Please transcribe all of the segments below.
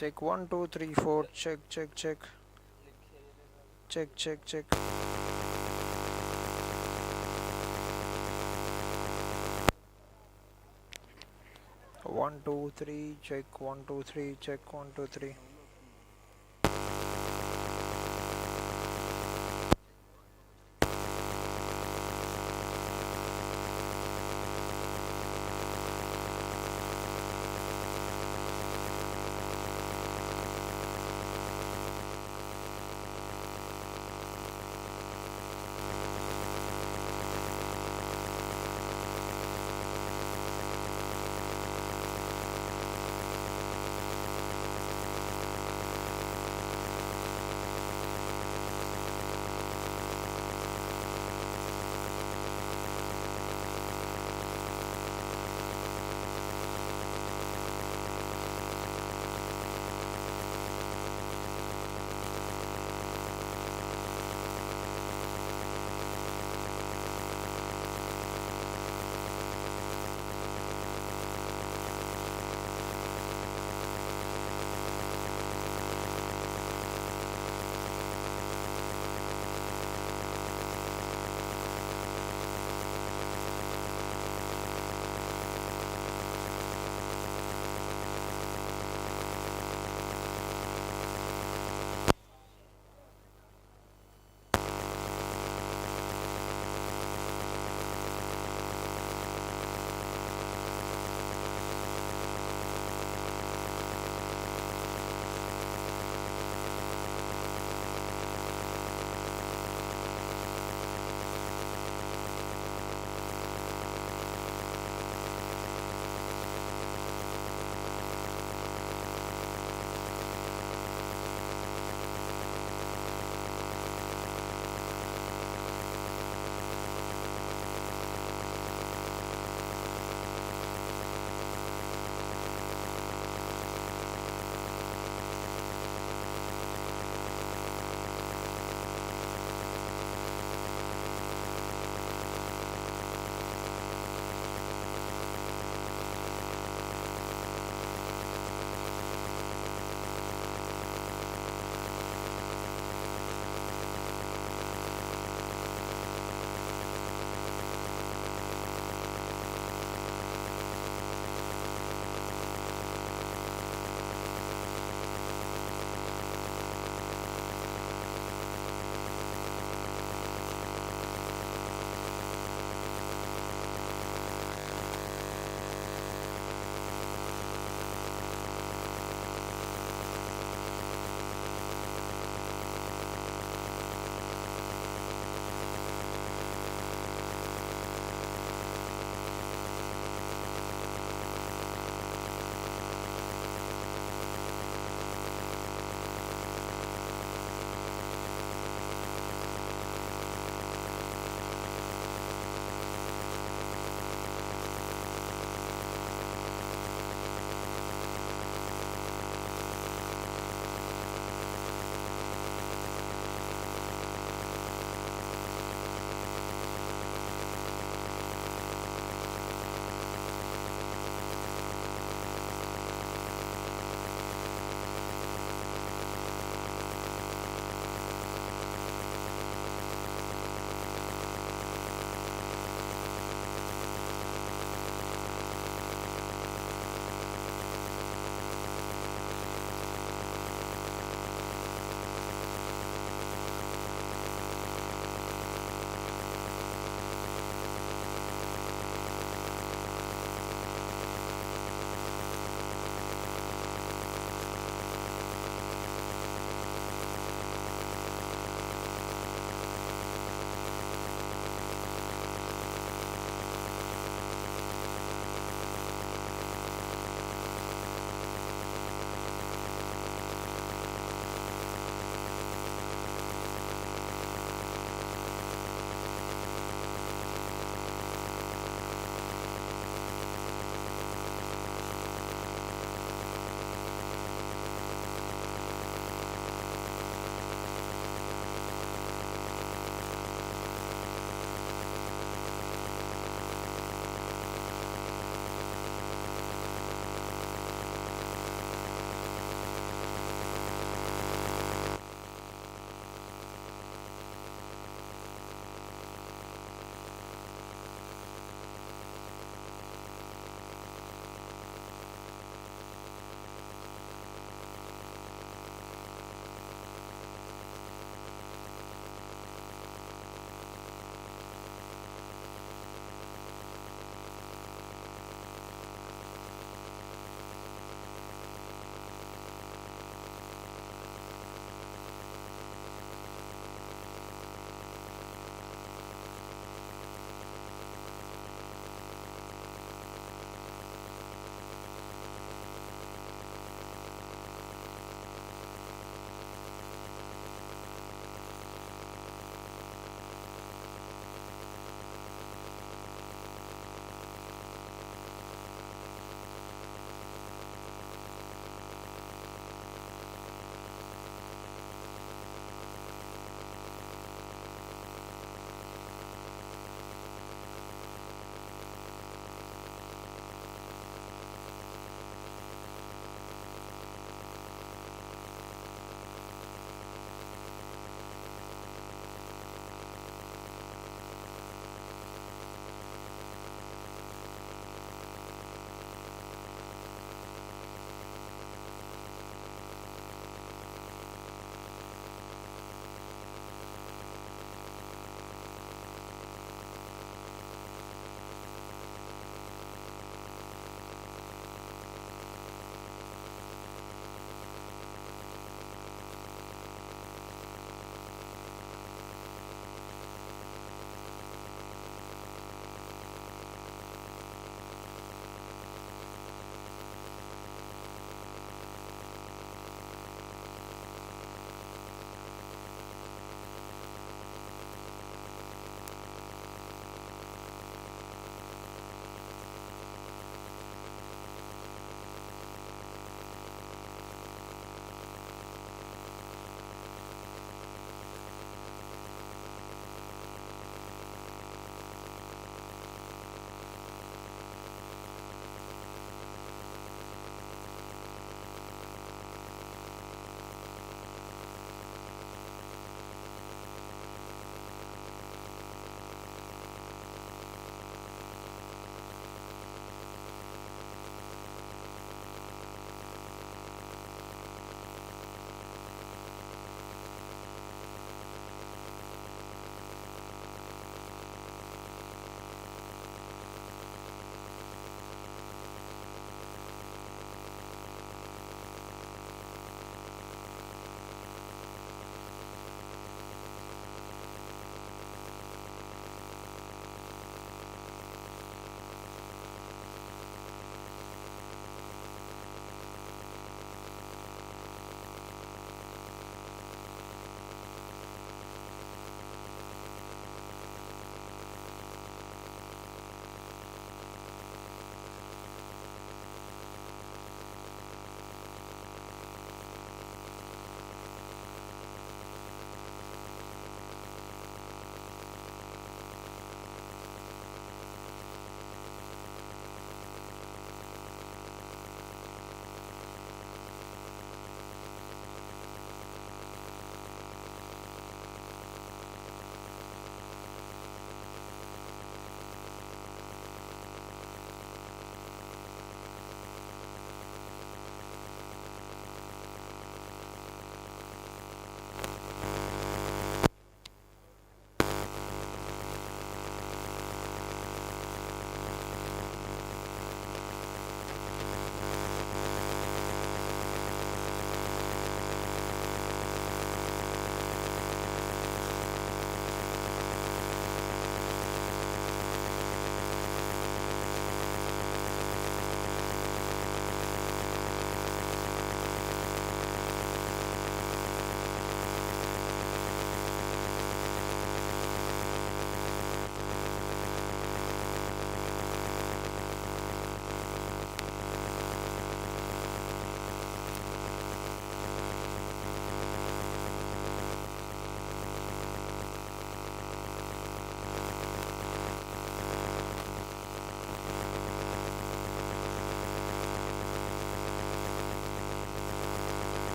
Check 1 2 3 4. Check, check, check. Check, check, check. One, two, three, check 1 2 3, check 1 2 3.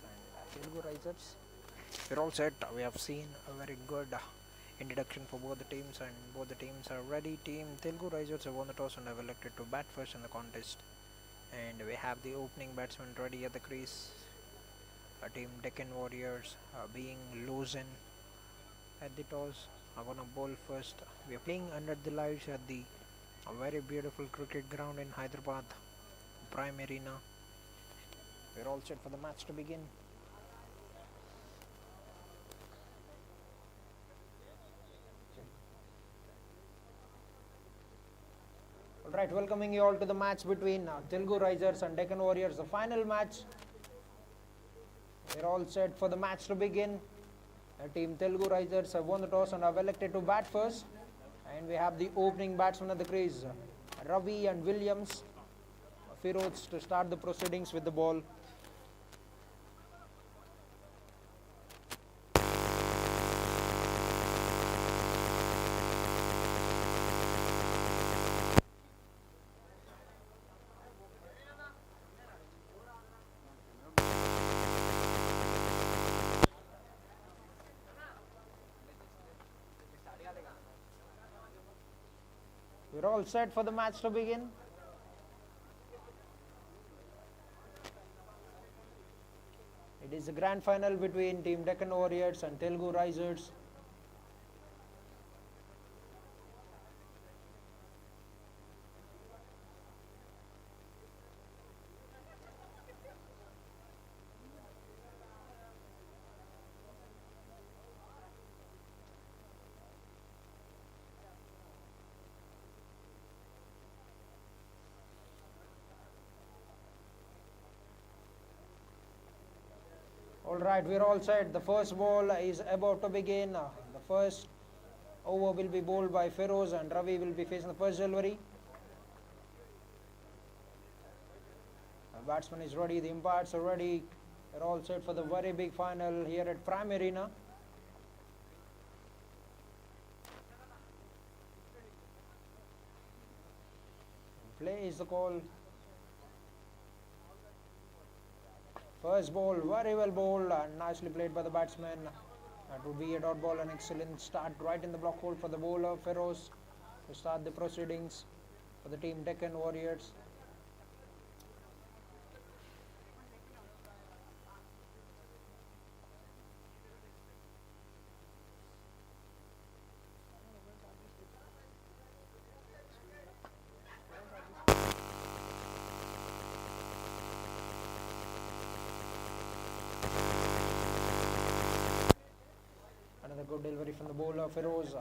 and Telugu Risers. We're all set. We have seen a very good introduction for both the teams, and both the teams are ready. Team Telugu Risers have won the toss and have elected to bat first in the contest. And we have the opening batsman ready at the crease. Team Deccan Warriors being loosen at the toss are gonna bowl first. We are playing under the lights at the a very beautiful cricket ground in Hyderabad, Prime Arena. We're all set for the match to begin. Alright, welcoming you all to the match between Telugu Risers and Deccan Warriors, the final match. We're all set for the match to begin. Team Telugu Risers have won the toss and have elected to bat first. And we have the opening batsman at the crease, Ravi and Williams. Firoz to start the proceedings with the ball. We're all set for the match to begin. It is the grand final between Team Deccan Warriors and Telugu Risers. Alright, we're all set. The first ball is about to begin. The first over will be bowled by Feroz and Ravi will be facing the first delivery. The batsman is ready, the umpires are ready. We're all set for the very big final here at Prime Arena. Play is the call. First ball, very well bowled and nicely played by the batsman. That would be a dot ball, an excellent start right in the block hole for the bowler Feroz to start the proceedings for the team Deccan Warriors. Another good delivery from the bowler Feroz.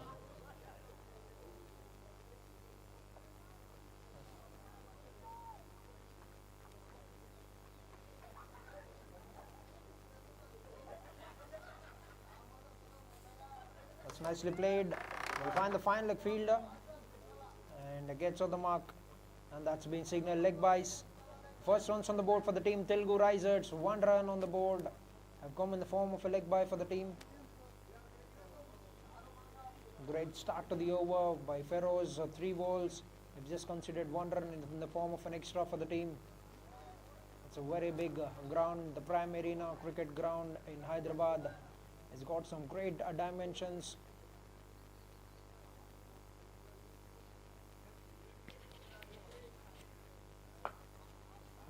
That's nicely played. We'll find the fine leg fielder and gets on the mark, and that's been signaled leg byes. First runs on the board for the team Telugu Risers. 1 run on the board have come in the form of a leg bye for the team. Great start to the over by Feroz. 3 balls. They've just considered 1 run in the form of an extra for the team. It's a very big ground. The Prime Arena cricket ground in Hyderabad has got some great dimensions.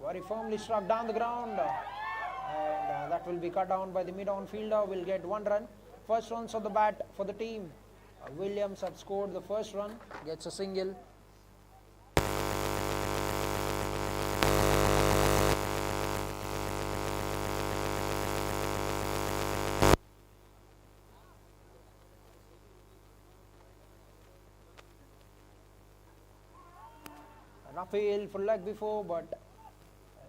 Very firmly struck down the ground, and that will be cut down by the mid-on fielder. Will get 1 run. First runs on the bat for the team. Williams have scored the first run, gets a single. An appeal for leg before, but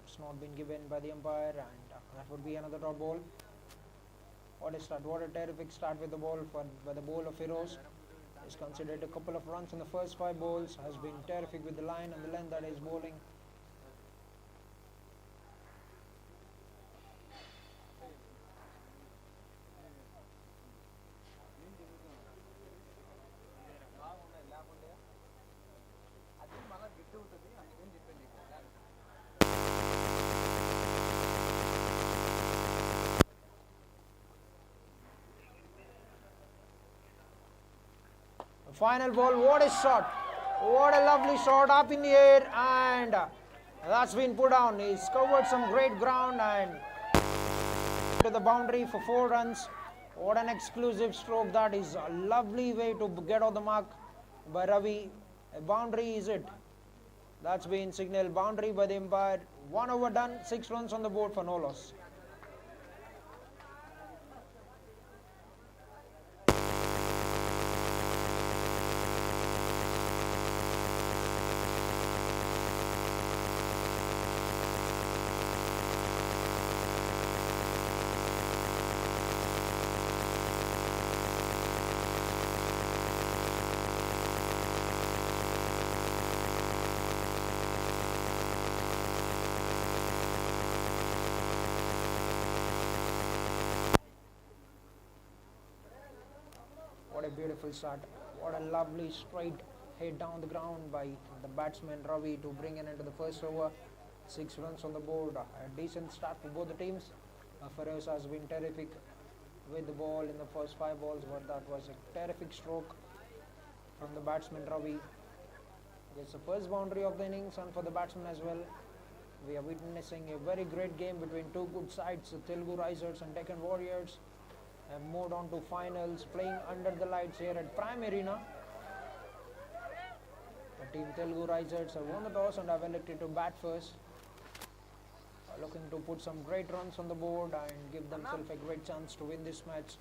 it's not been given by the umpire, and that would be another dot ball. What a start, what a terrific start with the ball by the bowler Feroz. He's considered a couple of runs in the first 5 balls, has been terrific with the line and the length that he's bowling. Final ball, what a shot! What a lovely shot up in the air, and that's been put down. He's covered some great ground and to the boundary for 4 runs. What an exclusive stroke that is. A lovely way to get on the mark by Ravi. A boundary is it. That's been signaled boundary by the umpire. 1 over done, 6 runs on the board for no loss. What a beautiful shot. What a lovely straight hit down the ground by the batsman Ravi to bring it into the first over. 6 runs on the board. A decent start for both the teams. Feroz has been terrific with the ball in the first 5 balls, but that was a terrific stroke from the batsman Ravi. It's the first boundary of the innings and for the batsman as well. We are witnessing a very great game between two good sides, the Telugu Risers and Deccan Warriors. Have moved on to finals, playing under the lights here at Prime Arena. The team Telugu Risers have won the toss and have elected to bat first. Looking to put some great runs on the board and give themselves a great chance to win this match.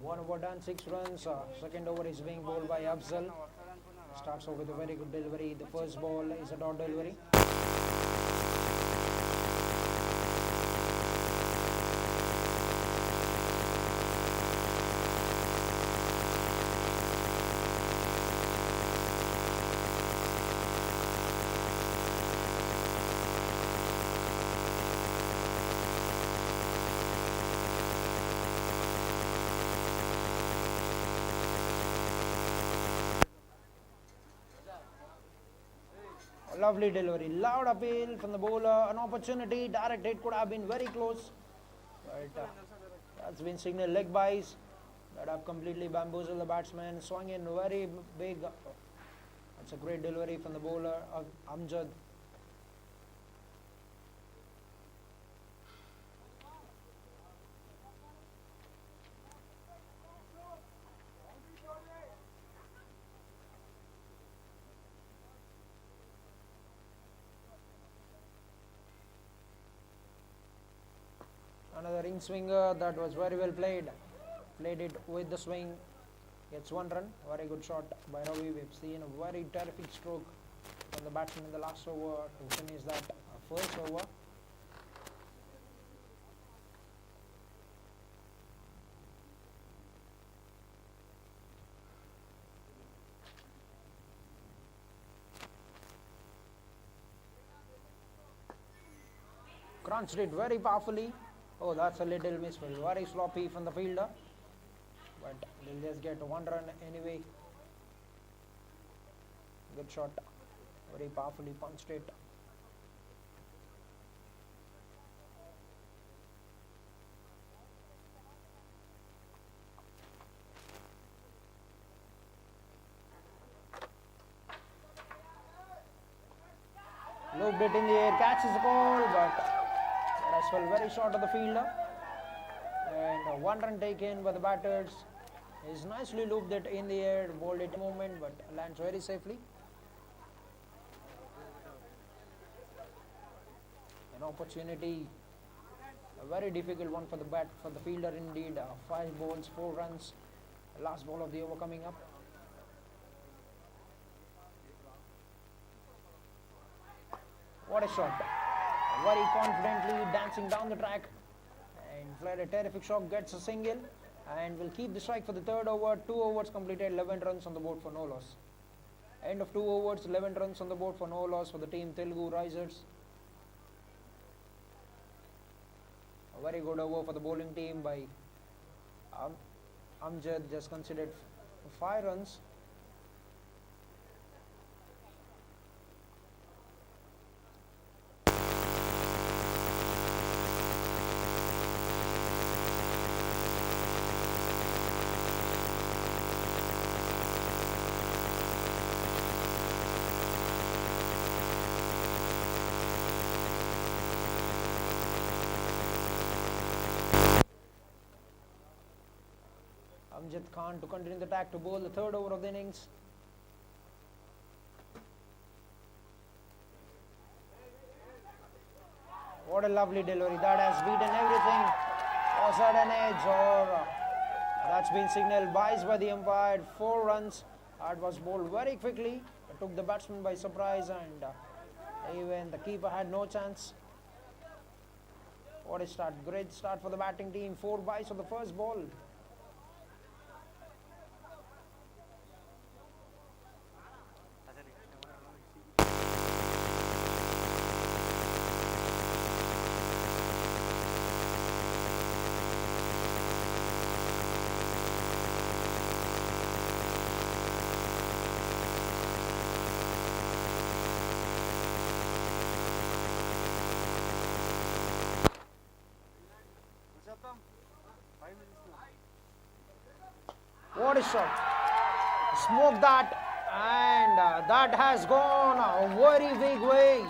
One over done, 6 runs. Second over is being bowled by Afzal. Starts off with a very good delivery. The first ball is a dot delivery. Lovely delivery, loud appeal from the bowler, an opportunity, direct hit could have been very close, but that's been signaled leg byes that have completely bamboozled the batsman, swung in very big. That's a great delivery from the bowler, Amjad. Another ring swinger that was very well played. Played it with the swing. Gets 1 run. Very good shot by Ravi. We've seen a very terrific stroke from the batsman in the last over to finish that first over. Crunched it very powerfully. Oh, that's a little miss. Very sloppy from the fielder. But they'll just get 1 run anyway. Good shot. Very powerfully punched it. Looped it in the air, catches the ball, but that as well very short of the fielder. And one run taken by the batters. He's nicely looped it in the air, bowled it moment, but lands very safely. An opportunity, a very difficult one for the fielder indeed. 5 balls, 4 runs. Last ball of the over coming up. What a shot! Very confidently dancing down the track and flared a terrific shot, gets a single and will keep the strike for the 3rd over. 2 overs completed, 11 runs on the board for no loss. End of 2 overs, 11 runs on the board for no loss for the team Telugu Risers. A very good over for the bowling team by Amjad, just considered 5 runs. Amjad Khan to continue the attack to bowl the 3rd over of the innings. What a lovely delivery. That has beaten everything. Was that an edge or that's been signaled by the umpire. 4 runs. That was bowled very quickly. It took the batsman by surprise and even the keeper had no chance. What a start. Great start for the batting team. 4 byes on the first ball. What a shot. Smoke that, and that has gone a very big way.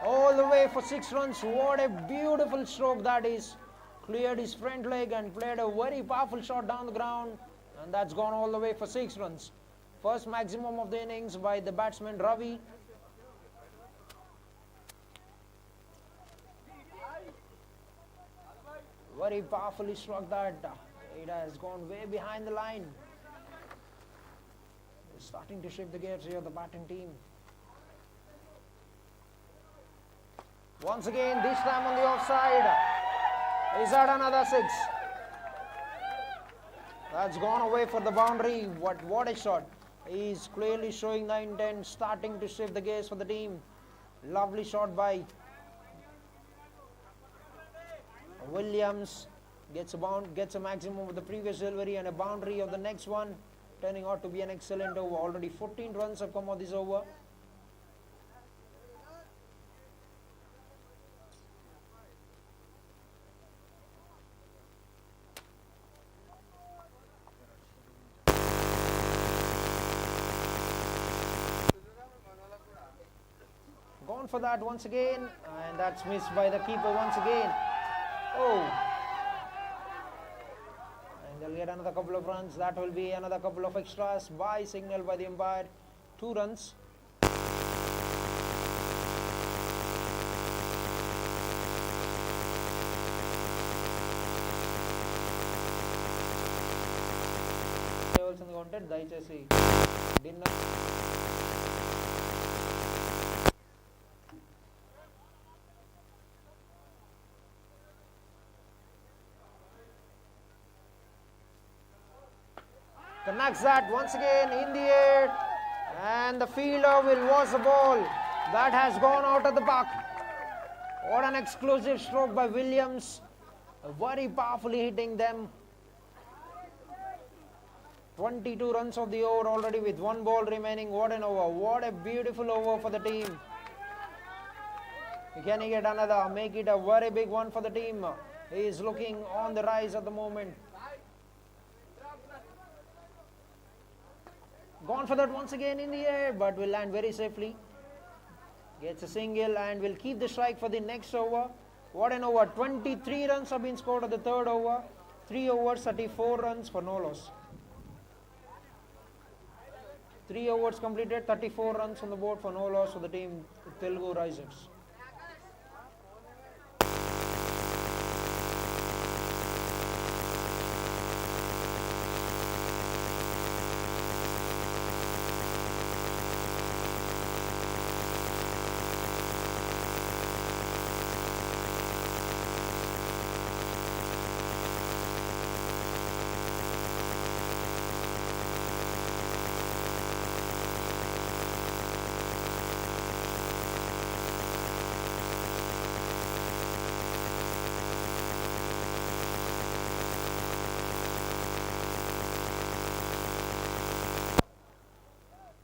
All the way for 6 runs. What a beautiful stroke that is. Cleared his front leg and played a very powerful shot down the ground. And that's gone all the way for 6 runs. First maximum of the innings by the batsman Ravi. Very powerfully struck that. It has gone way behind the line. It's starting to shift the gears here, the batting team. Once again, this time on the offside. Is that another 6? That's gone away for the boundary. What a shot. He's clearly showing the intent, starting to shift the gears for the team. Lovely shot by Williams. Gets a maximum of the previous delivery and a boundary of the next one, turning out to be an excellent over. Already 14 runs have come out this over. Gone for that once again, and that's missed by the keeper once again. Oh. They'll get another couple of runs. That will be another couple of extras. By signal by the umpire. 2 runs. దయచేసి dinner connects that once again in the air, and the fielder will watch the ball. That has gone out of the park. What an exclusive stroke by Williams, very powerfully hitting them. 22 runs of the over already with 1 ball remaining. What an over. What a beautiful over for the team. Can he get another? Make it a very big one for the team. He is looking on the rise at the moment. Gone for that once again in the air, but will land very safely. Gets a single and will keep the strike for the next over. What an over. 23 runs have been scored at the third over. 3 overs, 34 runs for no loss. 3 overs completed, 34 runs on the board for no loss for the team Telugu Risers.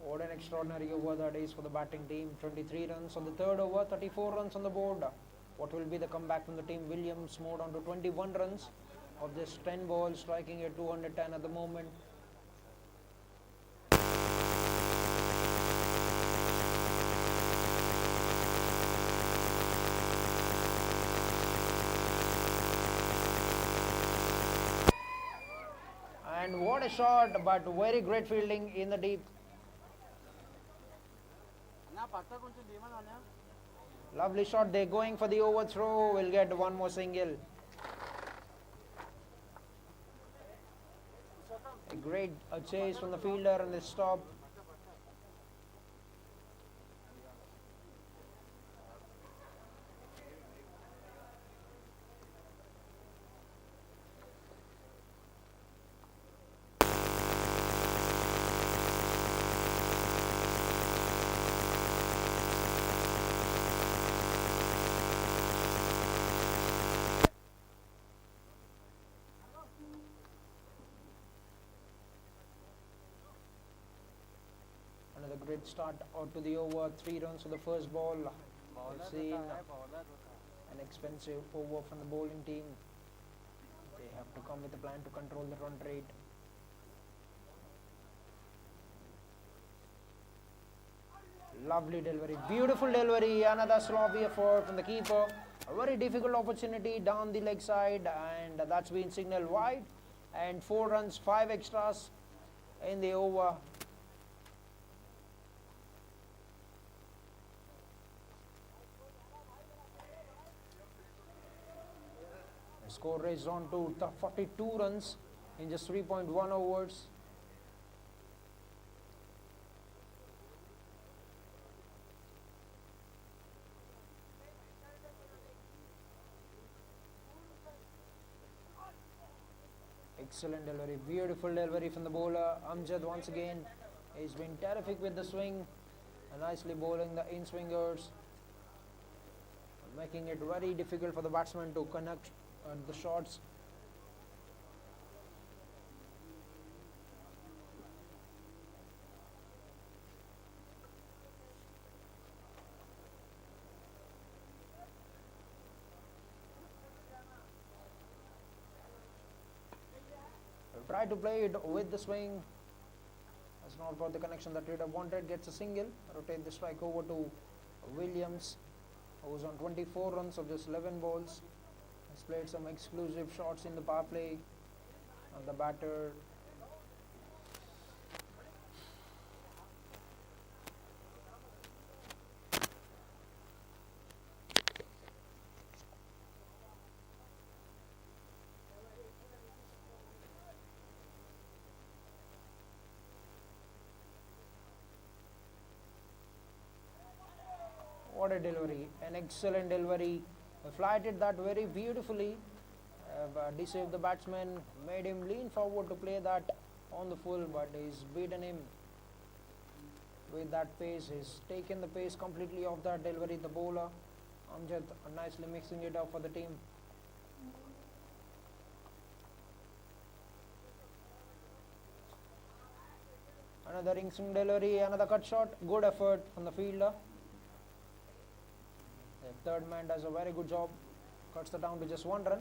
What an extraordinary over that is for the batting team. 23 runs on the third over, 34 runs on the board. What will be the comeback from the team? Williams moved on to 21 runs of just 10 balls, striking at 210 at the moment. And what a shot, but very great fielding in the deep. Lovely shot. They're going for the overthrow. Will get one more single. A great chase from the fielder and the stop. Great start out to the over. 3 runs for the first ball. We've seen an expensive over from the bowling team. They have to come with a plan to control the run rate. Lovely delivery, beautiful delivery. Another sloppy effort from the keeper. A very difficult opportunity down the leg side, and that's been signaled wide. And 4 runs, 5 extras in the over. Score raised on to 42 runs in just 3.1 overs. Excellent delivery, beautiful delivery from the bowler. Amjad once again has been terrific with the swing, nicely bowling the in-swingers, making it very difficult for the batsman to connect the shots. Try to play it with the swing. Has not got the connection that we'd have wanted. Gets a single. Rotate the strike over to Williams, who was on 24 runs of just 11 balls. Has played some exclusive shots in the power play. And the batter what a delivery, an excellent delivery. Flighted that very beautifully, deceived the batsman, made him lean forward to play that on the full, but he's beaten him with that pace. He's taken the pace completely off that delivery. The bowler Amjad nicely mixing it up for the team. Another ring swing delivery, another cut shot. Good effort from the fielder. The third man does a very good job. Cuts the down to just 1 run.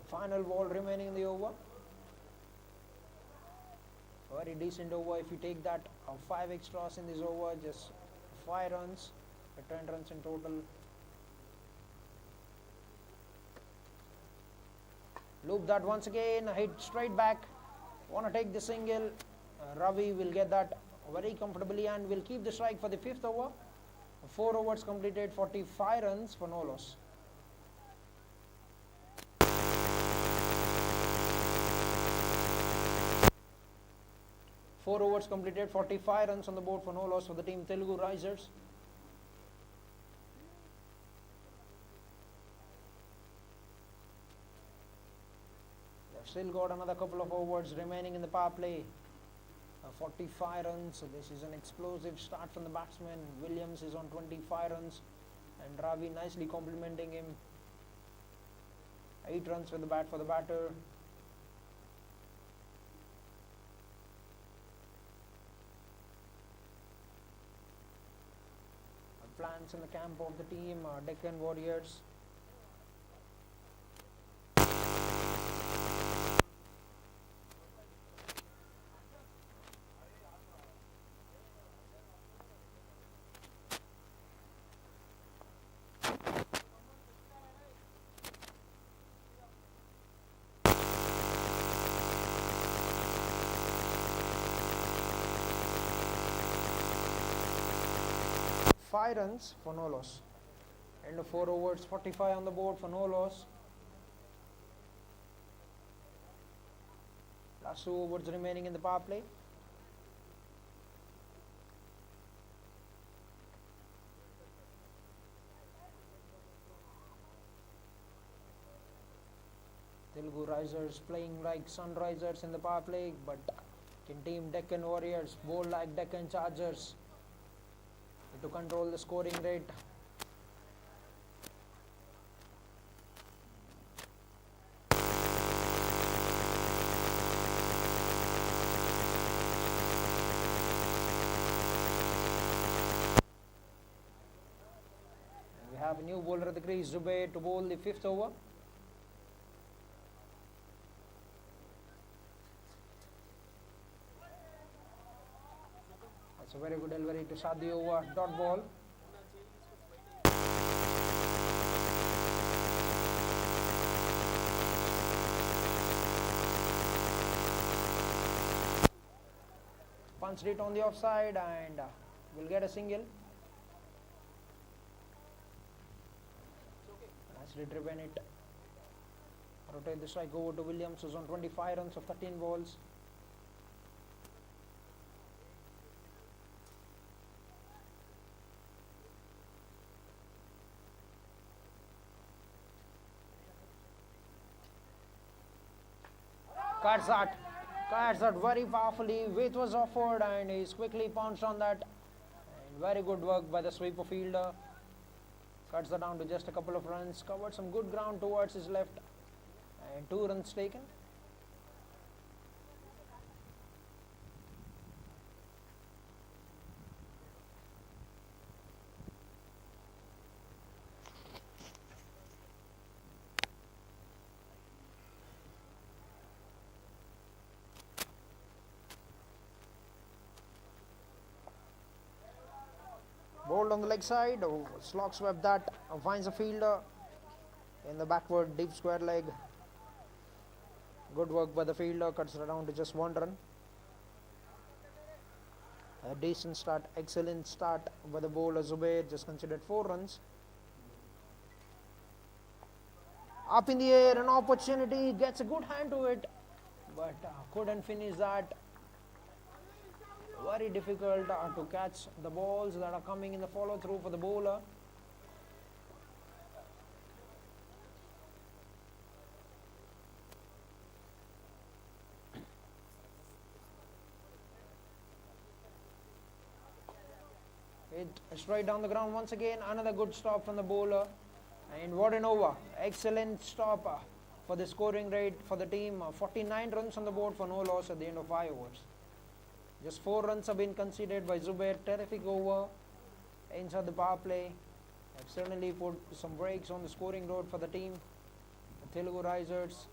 Final ball remaining in the over. Very decent over. If you take that 5 extras in this over, just 5 runs, 10 runs in total. Loop that once again, hit straight back. Want to take the single. Ravi will get that very comfortably and will keep the strike for the 5th over. 4 overs completed, 45 runs for no loss. Four overs completed, 45 runs on the board for no loss for the team Telugu Risers. They've still got another couple of overs remaining in the power play. 45 runs, so this is an explosive start from the batsman. Williams is on 25 runs and Ravi nicely complimenting him. 8 runs with the bat for the batter. Plans in the camp of the team, Deccan Warriors. Five runs for no loss. End of 4 overs, 45 on the board for no loss. Last 2 overs remaining in the power play. Telugu Risers playing like Sunrisers in the power play, but can team Deccan Warriors bowl like Deccan Chargers to control the scoring rate. And we have a new bowler at the crease, Zubair, to bowl the 5th over. That's a very good delivery to start the over. Dot ball. Punched it on the offside and will get a single. Nicely driven it. Rotate the strike over to Williams, who's on 25 runs of 13 balls. Cuts that very powerfully. Weight was offered and he's quickly pounced on that. And very good work by the sweeper fielder. Cuts that down to just a couple of runs. Covered some good ground towards his left. And 2 runs taken. Bowled on the leg side, slog swept that, finds a fielder in the backward deep square leg. Good work by the fielder, cuts it down to just 1 run. A decent start, excellent start by the bowler Zubair, just considered 4 runs. Up in the air, an opportunity, gets a good hand to it, but couldn't finish that. Very difficult to catch the balls that are coming in the follow through for the bowler. It straight down the ground once again. Another good stop from the bowler. And what an over. Excellent stop for the scoring rate for the team. 49 runs on the board for no loss at the end of 5 overs. Just 4 runs have been conceded by Zubair. Terrific over inside the power play. Have certainly put some breaks on the scoring road for the team, the Telugu Risers.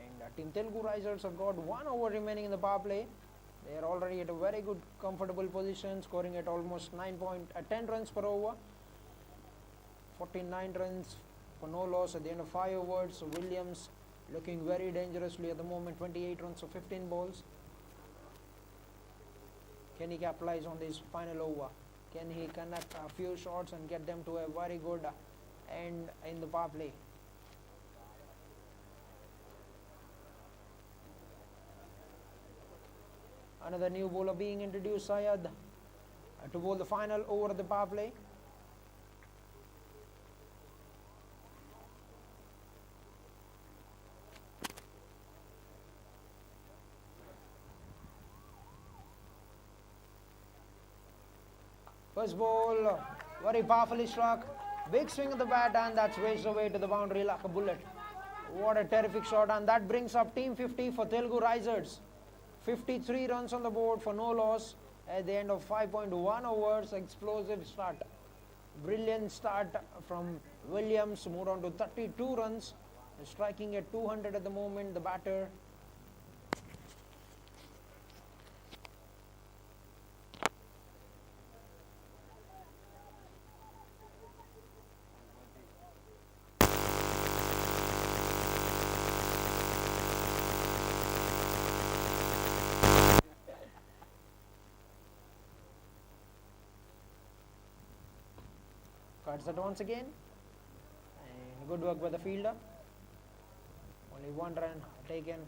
And Team Telugu Risers have got 1 over remaining in the power play. They are already at a very good, comfortable position, scoring at almost 10 runs per over. 49 runs for no loss at the end of 5 overs. So Williams looking very dangerously at the moment. 28 runs for 15 balls. Can he capitalize on this final over? Can he connect a few shots and get them to a very good end in the power play? Another new bowler being introduced, Syed, to bowl the final over of the power play. First ball, very powerfully struck. Big swing of the bat, and that's raced away to the boundary like a bullet. What a terrific shot, and that brings up team 50 for Telugu Risers. 53 runs on the board for no loss at the end of 5.1 overs. Explosive start. Brilliant start from Williams. Moved on to 32 runs. Striking at 200 at the moment, the batter. Cuts it once again, and good work by the fielder. Only 1 run taken.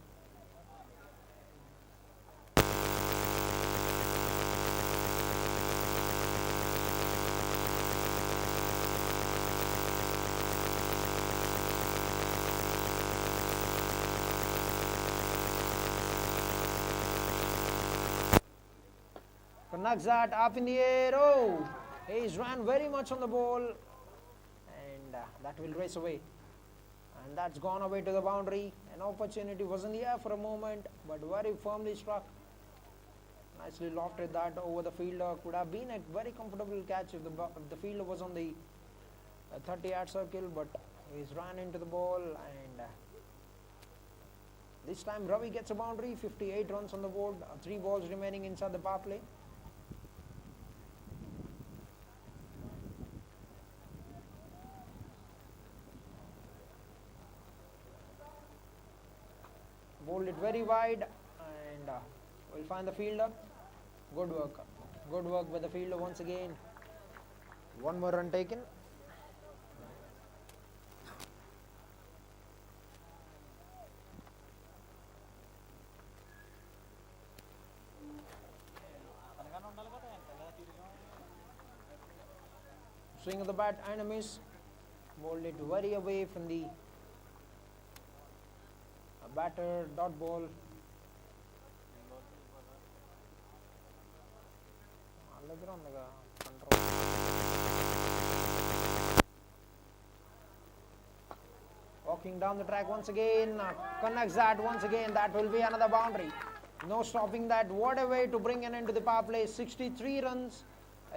Knocks that up in the air. Oh! He's ran very much on the ball, and that will race away. And that's gone away to the boundary. An opportunity was in the air for a moment, but very firmly struck. Nicely lofted that over the fielder. Could have been a very comfortable catch if the fielder was on the 30-yard circle, but he's ran into the ball, and this time Ravi gets a boundary. 58 runs on the board. 3 balls remaining inside the power play. Bowled it very wide, and we'll find the fielder. Good work. Good work by the fielder once again. 1 more run taken. Swing of the bat and a miss. Bowled it very away from the batter. Dot ball. Walking down the track once again, connects that once again. That will be another boundary. No stopping that. What a way to bring an end to the power play. 63 runs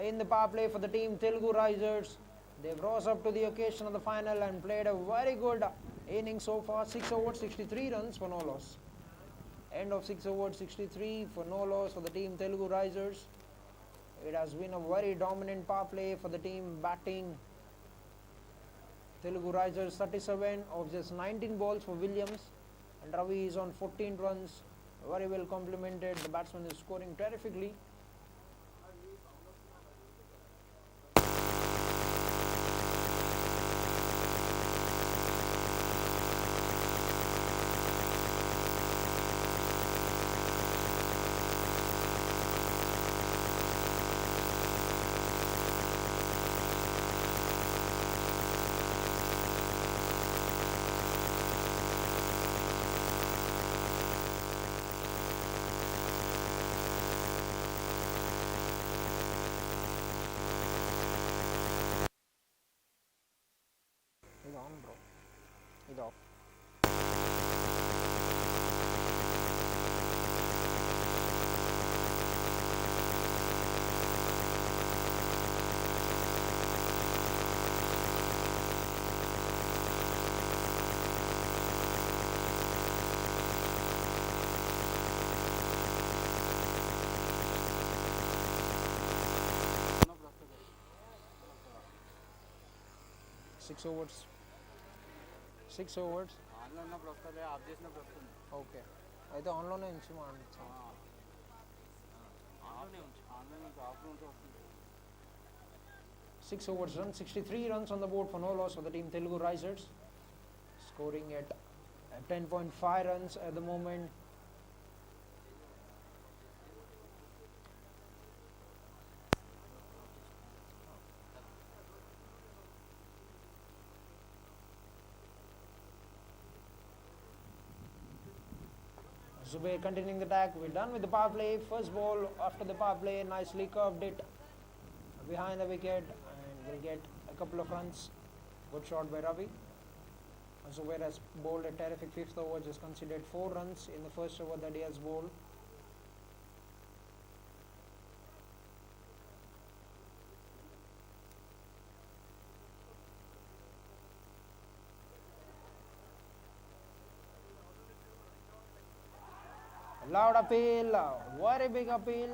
in the power play for the team Telugu Risers. They've rose up to the occasion of the final and played a very good innings so far. 6 overs, 63 runs for no loss. End of 6 overs, 63 for no loss for the team Telugu Risers. It has been a very dominant power play for the team batting. Telugu Risers 37 of just 19 balls for Williams, and Ravi is on 14 runs. Very well complimented. The batsman is scoring terrifically. it off. Six overs. 6 overs. Okay అయితే ఆన్లోనే ఉంచి Six overs run, 63 runs on the board for no loss for the team Telugu Risers, scoring at 10.5 runs at the moment. Zubair continuing the attack. We're done with the power play. First ball after the power play, nicely curved it behind the wicket and will get a couple of runs. Good shot by Ravi. Zubair has bowled a terrific fifth over, just considered 4 runs in the first over that he has bowled. Loud appeal, very big appeal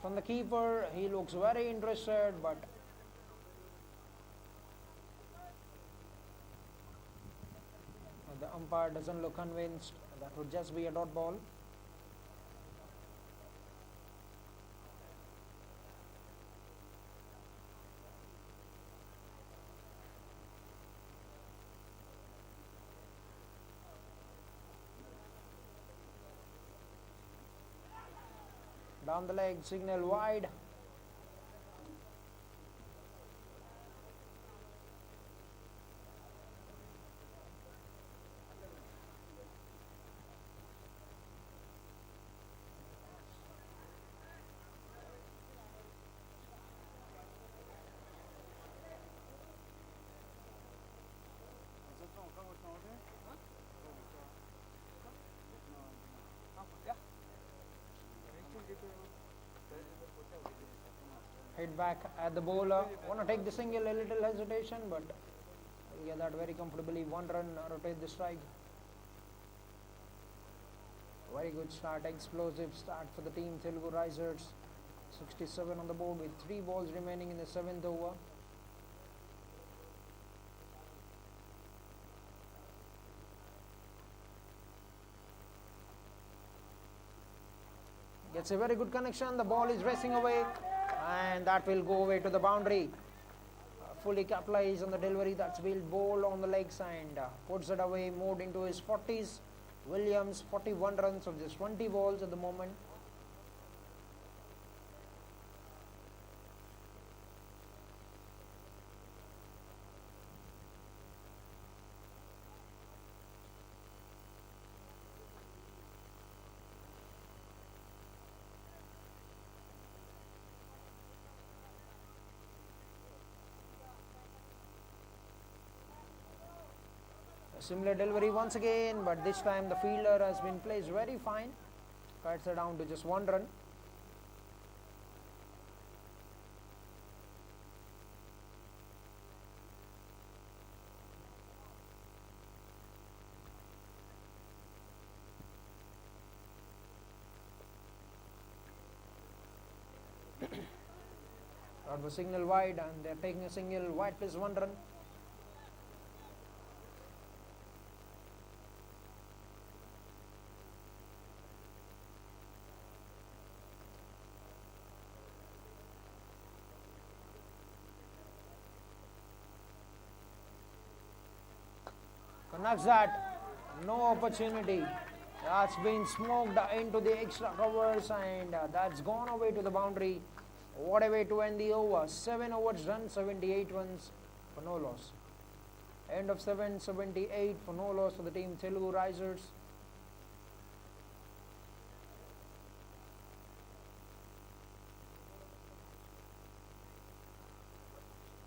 from the keeper. He looks very interested, but the umpire doesn't look convinced. That would just be a dot ball. Down the leg, signal wide. Hit back at the bowler. Want to take the single, a little hesitation, but yeah, that very comfortably. 1 run, rotate the strike. Very good start, explosive start for the team Telugu Risers. 67 on the board with 3 balls remaining in the 7th over. Gets a very good connection. The ball is racing away, and that will go away to the boundary. Fully capitalized on the delivery. That's Will bowl on the legs and puts it away. Moved into his 40s. Williams 41 runs of just 20 balls at the moment. Similar delivery once again, but this time the fielder has been placed very fine. Cuts it down to just 1 run. That was signal wide, and they're taking a single wide plus 1 run. Connects that, no opportunity. That's been smoked into the extra covers, and that's gone away to the boundary. What a way to end the over. 7 overs run, 78 runs for no loss. End of 7, 78 for no loss for the team Telugu Risers.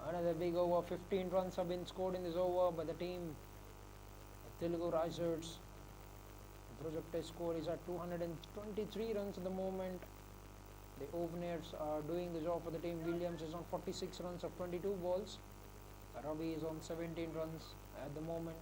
Another big over. 15 runs have been scored in this over by the team Telugu Risers. Projected score is at 223 runs at the moment. The openers are doing the job for the team. Williams is on 46 runs of 22 balls. Ravi is on 17 runs at the moment.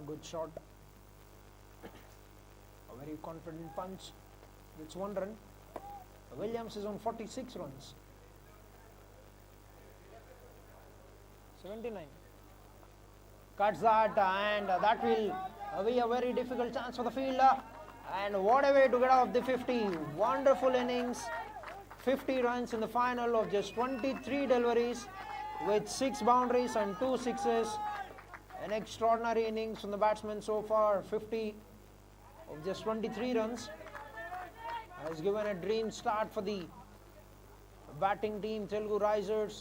Good shot. A very confident punch. It's 1 run. Williams is on 46 runs. 79. Cuts that, and that will be a very difficult chance for the fielder. And what a way to get off the 50. Wonderful innings. 50 runs in the final of just 23 deliveries with 6 boundaries and 2 sixes. An extraordinary innings from the batsman so far. 50 of just 23 runs has given a dream start for the batting team. Telugu Risers,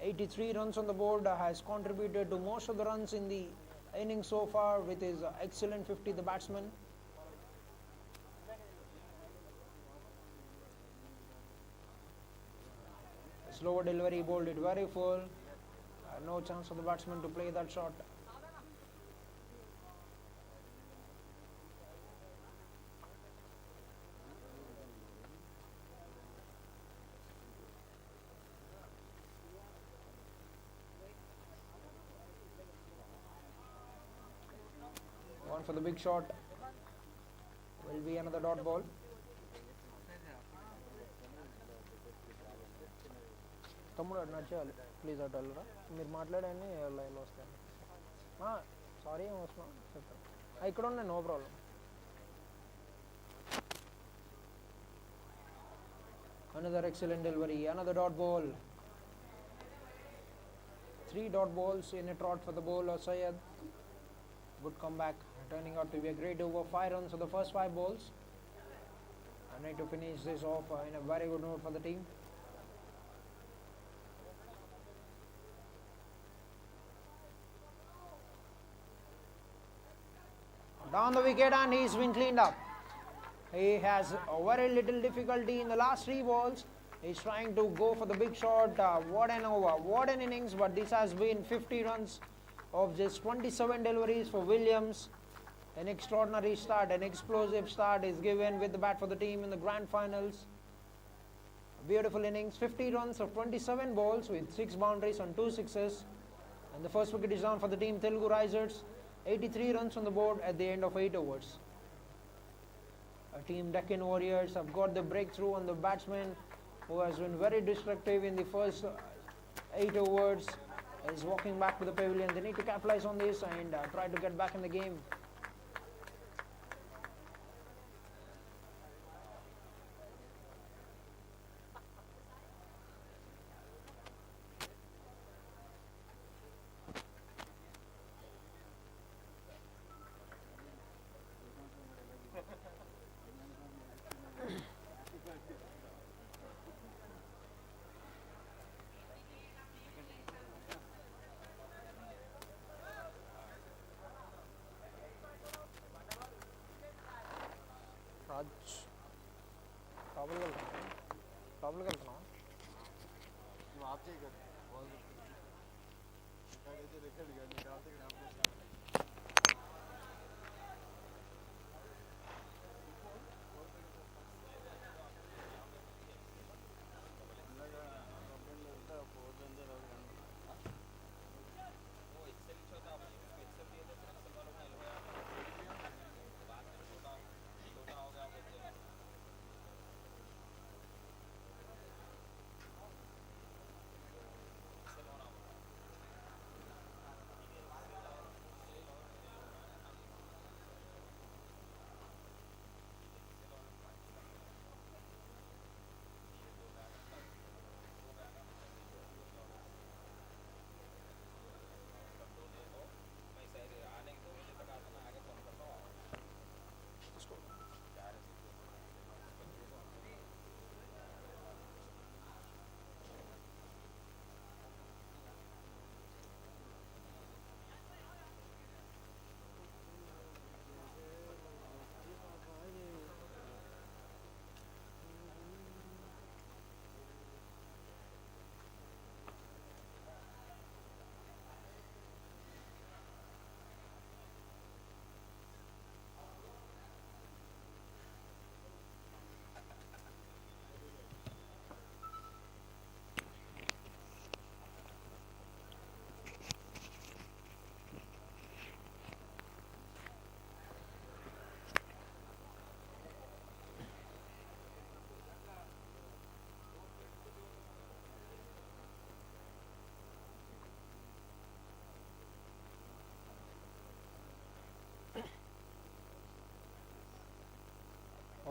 83 runs on the board, has contributed to most of the runs in the innings so far with his excellent 50, the batsman. A slower delivery, bowled it very full. No chance for the batsman to play that shot. One for the big shot. Will be another dot ball. తమ్ముడు అటు నడిచేయాలి please అటు వెళ్ళరా మీరు మాట్లాడండి లైన్లో వస్తాను sorry ఏం వస్తున్నాం చెప్తాను ఇక్కడ ఉన్నాయి no problem. Another excellent delivery, another dot ball. 3 dot balls in a trot for the bowler Syed. Good comeback, turning out to be a great over. 5 runs for the first 5 balls. I need to finish this off in a very good note for the team. Down the wicket, and he's been cleaned up. He has a very little difficulty in the last 3 balls. He's trying to go for the big shot. What an over, what an innings, but this has been 50 runs of just 27 deliveries for Williams. An extraordinary start, an explosive start is given with the bat for the team in the grand finals. A beautiful innings, 50 runs of 27 balls with 6 boundaries and 2 sixes. And the first wicket is down for the team Telugu Risers. 83 runs on the board at the end of 8 overs. Our team Deccan Warriors have got the breakthrough on the batsman who has been very destructive in the first 8 overs. Is walking back to the pavilion. They need to capitalize on this and try to get back in the game. Raj లోపలికి వెళ్తున్నాం of చేయగలరు record కానీ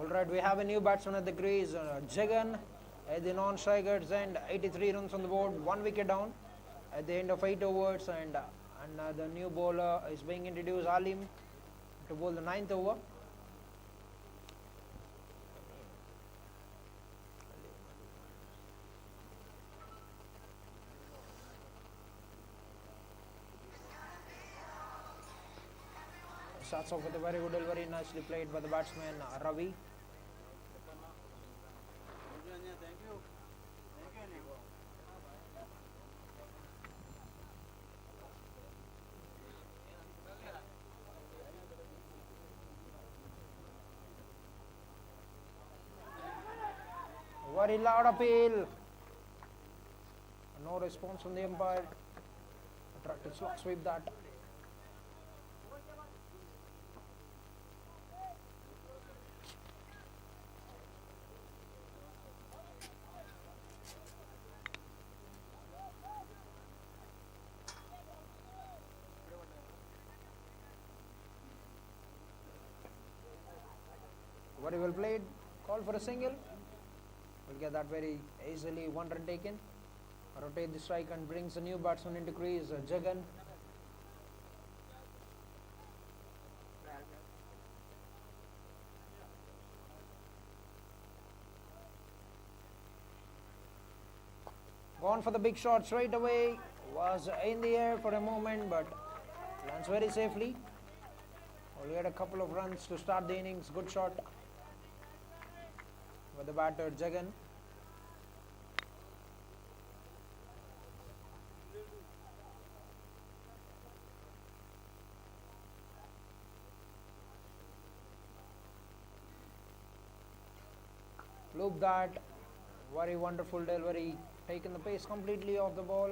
Alright, we have a new batsman at the crease, Jagan at the non-strikers end, 83 runs on the board, 1 wicket down at the end of 8 overs, and the new bowler is being introduced, Alim, to bowl the 9th over. Starts off with a very good delivery, nicely played by the batsman Ravi. Very loud appeal. No response from the umpire. Tried to slot sweep that. Very well played. Call for a single. Will get that very easily. 1 run taken. Rotate the strike and brings a new batsman into crease, Jagan. Gone for the big shot straight away. Was in the air for a moment, but lands very safely. Only had a couple of runs to start the innings. Good shot with the batter Jagan. Loop that. Very wonderful delivery. Taken the pace completely off the ball.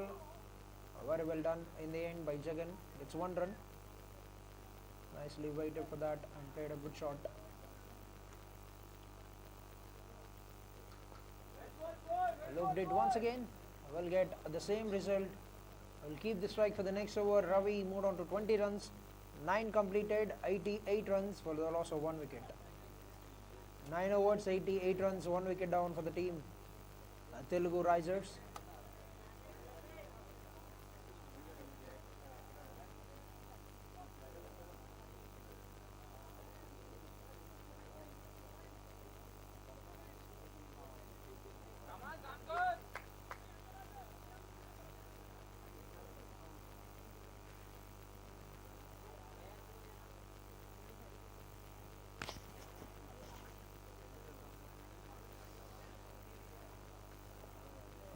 Very well done in the end by Jagan. It's 1 run. Nicely waited for that and played a good shot. Looped it once again. Will get the same result. Will keep the strike for the next over. Ravi moved on to 20 runs. 9 completed, 88 runs for the loss of 1 wicket. 9 overs, 88 runs, 1 wicket down for the team. Telugu Risers.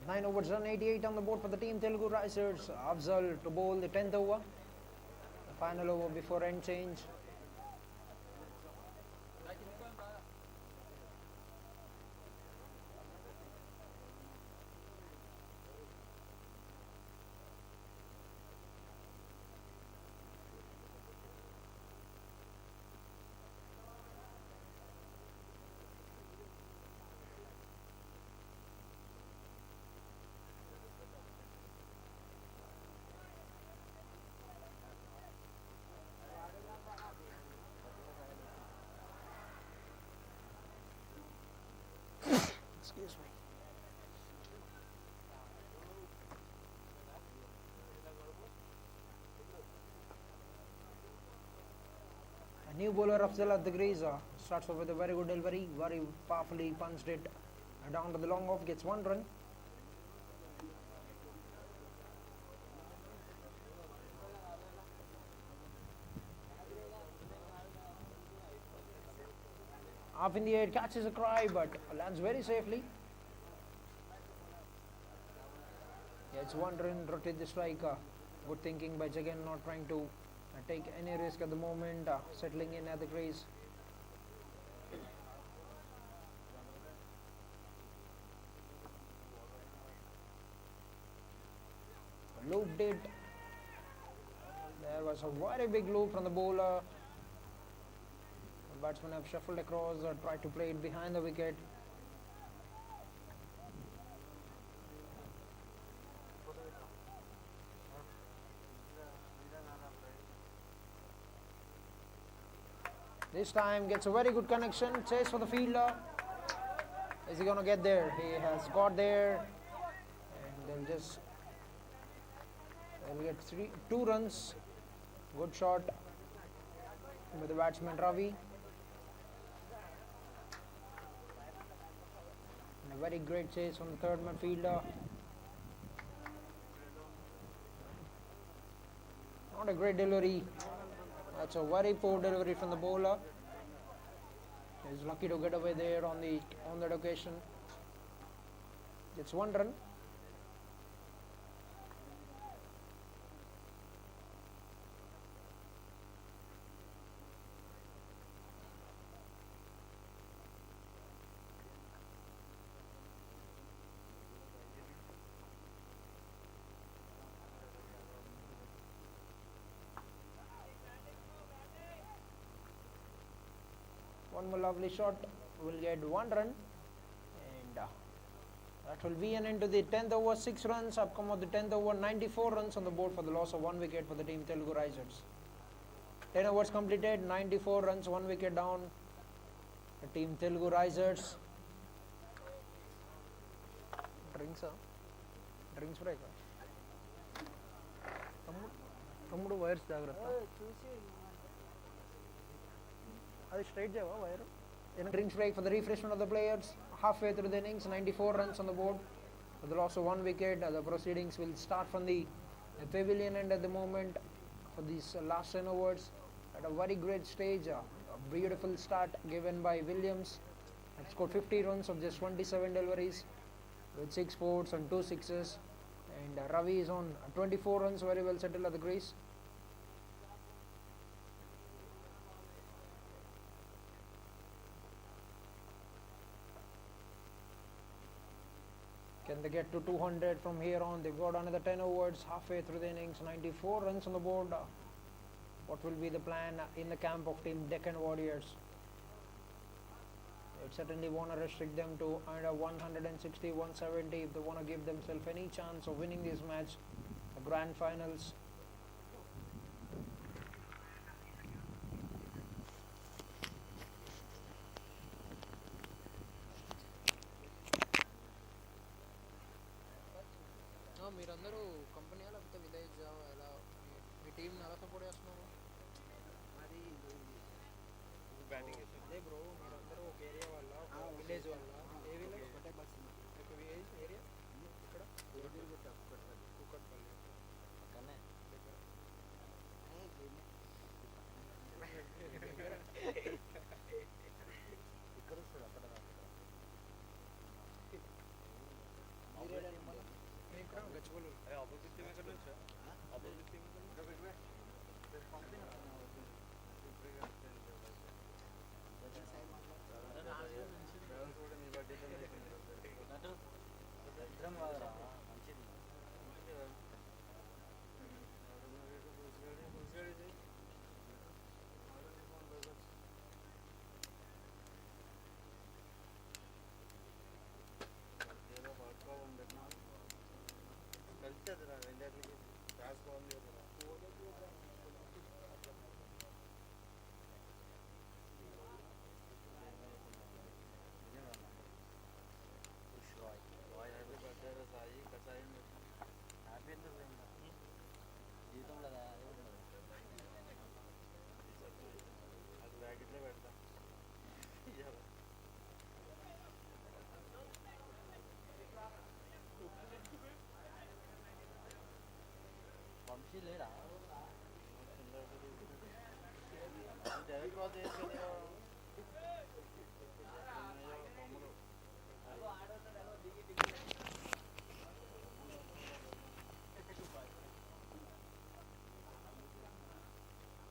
Nine overs run, 88 on the board for the team Telugu Risers. Afzal to bowl the 10th over. The final over before end change. Excuse me. A new bowler Afzal at the crease starts off with a very good delivery, very powerfully punched it down to the long off, gets 1 run. Up in the air, catches a cry, but lands very safely. Yeah, it's 1 run, rotate the strike. Good thinking by Jagan, not trying to take any risk at the moment, settling in at the crease. Looped it. There was a very big loop from the bowler. The batsmen have shuffled across, tried to play it behind the wicket. This time gets a very good connection. Chase for the fielder. Is he going to get there? He has got there. And they'll get 2 runs. Good shot by the batsman Ravi. And a very great chase from the third midfielder. Not a great delivery. That's a very poor delivery from the bowler. He's lucky to get away there on that occasion. It's 1 run. One more lovely shot will get 1 run, and that will be an end to the 10th over. 6 runs. Upcome of the 10th over, 94 runs on the board for the loss of 1 wicket for the team Telugu Risers. 10 overs completed, 94 runs, 1 wicket down. The team Telugu Risers. Drinks break. తమ్ముడు wires జాగ్రత్త. అది straight చేయవా wire? Drinks break for the refreshment of the players. Halfway through the innings, 94 runs on the board for the loss of 1 wicket. The proceedings will start from the pavilion end at the moment for these last 10 overs. At a very great stage, a beautiful start given by Williams. Had scored 50 runs of just 27 deliveries with 6 fours and 2 sixes. And Ravi is on 24 runs, very well settled at the crease. Can they get to 200 from here on? They've got another 10 overs halfway through the innings, 94 runs on the board. What will be the plan in the camp of team Deccan Warriors? They certainly want to restrict them to under 160, 170 if they want to give themselves any chance of winning this match, the grand finals. మీరందరూ company లేకపోతే village ఎలా మీ team ఎలా support చేస్తున్నారు? మరి batting అదే bro, మీరందరూ ఒక area వల్ల విలేజ్ వల్ల ఏ విలేజ్ ఒక విలేజ్ ఏరియా ఇక్కడ కుక్కట్పల్లి పక్కనే ఇక్కడ వస్తుంది అక్కడ గచ్చిబౌలి ఆపోజిట్ టీం ఎక్కడ నుంచి opposite team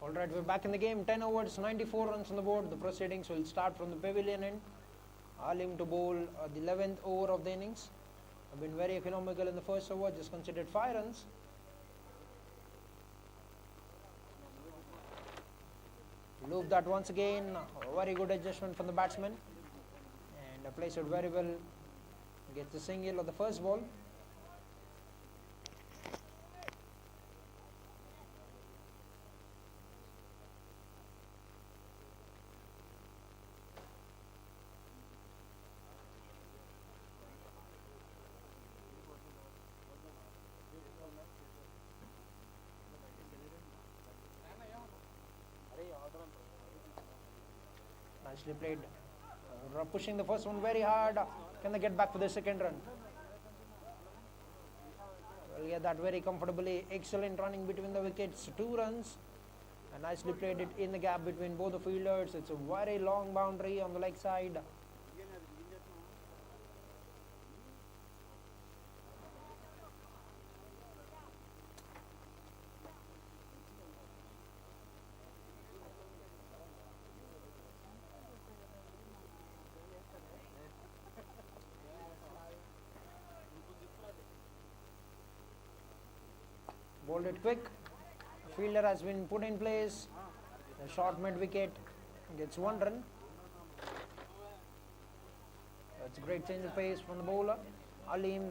All right, we're back in the game. 10 overs, 94 runs on the board. The proceedings will start from the pavilion end. Alim to bowl the 11th over of the innings. Have been very economical in the first over, just considered 5 runs. Loop that once again. A very good adjustment from the batsman. And plays it very well. Gets the single of the first ball. Nicely played. Pushing the first one very hard. Can they get back for the second run? Well, yeah, that very comfortably. Excellent running between the wickets. 2 runs. And nicely played it in the gap between both the fielders. It's a very long boundary on the leg side. Bowled it quick. The fielder has been put in place. The short mid wicket gets 1 run. That's a great change of pace from the bowler. Alim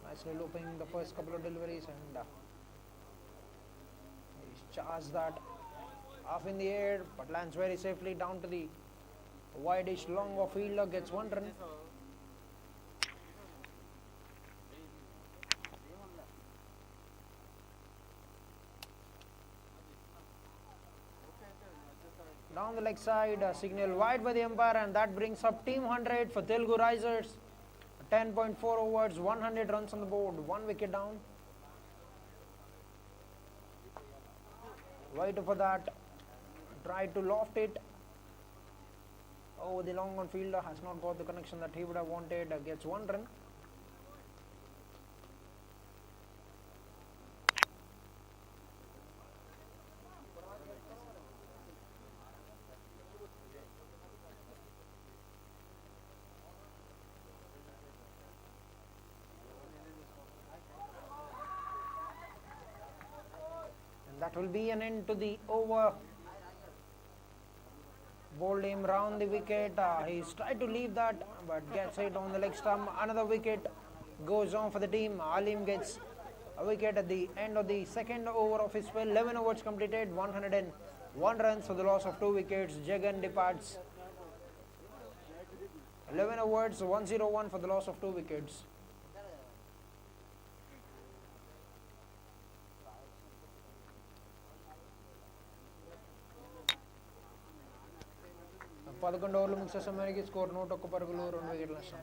nicely looping the first couple of deliveries and he's charged that off in the air but lands very safely down to the wide-ish long off fielder, gets 1 run. Down the leg side, signal wide by the umpire, and that brings up team 100 for Telugu Risers. 10.4 overs, 100 runs on the board, 1 wicket down. Waited for that, tried to loft it. Oh, the long on fielder has not got the connection that he would have wanted, gets 1 run. That will be an end to the over. Bowled him round the wicket. He's tried to leave that but gets it on the leg stump. Another wicket goes on for the team. Alim gets a wicket at the end of the second over of his spell. 11 overs completed, 101 runs for the loss of 2 wickets. Deccan departs. 11 overs, 101 for the loss of 2 wickets. పదకొండు ఓవర్లు ముగిసే సమయానికి score 101 పరుగులు, 2 వికెట్ల నష్టం.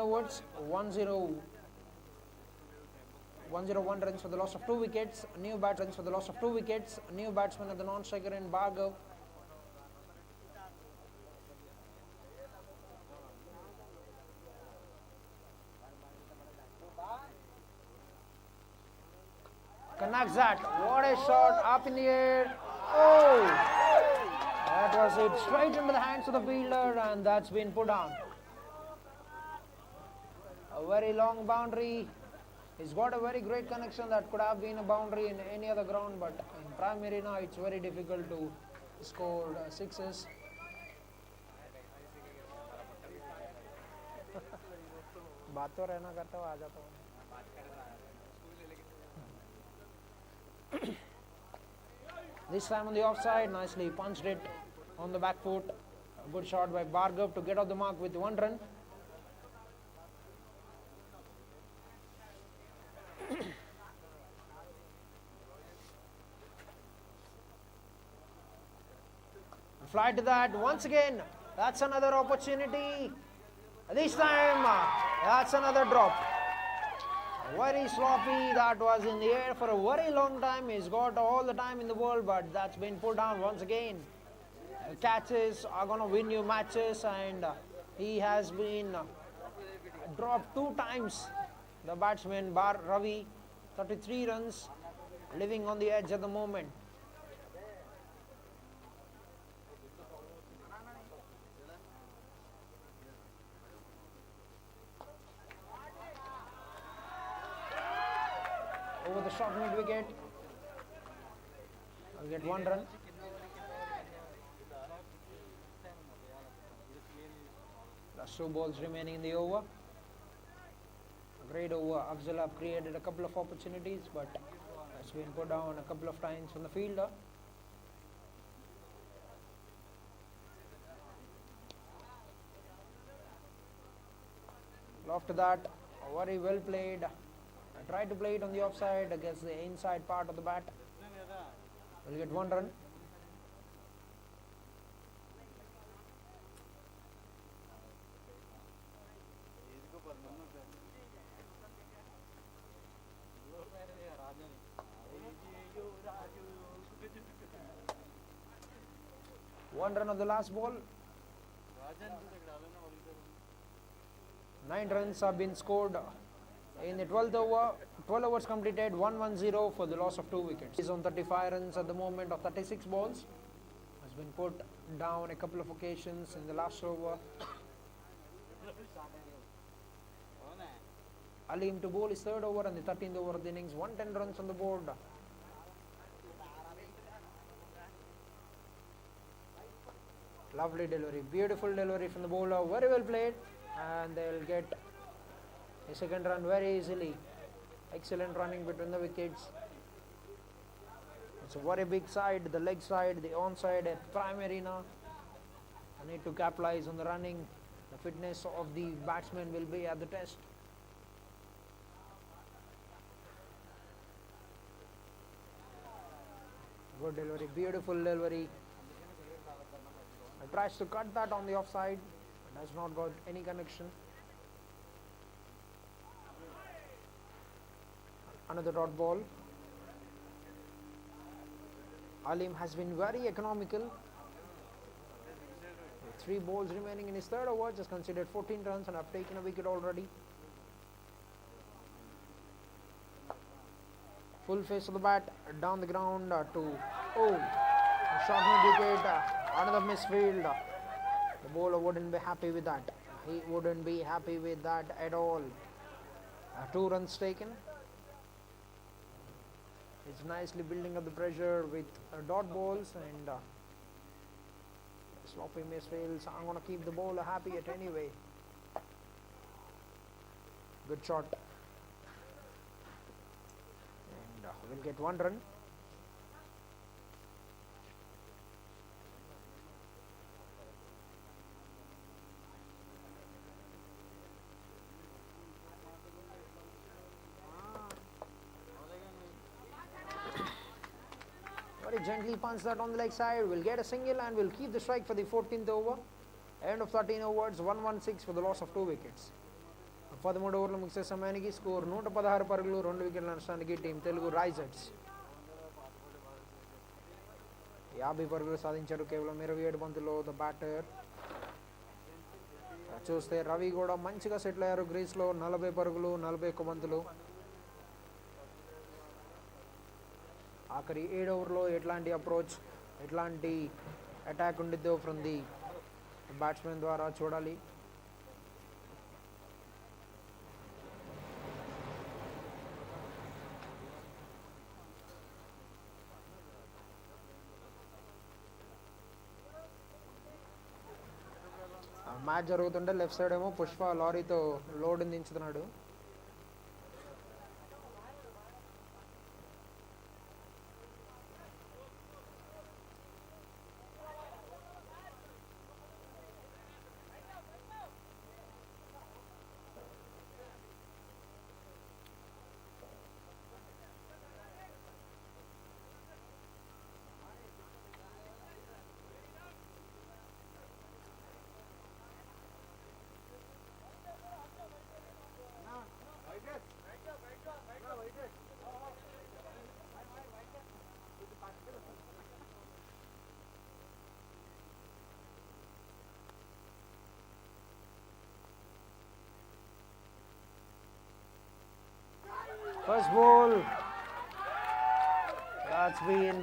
Overs, 101 runs for the loss of 2 wickets. New bat runs for the loss of 2 wickets. New batsman at the non-striker in Bhargav. Connects that. What a shot up in the air. Oh! That was it straight into the hands of the fielder, and that's been put down. A very long boundary. He's got a very great connection that could have been a boundary in any other ground, but in Prime Arena it's very difficult to score 6s. बात तो रहना करता हूँ, आ जाता हूँ. This time on the offside, nicely punched it on the back foot. A good shot by Bhargav to get off the mark with 1 run. Fly to that once again. That's another opportunity. This time, that's another drop. Very sloppy. That was in the air for a very long time. He's got all the time in the world, but that's been put down once again. Catches are going to win you matches, and he has been dropped 2 times. The batsman Bar Ravi, 33 runs, living on the edge at the moment. the short mid wicket. I'll get 1 run. Last 2 balls remaining in the over. A great over. Afzal have created a couple of opportunities, but has been put down a couple of times from the fielder. After that, very well played. I tried to play it on the offside against the inside part of the bat. We'll get 1 run. One run on the last ball. 9 runs have been scored in the 12th over. 12 overs completed, 1-1-0 for the loss of 2 wickets. He's on 35 runs at the moment of 36 balls. Has been put down a couple of occasions in the last over. Alim to bowl his 3rd over and the 13th over of the innings. 110 runs on the board. Lovely delivery, beautiful delivery from the bowler, very well played, and they'll get a 2nd run very easily. Excellent running between the wickets. It's a very big side, the leg side, the onside at Prime Arena. I need to capitalize on the running. The fitness of the batsmen will be at the test. Good delivery, beautiful delivery. Tries to cut that on the offside, but has not got any connection. Another dot ball. Alim has been very economical. With 3 balls remaining in his 3rd over, just considered 14 runs and have taken a wicket already. Full face of the bat, down the ground to a short mid wicket. Another misfield. The bowler wouldn't be happy with that. He wouldn't be happy with that at all. 2 runs taken. It's nicely building up the pressure with dot balls and sloppy misfields. I'm going to keep the bowler happy at any way. Good shot. And we'll get 1 run. Gently punch that on the leg side. We'll get a single and we'll keep the strike for the 14th over. End of 13 overs, 1-1-6 for the loss of 2 wickets. 13 ఓవర్లు ముగిసే సమయానికి score 116 పరుగులు 2 వికెట్ల నష్టానికి team Telugu Risers 50 పరుగులు సాధించారు కేవలం 27 బంతుల్లో ద బ్యాటర్. చూస్తే రవి కూడా మంచిగా సెటిల్ అయ్యారు గ్రీస్లో 40 పరుగులు 41 బంతులు. ఆఖరి 7 ఓవర్లో ఎట్లాంటి అప్రోచ్ ఎట్లాంటి అటాక్ ఉండిద్దో ఫ్రమ్ ది బ్యాట్స్మెన్ ద్వారా చూడాలి. మ్యాచ్ జరుగుతుంటే లెఫ్ట్ సైడ్ ఏమో పుష్ప లారీతో లోడ్ దించుతున్నాడు. First ball, that's been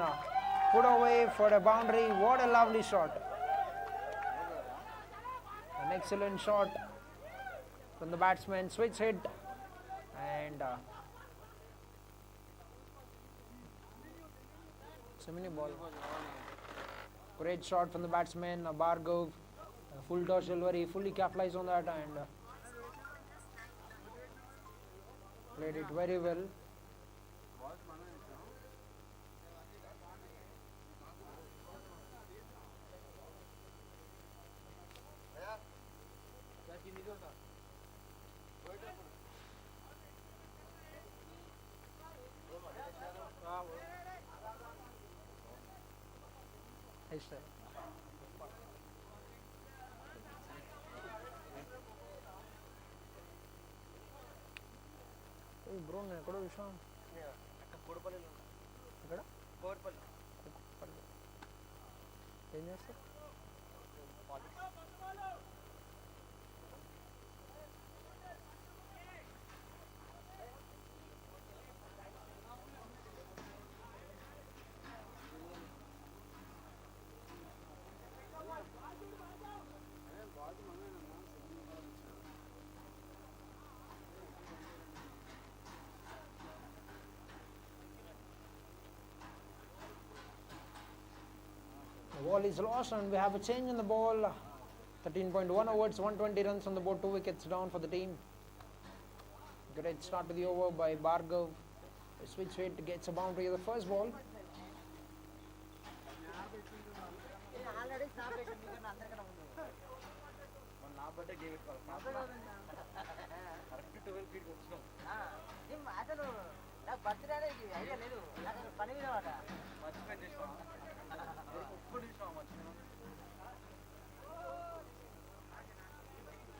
put away for a boundary. What a lovely shot. An excellent shot from the batsman. Switch hit and Semini ball. Great shot from the batsman Bhargav. Full toss delivery, fully capitalized on that and played it very well. Nice try. Hey bro, నేను ఎక్కడో విషయం ఇక్కడ ఏం చేస్తారు The ball is lost and we have a change in the ball. 13.1 overs, 120 runs on the board, 2 wickets down for the team. Great start to the over by Bhargav. Switch hit gets a boundary of the first ball.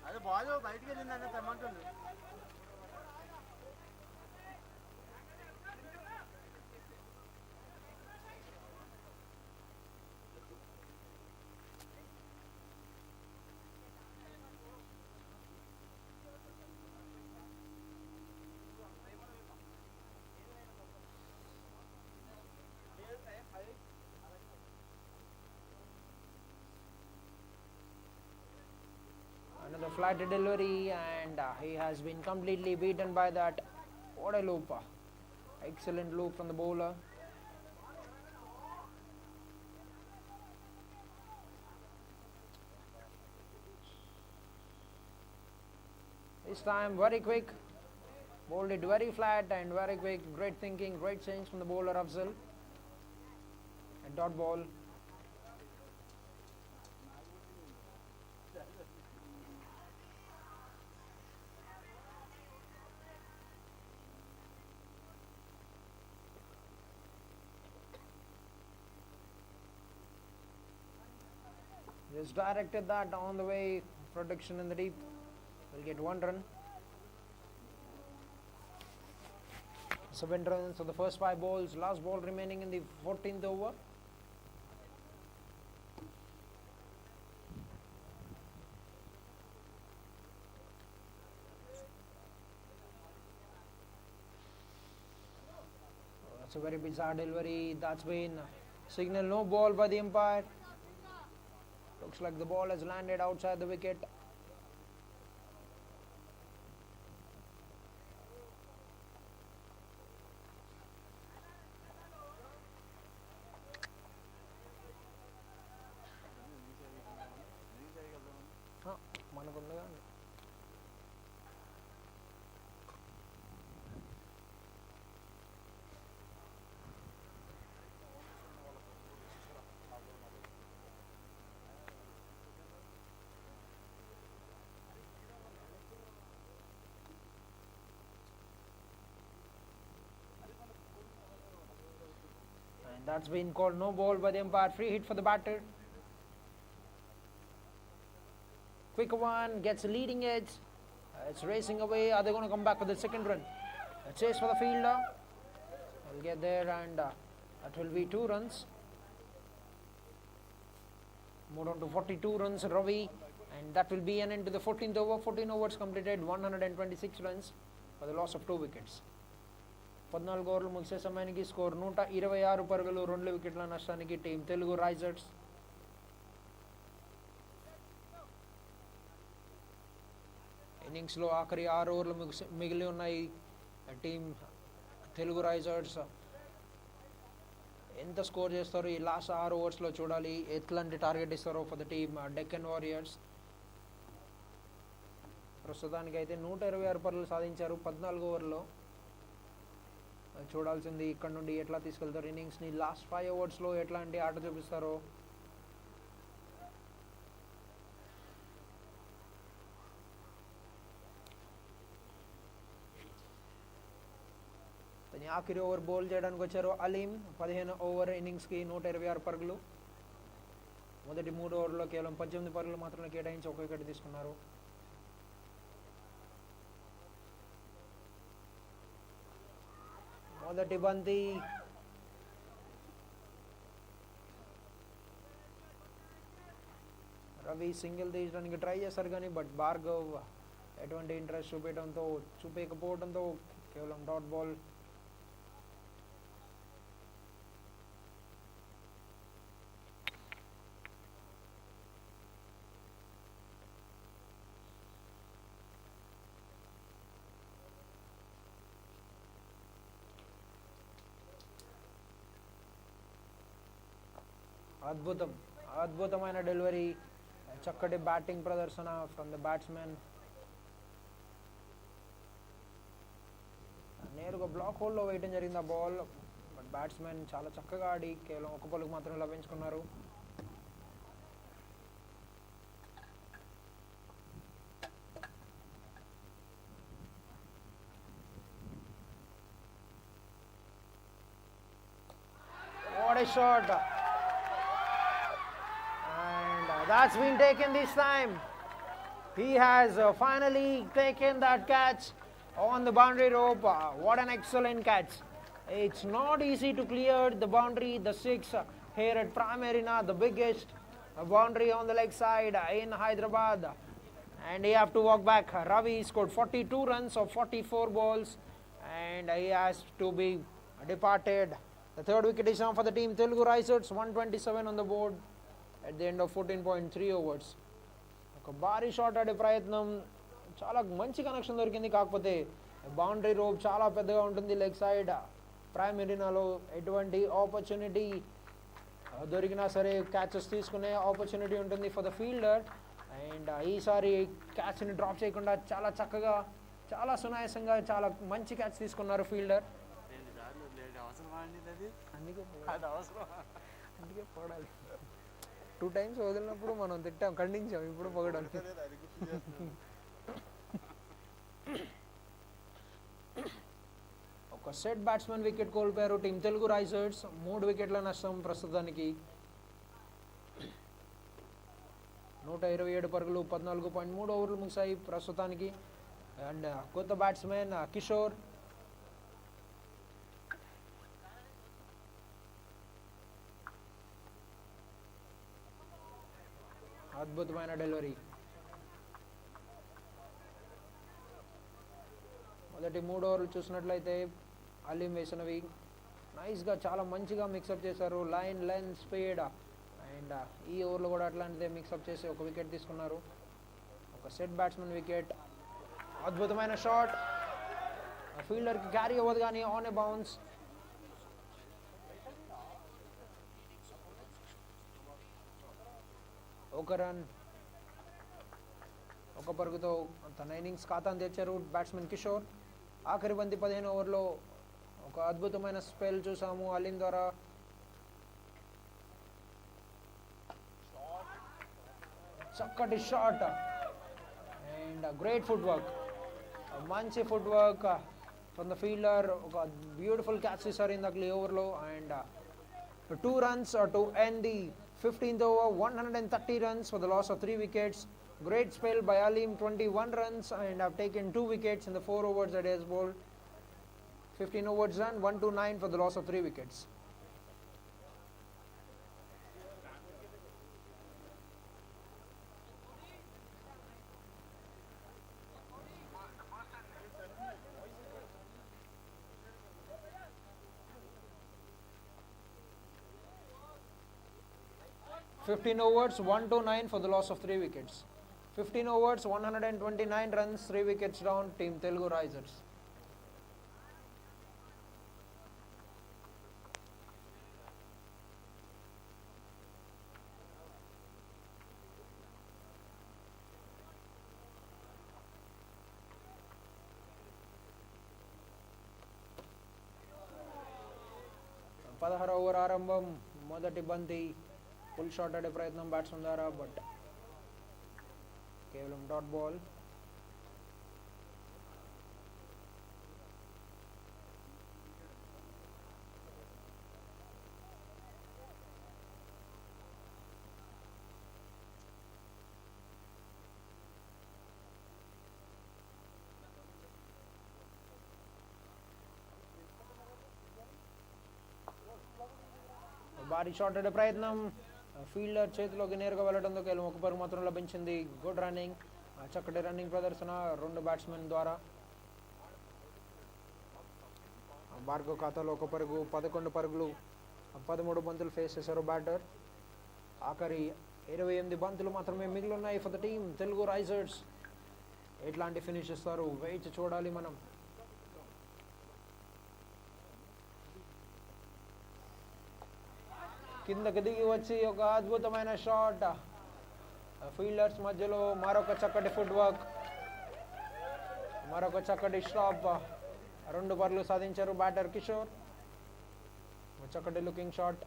అదే ball బయటికి వెళ్ళిందని తెమ్మంటుంది. Another flat delivery and he has been completely beaten by that. What a loop. Excellent loop from the bowler. This time very quick. Bowled it very flat and very quick. Great thinking, great change from the bowler Afzal. A dot ball. Just directed that on the way, protection in the deep. Will get 1 run. 7 runs for the first 5 balls. Last ball remaining in the 14th over. That's a very bizarre delivery. That's been signal no ball by the umpire. Looks like the ball has landed outside the wicket. మనకుంది కానీ and that's been called no ball by the umpire. Free hit for the batter. Quick one, gets a leading edge. It's racing away. Are they going to come back for the second run? A chase for the fielder. Will get there and that will be 2 runs. Move on to 42 runs, Ravi. And that will be an end to the 14th over. 14 overs completed, 126 runs for the loss of 2 wickets. 14 ఓవర్లు ముగిసే సమయానికి score 126 పరుగులు, 2 వికెట్ల నష్టానికి team Telugu Risers. ఇన్నింగ్స్లో ఆఖరి 6 ఓవర్లు మిగిలి ఉన్నాయి టీం తెలుగు రైజర్స్. ఎంత స్కోర్ చేస్తారో ఈ లాస్ట్ 6 ఓవర్స్లో చూడాలి. ఎట్లాంటి టార్గెట్ ఇస్తారో for the team Deccan warriors. ప్రస్తుతానికి అయితే 126 పరుగులు సాధించారు 14 ఓవర్లో. చూడాల్సింది ఇక్కడ నుండి ఎట్లా తీసుకెళ్తారు ఇన్నింగ్స్ని. లాస్ట్ 5 ఓవర్స్లో ఎట్లాంటి ఆట చూపిస్తారో. ఆఖరి ఓవర్ బౌల్ చేయడానికి వచ్చారు అలీం. 15 ఓవర్ ఇన్నింగ్స్కి 126 పరుగులు. మొదటి 3 ఓవర్లో కేవలం 18 పరుగులు మాత్రమే కేటాయించి 1 వికెట్ తీసుకున్నారు. మొదటి బంతి రవి సింగిల్ తీయడానికి ట్రై చేశారు కానీ బట్ భార్గవ్ ఎటువంటి ఇంట్రెస్ట్ చూపించకపోవడంతో కేవలం డాట్ బాల్. అద్భుతమైన డెలివరీ, చక్కటి బ్యాటింగ్ ప్రదర్శన ఫ్రమ్ ద బ్యాట్స్మెన్. నేరుగా బ్లాక్ హోల్లో వేయడం జరిగింది ఆ బాల్. బట్ బ్యాట్స్మెన్ చాలా చక్కగా ఆడి కేవలం 1 పలుకు మాత్రమే లభించుకున్నారు. What a shot! That's been taken this time. He has finally taken that catch on the boundary rope. What an excellent catch. It's not easy to clear the boundary, the 6 here at Prime Arena, the biggest boundary on the leg side in Hyderabad. And he have to walk back. Ravi scored 42 runs of 44 balls and he has to be departed. The third wicket is down for the team Telugu Risers, 127 on the board at the end of 14.3 overs. ఒక భారీ shot ఆడే ప్రయత్నం, చాలా మంచి connection దొరికింది. కాకపోతే boundary rope చాలా పెద్దగా ఉంటుంది లెగ్ సైడ్. ప్రైమ్ ఎరీనాలో ఎటువంటి ఆపర్చునిటీ దొరికినా సరే క్యాచెస్ తీసుకునే ఆపర్చునిటీ ఉంటుంది ఫర్ ద ఫీల్డర్. అండ్ ఈసారి క్యాచ్ని డ్రాప్ చేయకుండా చాలా చక్కగా, చాలా సునాయాసంగా చాలా మంచి క్యాచ్ తీసుకున్నారు ఫీల్డర్. అందుకే పోడాలి. 2 times వదిలినప్పుడు మనం తిట్టాం, ఖండించాం, ఇప్పుడు పొగడాలి. ఒక సెట్ బ్యాట్స్మెన్ వికెట్ కోల్పోయారు టీం తెలుగు రైజర్స్. 3 వికెట్ల నష్టం ప్రస్తుతానికి. 127 పరుగులు 14.3 ఓవర్లు ముగిశాయి ప్రస్తుతానికి. అండ్ కొత్త బ్యాట్స్మెన్ కిషోర్. అద్భుతమైన డెలివరీ. మొదటి 3 ఓవర్లు చూసినట్లయితే అలీం వేసినవి నైస్గా చాలా మంచిగా మిక్సప్ చేశారు. Line, length, speed. అండ్ ఈ ఓవర్లో కూడా అట్లాంటిదే మిక్సప్ చేసి 1 వికెట్ తీసుకున్నారు. ఒక సెట్ బ్యాట్స్మెన్ వికెట్. అద్భుతమైన షాట్, ఫీల్డర్కి క్యారీ అవ్వదు కానీ ఆన్ ఏ బౌన్స్. ఒక రన్, 1 పరుగుతో తన ఇన్నింగ్స్ ఖాతాను తెచ్చారు బ్యాట్స్మెన్ కిషోర్. ఆఖరి బంతి 15 ఓవర్లో ఒక అద్భుతమైన స్పెల్ చూసాము అలీం ద్వారా. చక్కటి shot and great footwork, మంచి footwork from the fielder. ఒక బ్యూటిఫుల్ క్యాచ్ చేశారు ఇందాక ఈ ఓవర్లో. And 2 runs to end the 15th over, 130 runs for the loss of 3 wickets. Great spell by Aleem, 21 runs and have taken 2 wickets in the 4 overs that he has bowled. 15 overs run, 129 for the loss of 3 wickets. Fifteen overs, 129 for the loss of 3 wickets. 15 overs, 129 runs, 3 wickets down, team Telugu Risers. 16వ over ఆరంభం. మొదటి బంతి full shot ఆడే ప్రయత్నం batsmen ద్వారా, but కేవలం dot ball. భారీ shot ఆడే ప్రయత్నం ఫీల్డర్ చేతిలోకి నేరుగా వెళ్ళడంతో కేవలం ఒక పరుగు మాత్రం లభించింది. గుడ్ రన్నింగ్, చక్కటి రన్నింగ్ ప్రదర్శన 2 బ్యాట్స్మెన్ ద్వారా. భార్గవ్ ఖాతాలో ఒక పరుగు, 11 పరుగులు, 13 బంతులు ఫేస్ చేశారు బ్యాటర్. ఆఖరి 28 బంతులు మాత్రమే మిగిలి ఉన్నాయి for the team Telugu Risers. ఎట్లాంటి ఫినిష్ ఇస్తారు వేచి చూడాలి మనం. కిందకి దిగి వచ్చి ఒక అద్భుతమైన షాట్, ఫీల్డర్స్ మధ్యలో మరొక చక్కటి ఫుట్ వర్క్, మరొక చక్కటి స్టాప్. 2 పరుగులు సాధించారు బ్యాటర్ కిషోర్. చక్కటి looking shot.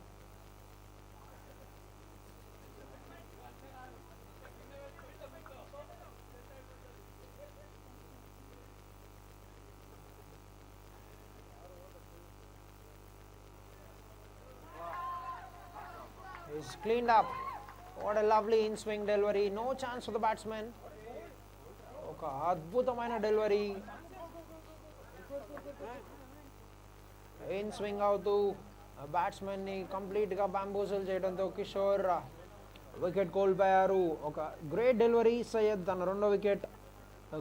Is cleaned up. What a lovely in swing delivery. No chance for the batsman. ఒక అద్భుతమైన డెలివరీ. ఇన్ స్వింగ్ అవుతూ బ్యాట్స్మెన్ ని కంప్లీట్ గా బాంబూజల్ చేయడంతో కిషోర్ వికెట్ కోల్పోయారు. ఒక గ్రేట్ డెలివరీ. సయ్యద్ తన 2వ వికెట్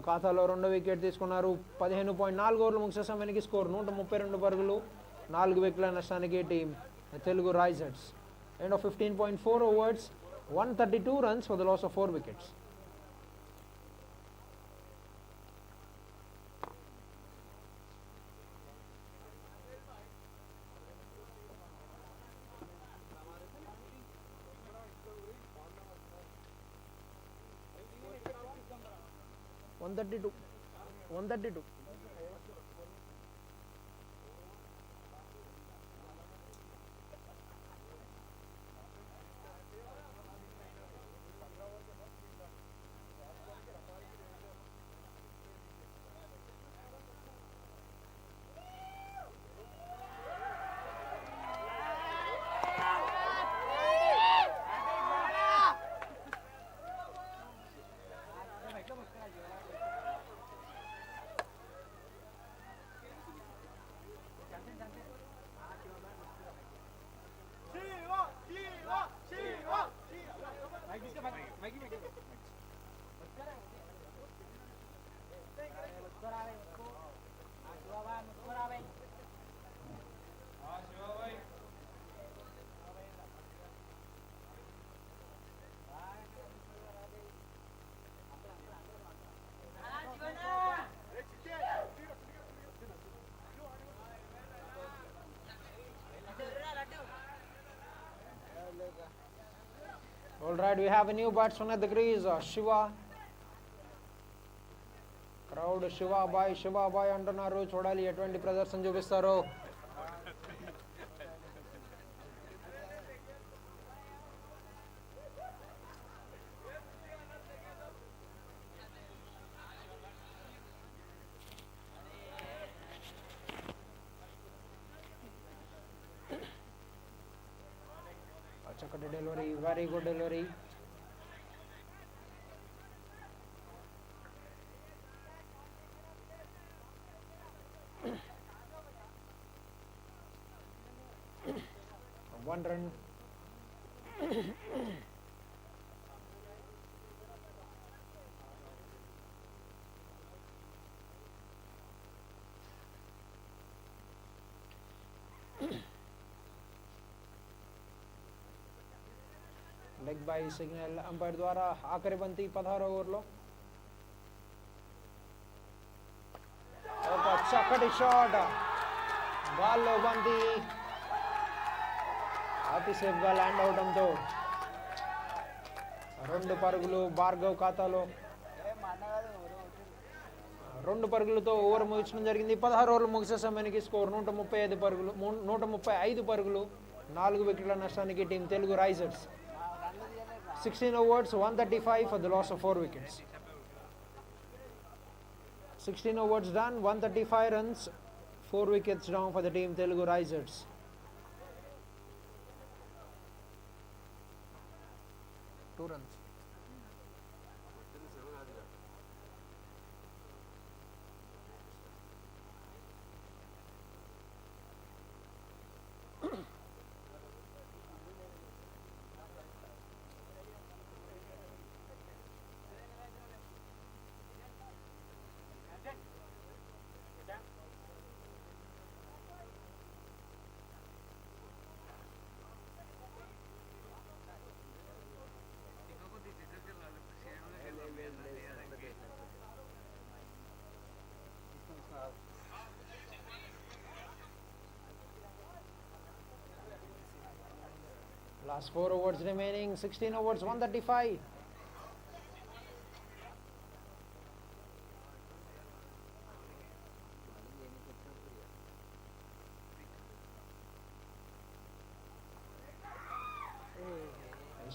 ఖాతాలో 2వ వికెట్ తీసుకున్నారు. 15.4 ఓవర్లు ముగిసే సమయానికి స్కోర్ 132 పరుగులు, 4 వికెట్ల నష్టానికి team Telugu Risers. End of 15.4 overs, 132 runs for the loss of 4 wickets. One 132. All right, we have a new batsman at the crease, Shiva. Crowd Shiva boy అంటున్నారు. చూడాలి ఎటువంటి ప్రదర్శన చూపిస్తారో. చక్కటి delivery, very good delivery. One run. Leg by signal umpire ద్వారా. ఆఖరి బంతి 16వ ఓవర్లో. ఒక చక్కటి షాట్, బాల్లో బంతి అతి సేఫ్గా ల్యాండ్ అవడంతో 2 పరుగులు భార్గవ్ ఖాతాలో. 2 పరుగులతో ఓవర్ ముగించడం జరిగింది. 16 ఓవర్లు ముగిసే సమయానికి స్కోర్ 135 పరుగులు 135 పరుగులు 4 వికెట్ల నష్టానికి team Telugu Risers. 16 overs 135 for the loss of 4 wickets. 16 overs done, 135 runs, 4 wickets down for the team Telugu Risers. Two runs. Last 4 overs remaining, 16 overs 135.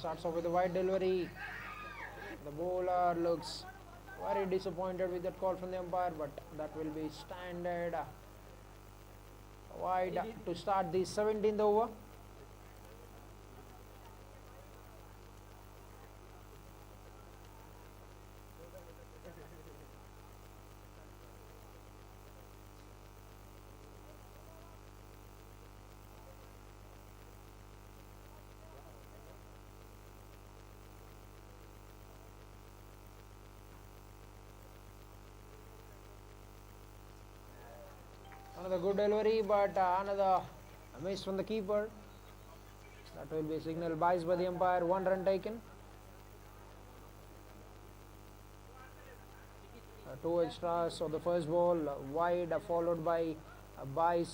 Starts off with a wide delivery. The bowler looks very disappointed with that call from the umpire, but that will be standard wide to start the 17th over. Another good delivery, but another miss from the keeper. That will be signal bias by the umpire. 1 run taken. 2 extras of the first ball, wide, followed by a bias.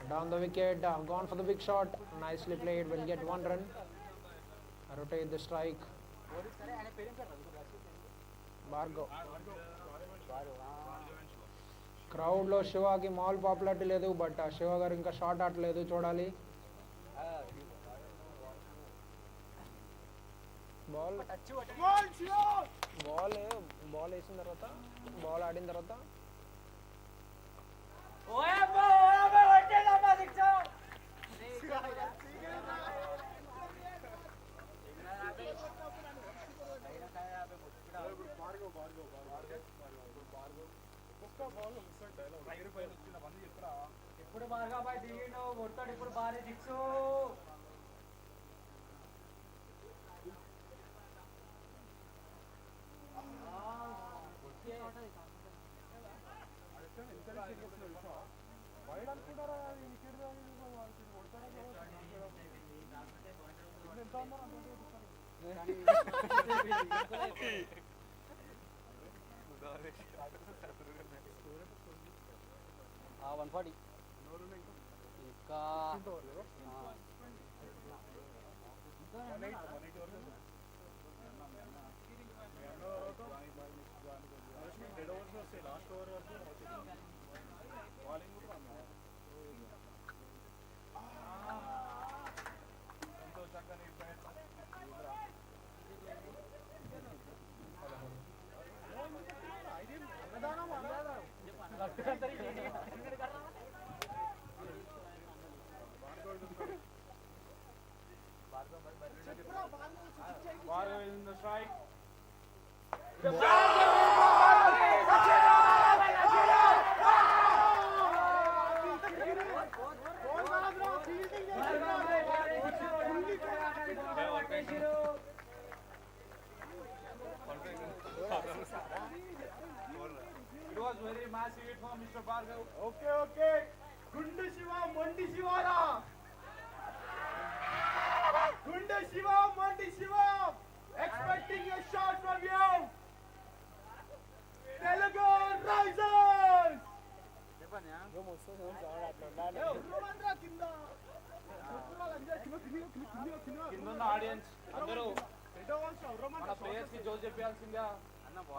Down the wicket, gone for the big shot. Nicely played, will get 1 run. Rotate the strike. Bhargav. Crowd lo Shiva ki mall popularity ledu, but Shiva garu inka shot aatledu chodali. Ball వేసిన తర్వాత ball ఆడిన తర్వాత ఇప్పుడు బాగా bye దిగిండు కొడతాడు ఇప్పుడు భారీ six one forty ఇంకా Bhargav is in the strike. It was very massive hit from Mr. Bhargav. Okay. గుండు శివ మొండి శివారా గుండు శివ మొండి Shiva expecting a shot from you Telugu Risers కింద ఆడియన్స్ అందరూ మన ప్లేయర్స్ కి జోస్ చెప్పాల్సిందిగా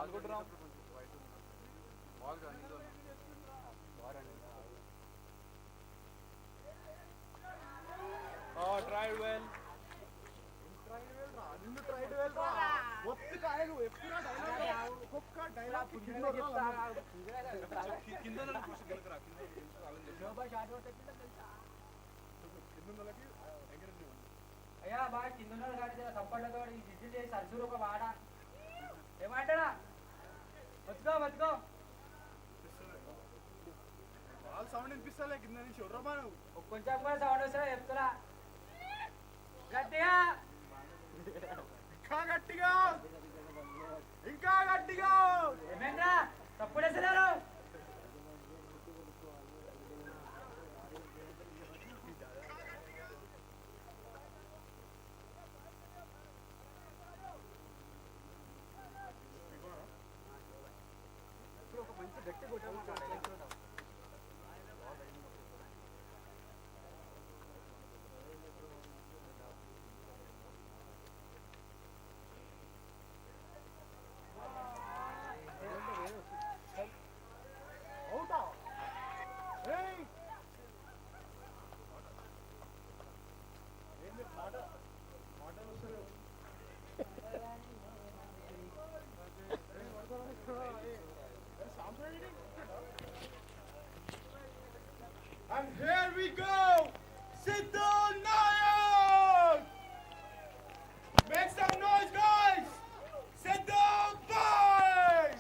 అనుకుంటున్నాం tried well నిన్ను ట్రైడ్ వెల్ రా ఒత్తి కాయలు ఎప్పుడా డైలాగ్ ఒక్కొక్క డైలాగ్ కింద పుష్ గెలకరా అయ్యా బాగా కింద గాడి సంపడతో ఈ విజిల్ చేసి అర్జున్ ఒక వాడ ఏమంటాడా వచ్చుకో బాల్ సౌండ్ వినిపిస్తలే కింద నుంచి ఎవర్రా నువ్వు కొంచెం కూడా సౌండ్ వస్తా చెప్తున్నా గట్టిగా ఇంకా గట్టిగా ఏమేంద్రా తప్పుడేస్తున్నారు ఒక మంచి గట్టి కొట్టాము And here we go, Sidhu Nayak! Make some noise, guys! Sidhu boy!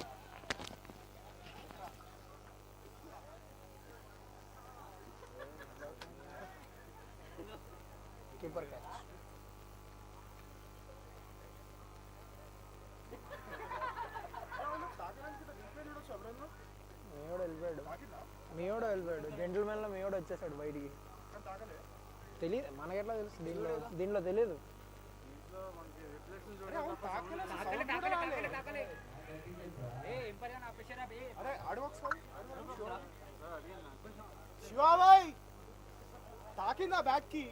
Keeper catch. మీయోడు వెళ్ళిపోయాడు జెంటిల్మెన్లో మీయోడు వచ్చేసాడు బయటికి తెలియదు మనకెట్లా తెలుసు దీంట్లో తెలియదు శివాబాయ్ తాకిందా బ్యాట్ కి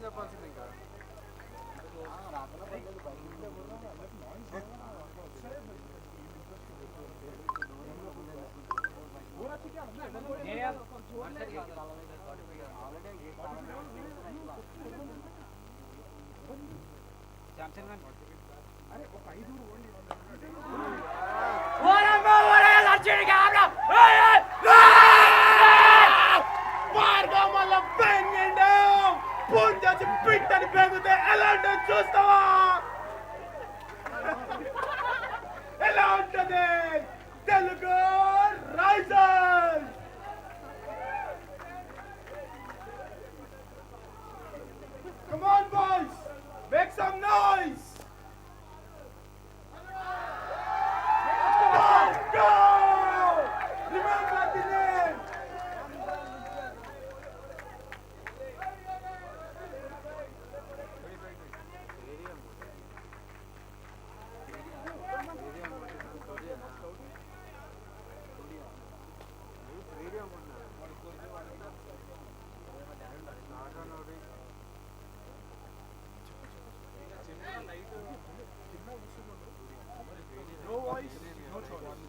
చెప్పాల్సింది ఇంకా Punta వచ్చి పిట్టని పెంగితే ఎలా ఉంటుంది చూస్తావా? ఎలా ఉంటుంది Telugu Risers? Come on, boys! Make some noise! Go! Remember the name! No voice, no choice.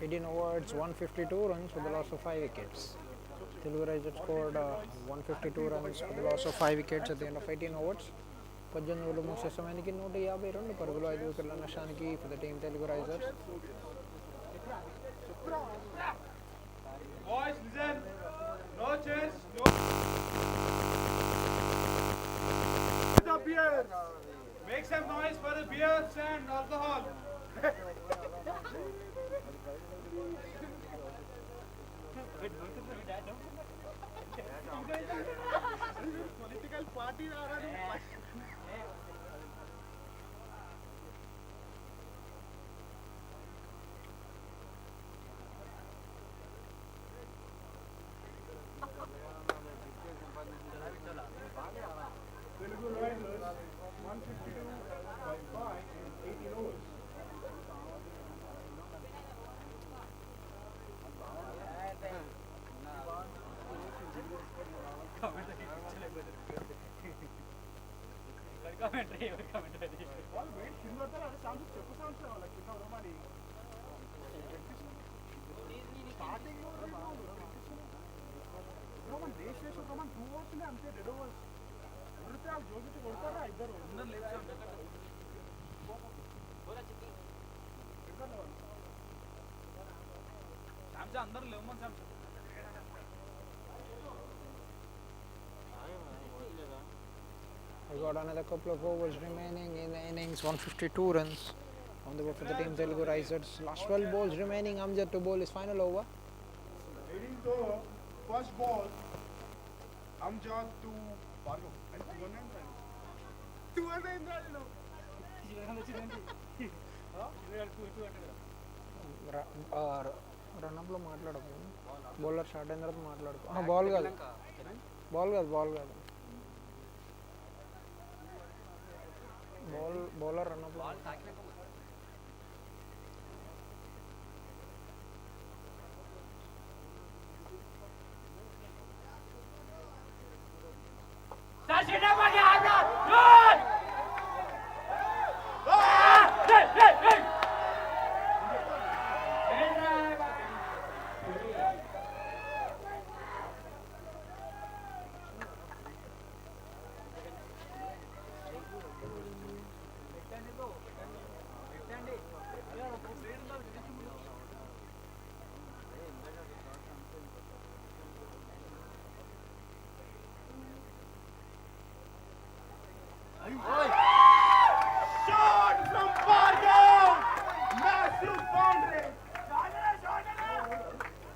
18 overs, 152 runs for the loss of 5 wickets. Telugu Risers scored 152 runs for the loss of 5 wickets at the end of 18 overs. 18 ఓవర్లు ముగిసే సమయానికి 152 పరుగులు 5 వికెట్ల నష్టానికి for the team Telugu Risers. Boys, listen. No chase, no. The beers. Make some noise for the beers and alcohol. Political party Telugu Risers 152 by 5 in 18 overs. వాళ్ళు wait కింద పడతారు అదే సౌండ్స్ చెప్పు సౌండ్స్ వాళ్ళకి కింద మరి స్టార్టింగ్ లో మన దేశ్ వేసిన మన 2 ఓవర్స్ అంతే 2 ఓవర్స్ ఎవరితే వాళ్ళు జోగించి కొడతారా ఇద్దరు అందరు లేవు We got another couple of overs remaining in the innings. 152 runs on the board for the team Telugu Risers. Last 12 balls remaining. Amjad to bowl his final over. Leading to first ball, Amjad to Bhargav. And 200. రన్అప్లో మాట్లాడకు, bowler start అయిన తర్వాత మాట్లాడుకో. Ball కాదు bowler రన్అప్లో Shot from Bhargav! Massive boundary!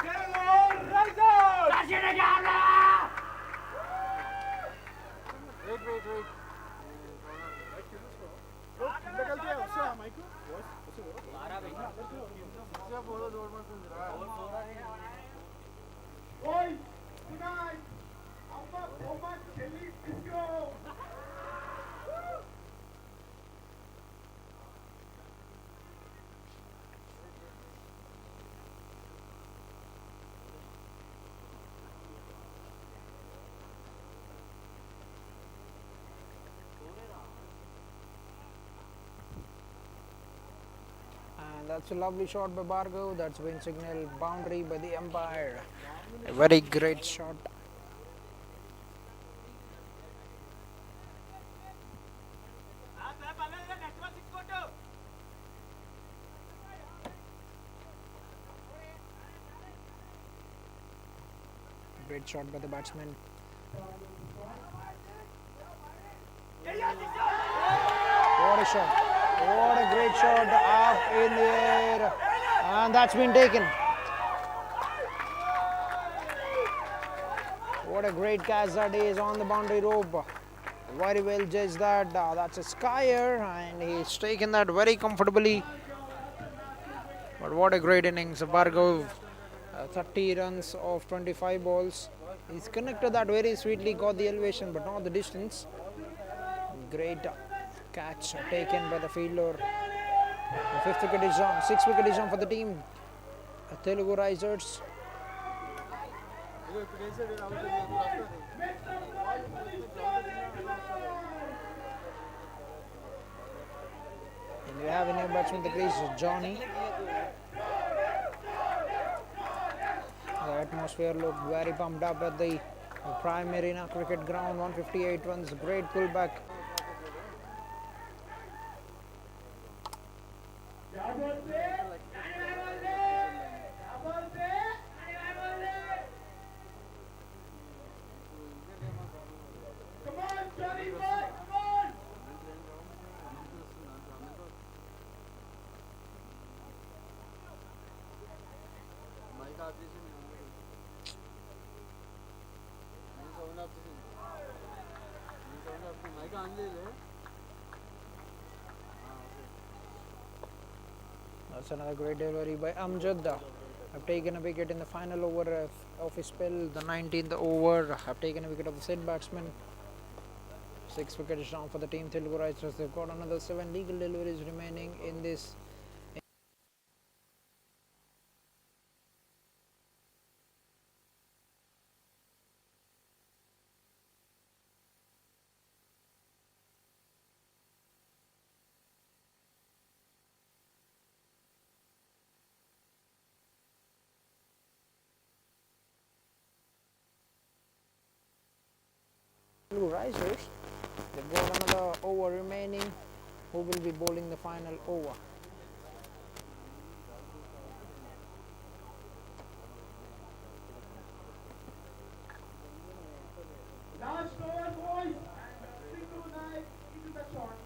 Telugu Risers! Wait. Oi! Tonight! Amma, Kelly, let's go! And that's a lovely shot by Bhargav. That's been signaled boundary by the umpire. A very great shot. Great shot by the batsman. What a shot. What a great shot up in the air. And that's been taken. What a great catch that is on the boundary rope. Very well judged that. That's a skyer and he's taken that very comfortably. But what a great innings. Bhargav, 30 runs of 25 balls. He's connected that very sweetly, got the elevation but not the distance. Great catch taken by the fielder. The 5th wicket is on, 6th wicket is on for the team. Telugu Risers. And we have a new batsman in the crease, Johnny. The atmosphere looked very pumped up at the Prime Marina cricket ground. 158 runs, great pullback. That's another great delivery by Amjad. Have taken a wicket in the final over of his spell. The 19th over have taken a wicket of the said batsman. 6 wickets down for the team Telugu Risers. They've got another 7 legal deliveries remaining in this. Telugu Risers, they've got another over remaining. Who will be bowling the final over? Last over, boys. Stick to the knife into the shot.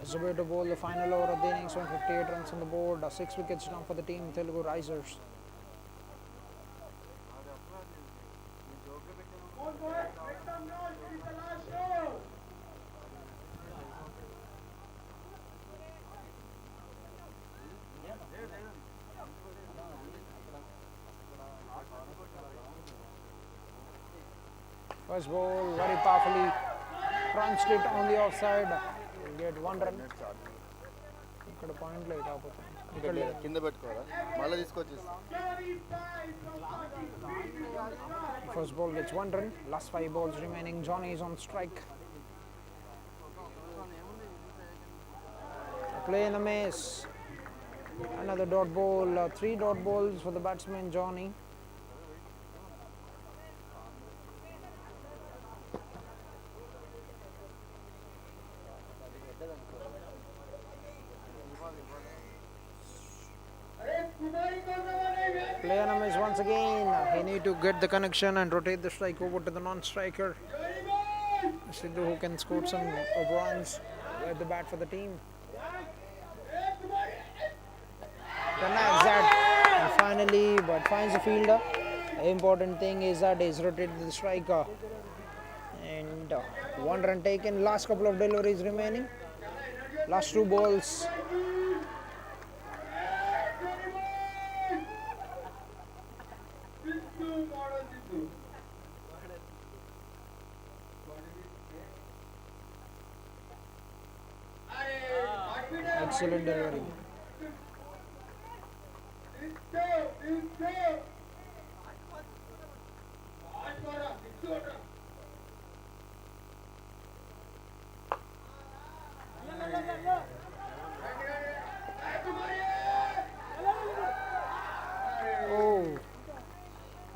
As a way to bowl the final over of the innings, 158 runs on the board, 6 wickets down for the team Telugu Risers. First ball very powerfully crunched it on the offside. We'll get 1 run. ఇక్కడ point light ఆపోతుంది కింద పెట్టుకోవాలా మళ్ళీ తీసుకొచ్చేసి First ball gets 1 run. Last 5 balls remaining. Johnny is on strike. Play in the miss. Another dot ball. 3 dot balls for the batsman Johnny. Play on a miss once again. He need to get the connection and rotate the strike over to the non-striker. Sidhu who can score some runs at the bat for the team. Connects that finally, but finds the fielder. The important thing is that he's rotated the striker. And 1 run taken. Last couple of deliveries remaining. Last 2 balls. Excellent delivery. Oh,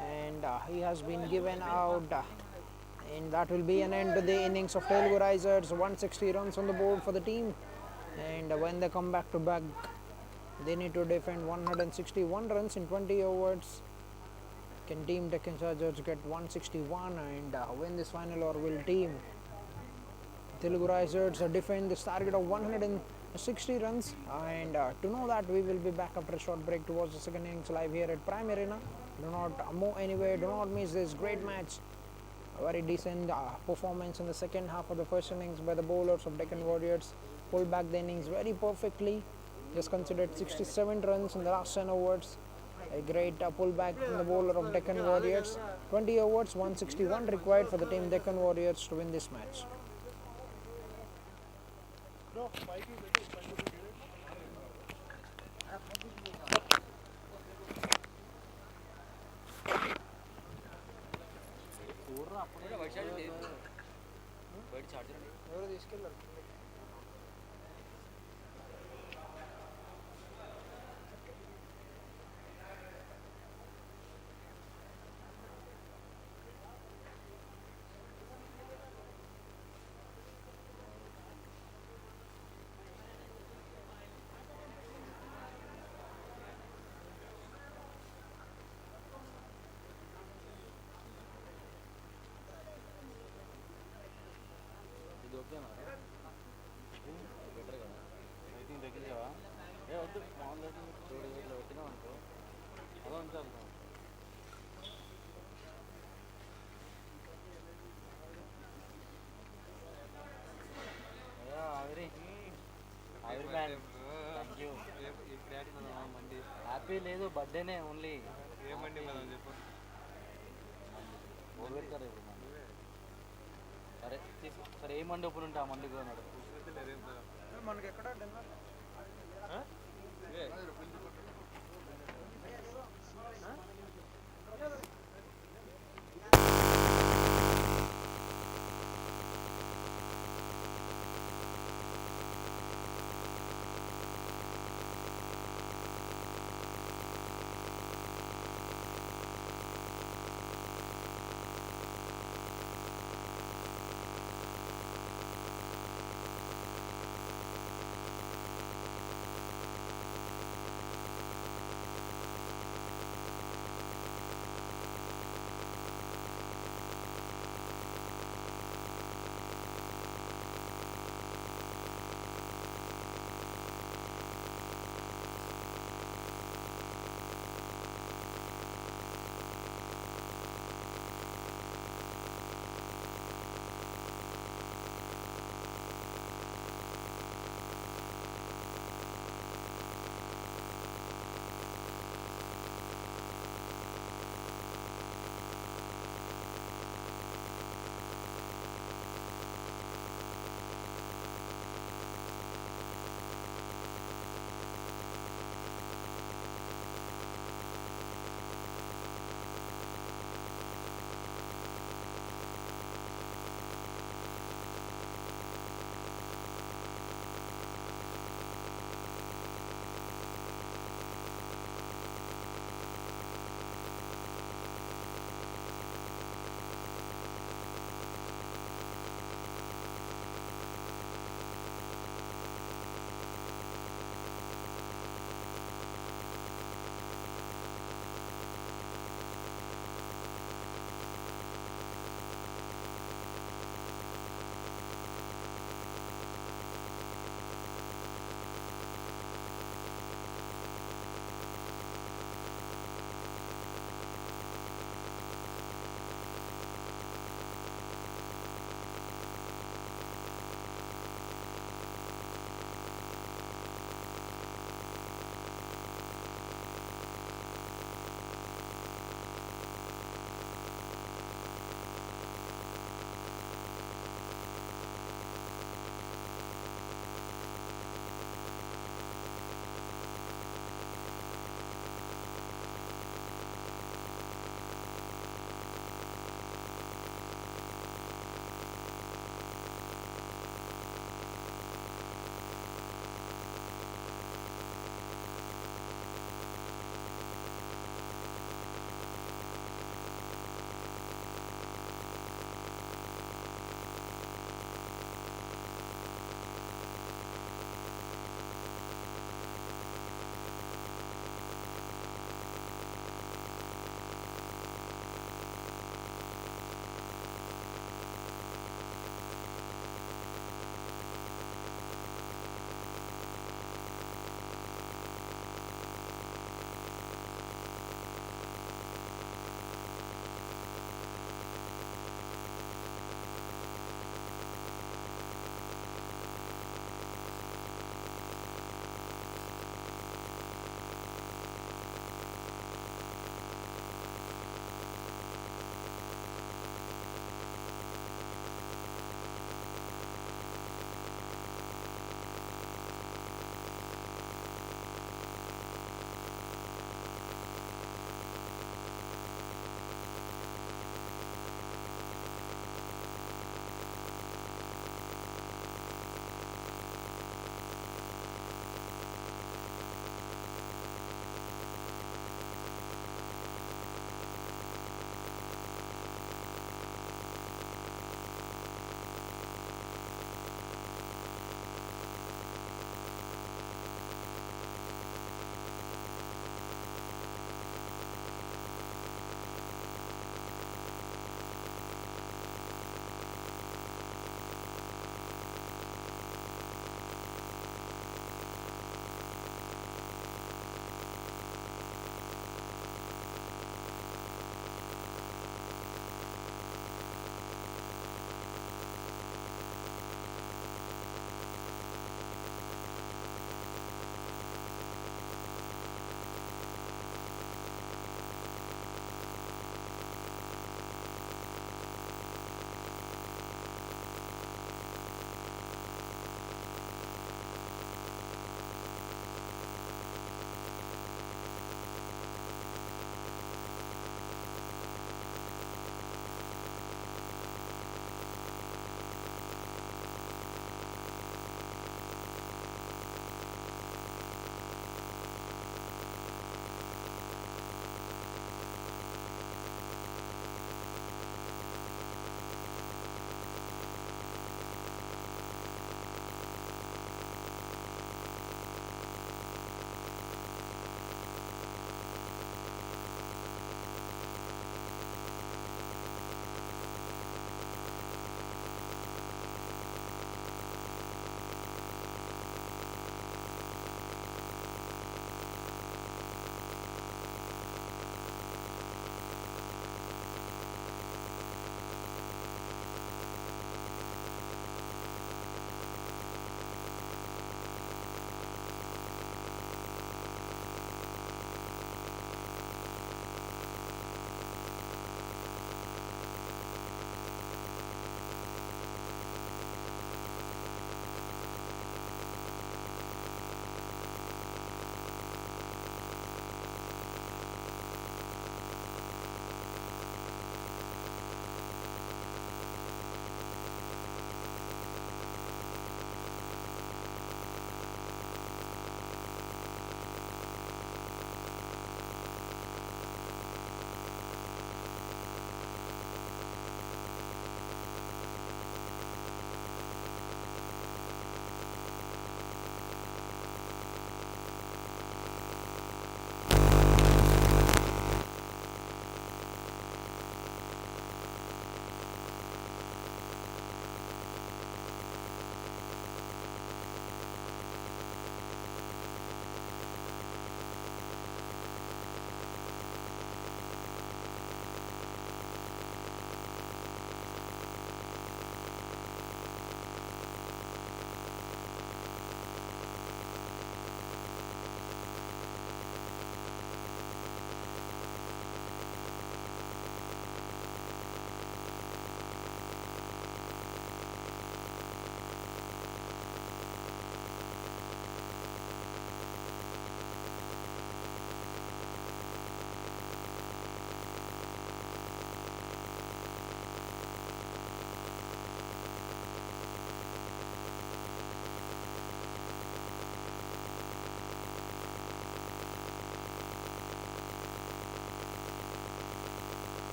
and he has been given out. And that will be an end to the innings of Telugu Risers. 160 runs on the board for the team. And when they come back to back, they need to defend 161 runs in 20 overs. Can team Deccan Chargers get 161 and win this final, or will team Telugu Risers defend this target of 160 runs? And to know that, we will be back after a short break to watch the second innings live here at Prime Arena. Do not move anywhere. Do not miss this great match. A very decent performance in the second half of the first innings by the bowlers of Deccan Warriors. Pulled back the innings very perfectly. Just considered 67 runs in the last 10 overs. A great pullback from the bowler of Deccan Warriors. 20 overs, 161 required for the team Deccan Warriors to win this match. Happy లేదు బర్త్డేనే only ఏమండి మనం చెప్పు పెడతారు ఇప్పుడు సరే తీసుకో సరే ఏ మండి open ఉంటే ఆ మండికి ఉన్నాడు మనకి ఎక్కడ dinner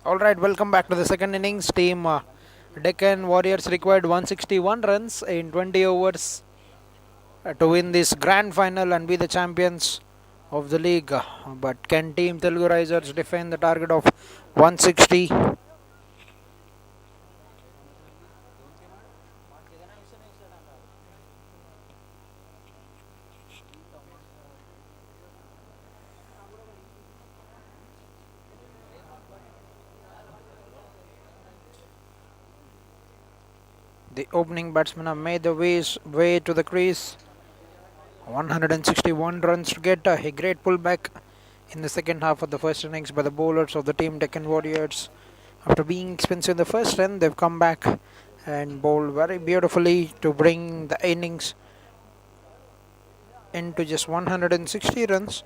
Alright, welcome back to the second innings. Team Deccan Warriors required 161 runs in 20 overs to win this grand final and be the champions of the league. But can Team Telugu Risers defend the target of 160? The opening batsmen have made the way to the crease. 161 runs to get a great pullback in the second half of the first innings by the bowlers of the Team Deccan Warriors. After being expensive in the first run, they've come back and bowled very beautifully to bring the innings into just 160 runs.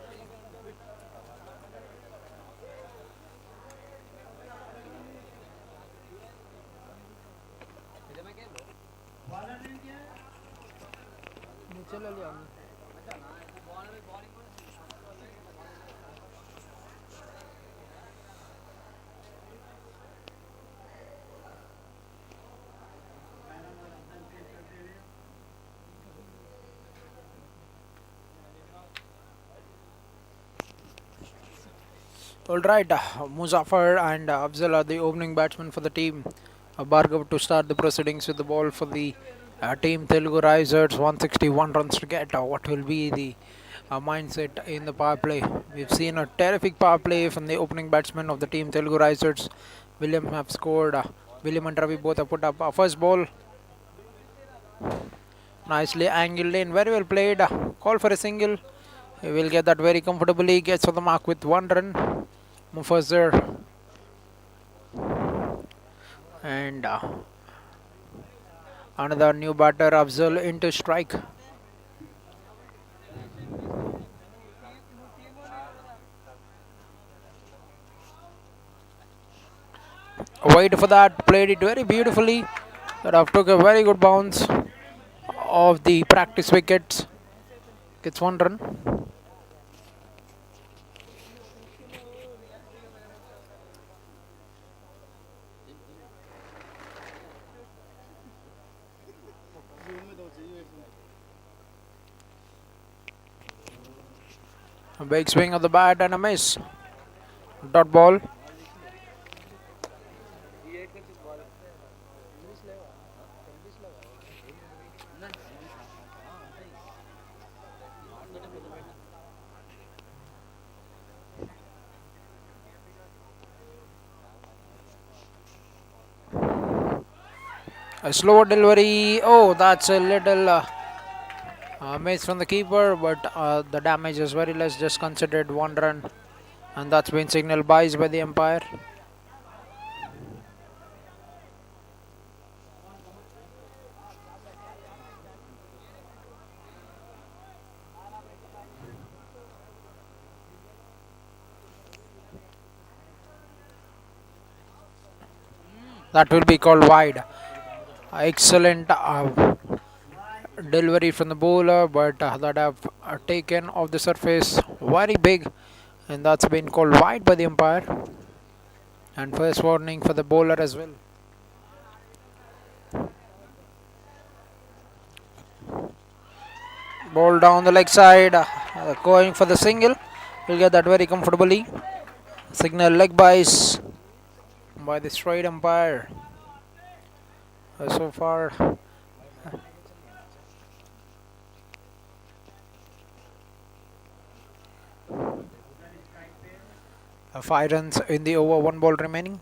Alright, Muzaffar and Afzal are the opening batsmen for the team. Bhargav to start the proceedings with the ball for the Team Telugu Risers. 161 runs to get. What will be the mindset in the power play? We've seen a terrific power play from the opening batsmen of the Team Telugu Risers. William have scored. William and Ravi both have put up a first ball. Nicely angled in, very well played. Call for a single. He will get that very comfortably. Gets for the mark with 1 run. Mufazzar and another new batter Afzal into strike. Wait for that, played it very beautifully. That have took a very good bounce of the practice wickets. Gets 1 run. A big swing of the bat and a miss. Dot ball. A slower delivery. Oh, that's a little miss from the keeper, but the damage is very less. Just considered 1 run, and that's been signaled by the umpire. That will be called wide. Excellent delivery from the bowler, but that have taken off the surface very big, and that's been called wide by the umpire. And first warning for the bowler as well. Ball down the leg side, going for the single. Will get that very comfortably. Signal leg byes by the straight umpire. So far, 5 runs in the over, 1 ball remaining.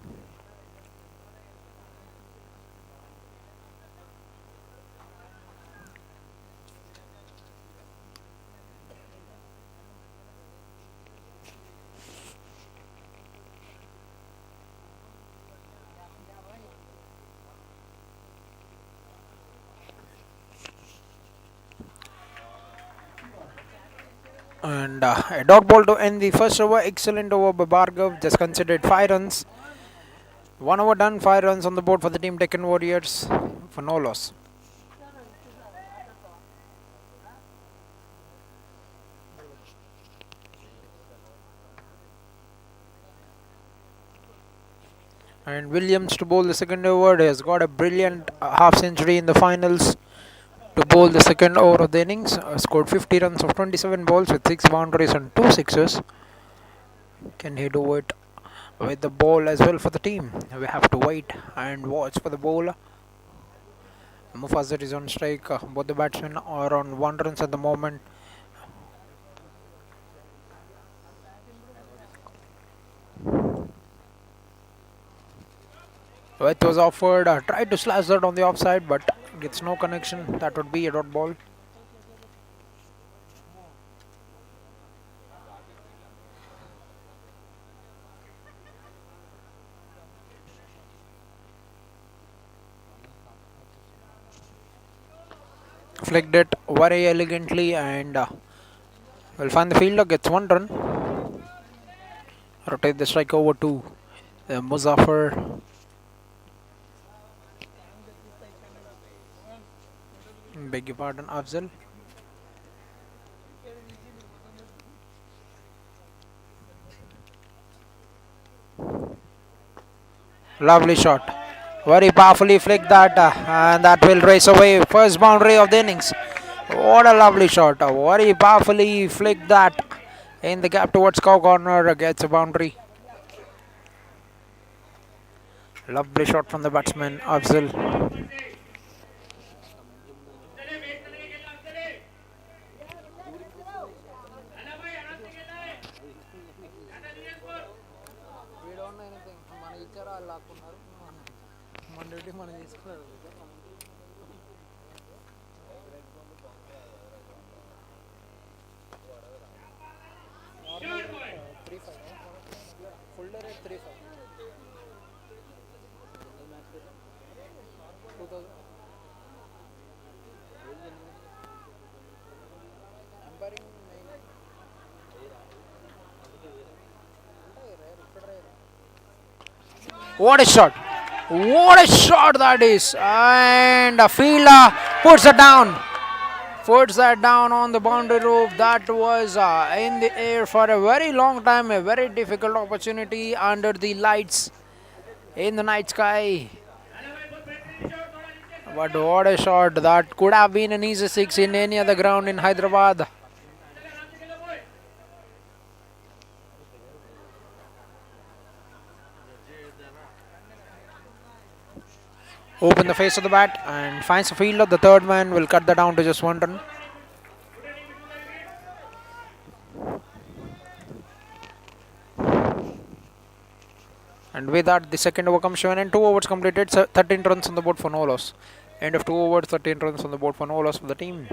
And a dot ball to end the first over. Excellent over by Bhargav. Just considered 5 runs. 1 over done, 5 runs on the board for the Team Deccan Warriors for no loss. And Williams to bowl the second over. He has got a brilliant half century in the finals to bowl the second over of the innings. Scored 50 runs of 27 balls with 6 boundaries and 2 sixes. Can he do it with the ball as well for the team? We have to wait and watch for the bowler. Mufazir is on strike. Both the batsmen are on 1 runs at the moment. With was offered, tried to slash that on the offside, but gets no connection. That would be a dot ball. Flicked it very elegantly, and will find the fielder, gets 1 run. Rotate the strike over to Muzaffar. Beg your pardon, Afzal. Lovely shot. Very powerfully flicked that, and that will race away. First boundary of the innings. What a lovely shot. Very powerfully flicked that in the gap towards cow corner. Gets a boundary. Lovely shot from the batsman, Afzal. What a shot! What a shot that is! And a fielder puts it down. Puts that down on the boundary rope. That was in the air for a very long time. A very difficult opportunity under the lights in the night sky. But what a shot! That could have been an easy 6 in any other ground in Hyderabad. Open the face of the bat and finds a fielder. The third man will cut that down to just 1 run. And with that, the second over comes to an end. 2 overs completed, 13 runs on the board for no loss. End of 2 overs, 13 runs on the board for no loss for the team.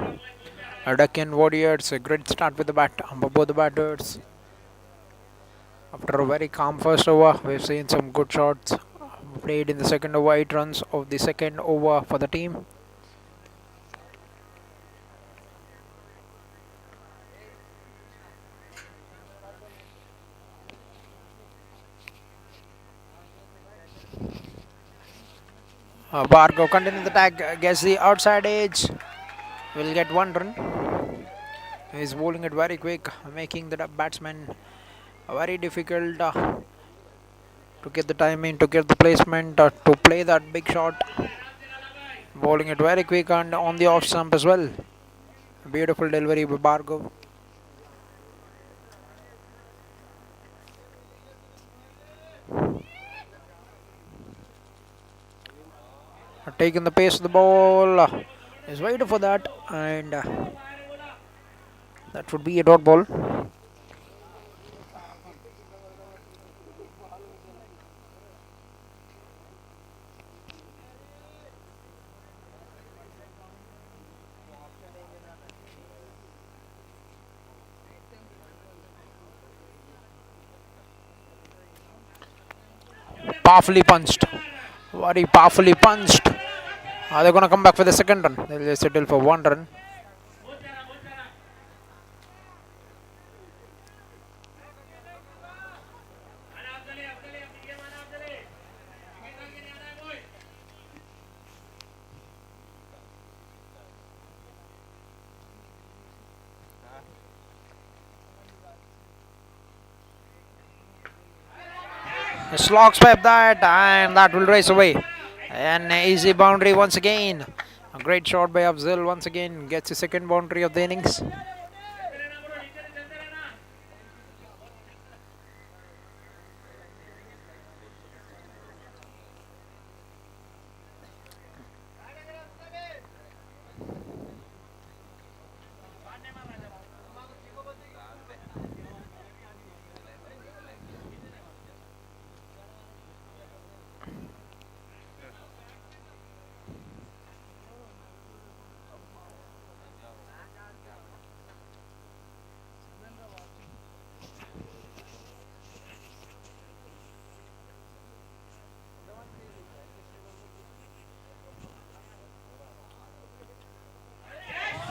Deccan Warriors, a great start with the bat. Both the batters. After a very calm first over, we've seen some good shots played in the second over. 8 runs of the second over for the team. Bargo continuing the tag, gets the outside edge, will get 1 run. He's bowling it very quick, making the batsman very difficult to get the timing, to get the placement, to play that big shot. Bowling it very quick and on the off stump as well. Beautiful delivery by Bargo. Taking the pace of the ball, is waiting for that, and that would be a dot ball. Powerfully punched. Very powerfully punched. They're going to come back for the second run. They'll just settle for 1 run. Slog swept that, and that will race away. An easy boundary once again. A great shot by Afzal once again gets his second boundary of the innings.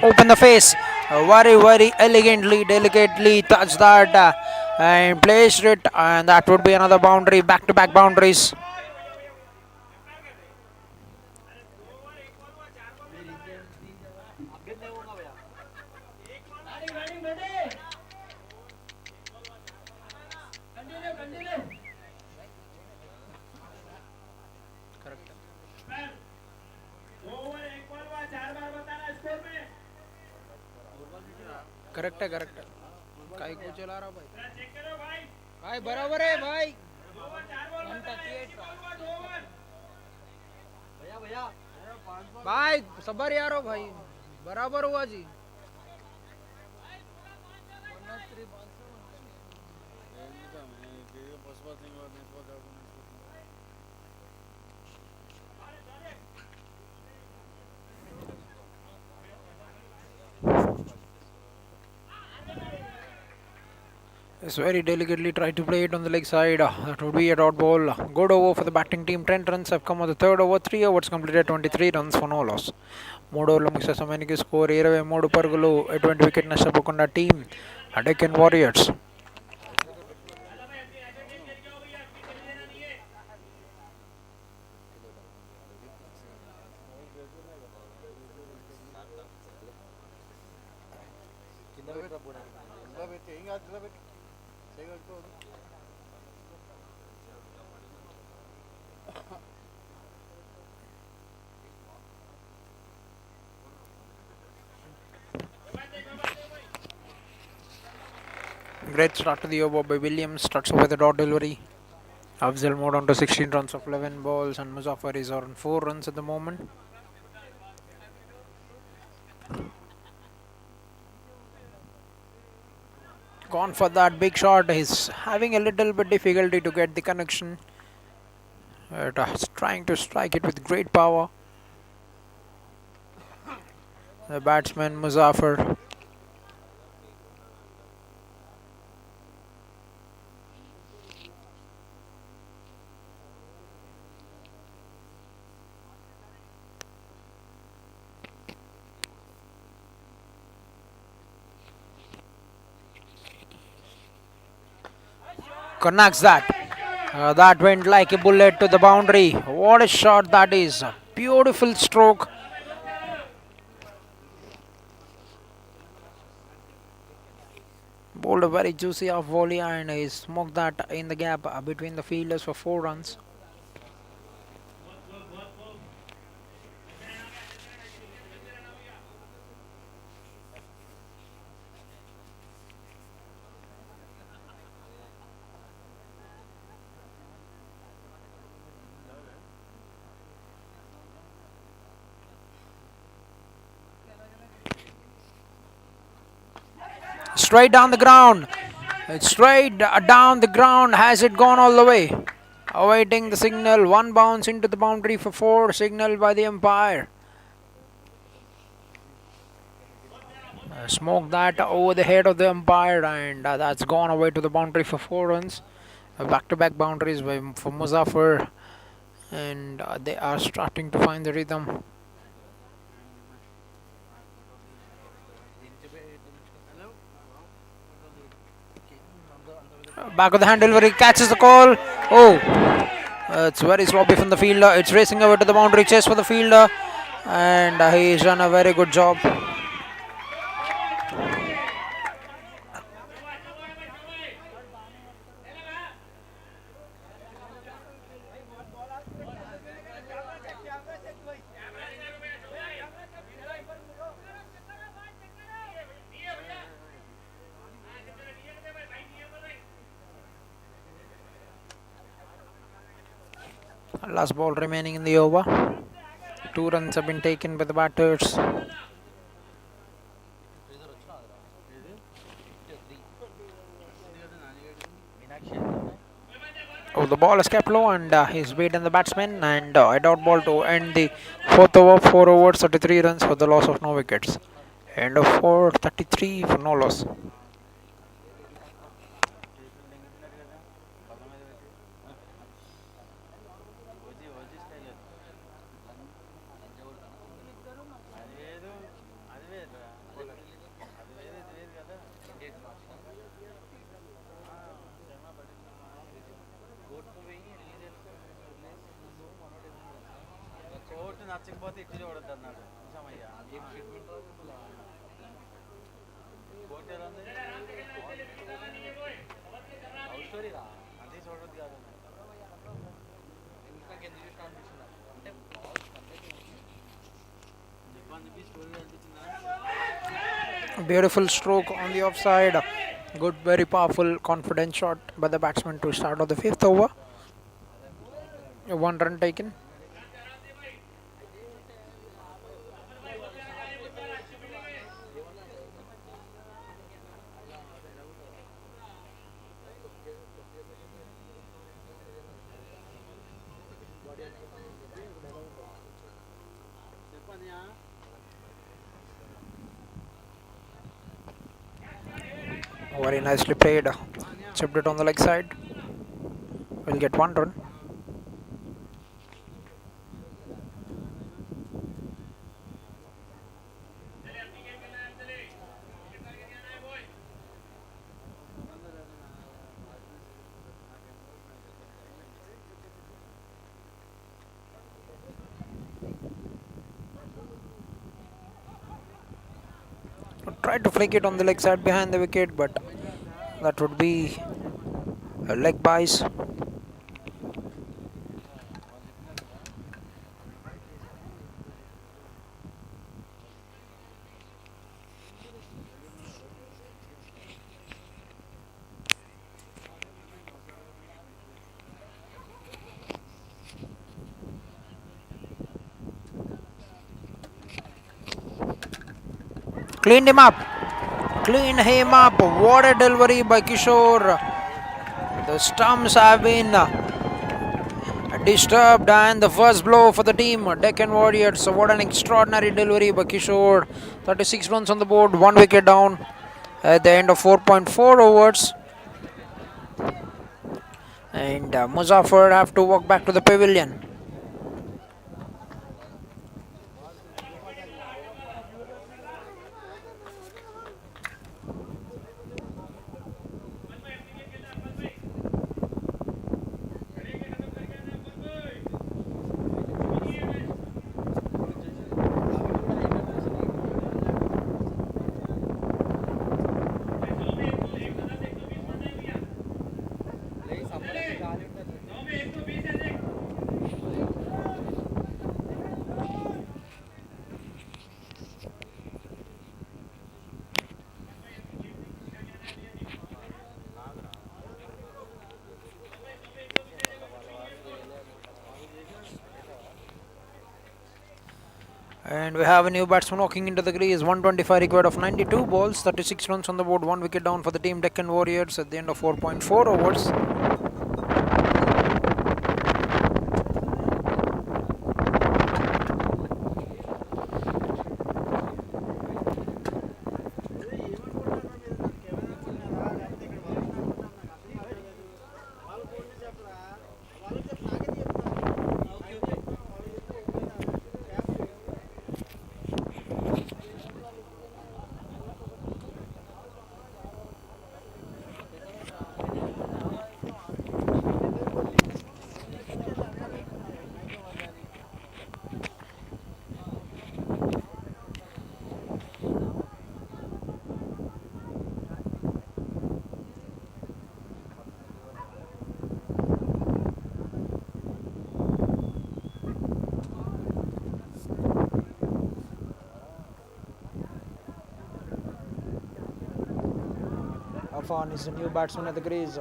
Open the face, very elegantly, delicately touched that and placed it, and that would be another boundary. Back to back boundaries. Correct है काई को चला रहा भाई बराबर है भाई 138 भाई सबर यारो भाई बराबर हुआ जी It's very delicately tried to play it on the leg side. That would be a dot ball. Good over for the batting team. 10 runs have come on the third over. 3 overs completed. 23 runs for no loss. మూడు ఓవర్ల ముగిసే సమయానికి score 23 పరుగులు. ఎటువంటి wicket నష్టపోకుండా team Deccan Warriors. Great start to the over by Williams. Starts with a dot delivery. Afzal moved on to 16 runs of 11 balls, and Muzaffar is on 4 runs at the moment. Gone for that big shot. He's having a little bit difficulty to get the connection. Trying to strike it with great power. The batsman Muzaffar. Connects that. That went like a bullet to the boundary. What a shot that is. A beautiful stroke. Bowled a very juicy off volley, and he smoked that in the gap between the fielders for 4 runs. Straight down the ground. It's straight down the ground. Has it gone all the way? Awaiting the signal. One bounce into the boundary for 4. Signaled by the umpire. Smoked that over the head of the umpire, and that's gone away to the boundary for 4 runs. Back-to-back boundaries for Muzaffar, and they are starting to find the rhythm. Back of the hand delivery, catches the call. Oh, it's very sloppy from the fielder. It's racing over to the boundary, chase for the fielder, and he's done a very good job. Last ball remaining in the over. 2 runs have been taken by the batters. Oh, the ball is kept low and he's beaten the batsman, and a dot ball to end the 4th over. 4 overs, 33 runs for the loss of no wickets. End of 4, 33 for no loss. నచ్చకపోతే ఇచ్చి చూడద్దు అన్నాడు నిజమయ్యా court ఎలా ఉంది love story రా అది చూడద్దు కాదు ఎందుకు చూసిన అనిపిస్తుంది అంటే చెప్పి స్టోరీ అనిపించిందా. Beautiful stroke on the offside. Good, very powerful, confident shot by the batsman to start of the 5th over. 1 run taken. Very nicely played. Chipped it on the leg side. We'll get 1 run. Tried to flick it on the leg side behind the wicket, but that would be a leg bias. Cleaned him up. Clean him up. What a delivery by Kishore. The stumps have been disturbed, and the first blow for the team, Deccan Warriors. So what an extraordinary delivery by Kishore. 36 runs on the board, 1 wicket down at the end of 4.4 overs. And Muzaffar have to walk back to the pavilion. And we have a new batsman walking into the crease. 125 required of 92 balls, 36 runs on the board, 1 wicket down for the team Deccan Warriors at the end of 4.4 overs. Afan is the new batsman at the crease.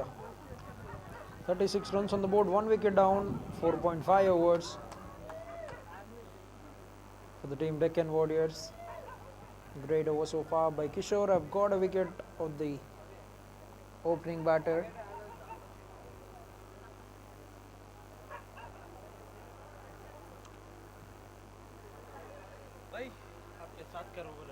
36 runs on the board, 1 wicket down, 4.5 overs for the team Deccan Warriors. Great over so far by Kishore. I've got a wicket of the opening batter. भाई आपके साथ करो बोले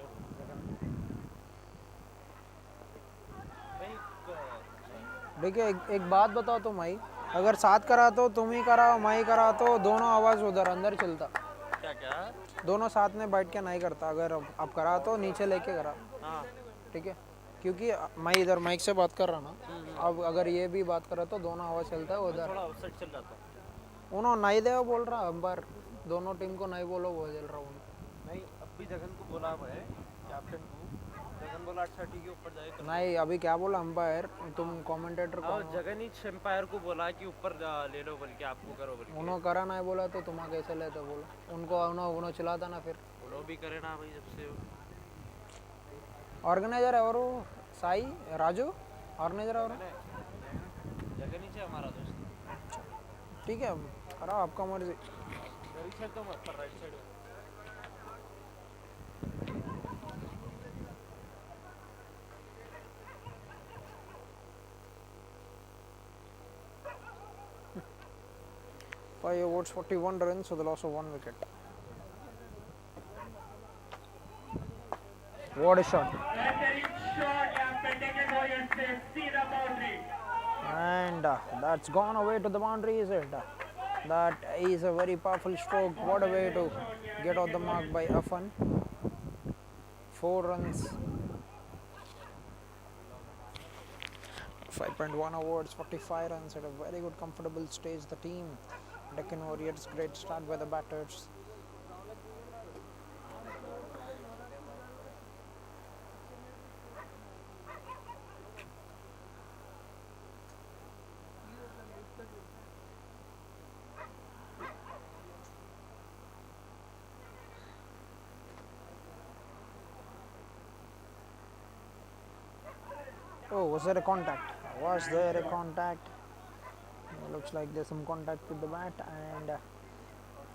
देखिए एक बात बताओ तो माई, अगर साथ करा तो तुम ही करा माई करा तो दोनों आवाज़ उधर अंदर चलता, क्या क्या दोनों साथ में बैठ के नहीं करता। अगर आप करा तो नीचे लेके करा, हाँ ठीक है? क्योंकि मैं इधर माइक से बात कर रहा ना, अब अगर ये भी बात करा तो दोनों आवाज़ चलता है उधर। थोड़ा आउटसाइड चल जाता उन्होंने नहीं दे बोल रहा अंपायर, दोनों टीम को नहीं बोलो बोल रहा हूँ। नहीं अभी जगन को बोला मैं कैप्टन को जगन बोला अच्छा ठीक है ऊपर जाए नहीं अभी क्या बोला अंपायर, तुम कमेंटेटर को। जगन ही एम्पायर को बोला कि ऊपर ले लो बोल के आपको करो बोल के उन्होंने करा नहीं बोला तो तुम्हारा कैसे लेते बोलो, उनको उन्होंने चिल्लाता ना फिर। वो लोग भी करे ना भाई जब से ऑर्गेनाइजर है और वो साई राजू ऑर्गेनाइजर और जगन ही हमारा दोस्त ठीक है, करो आपका मर्जी। राइट साइड तो मत पर right side 5 overs, 41 runs for the loss of 1 wicket. What a shot! And that's gone away to the boundary, is it? That is a very powerful stroke. What a way to get out the mark by Afan. 4 runs. 5.1 overs, 45 runs at a very good comfortable stage. The team Deccan Warriors, great start by the batters. Oh, was there a contact? Was there a contact? Looks like there's some contact with the bat, and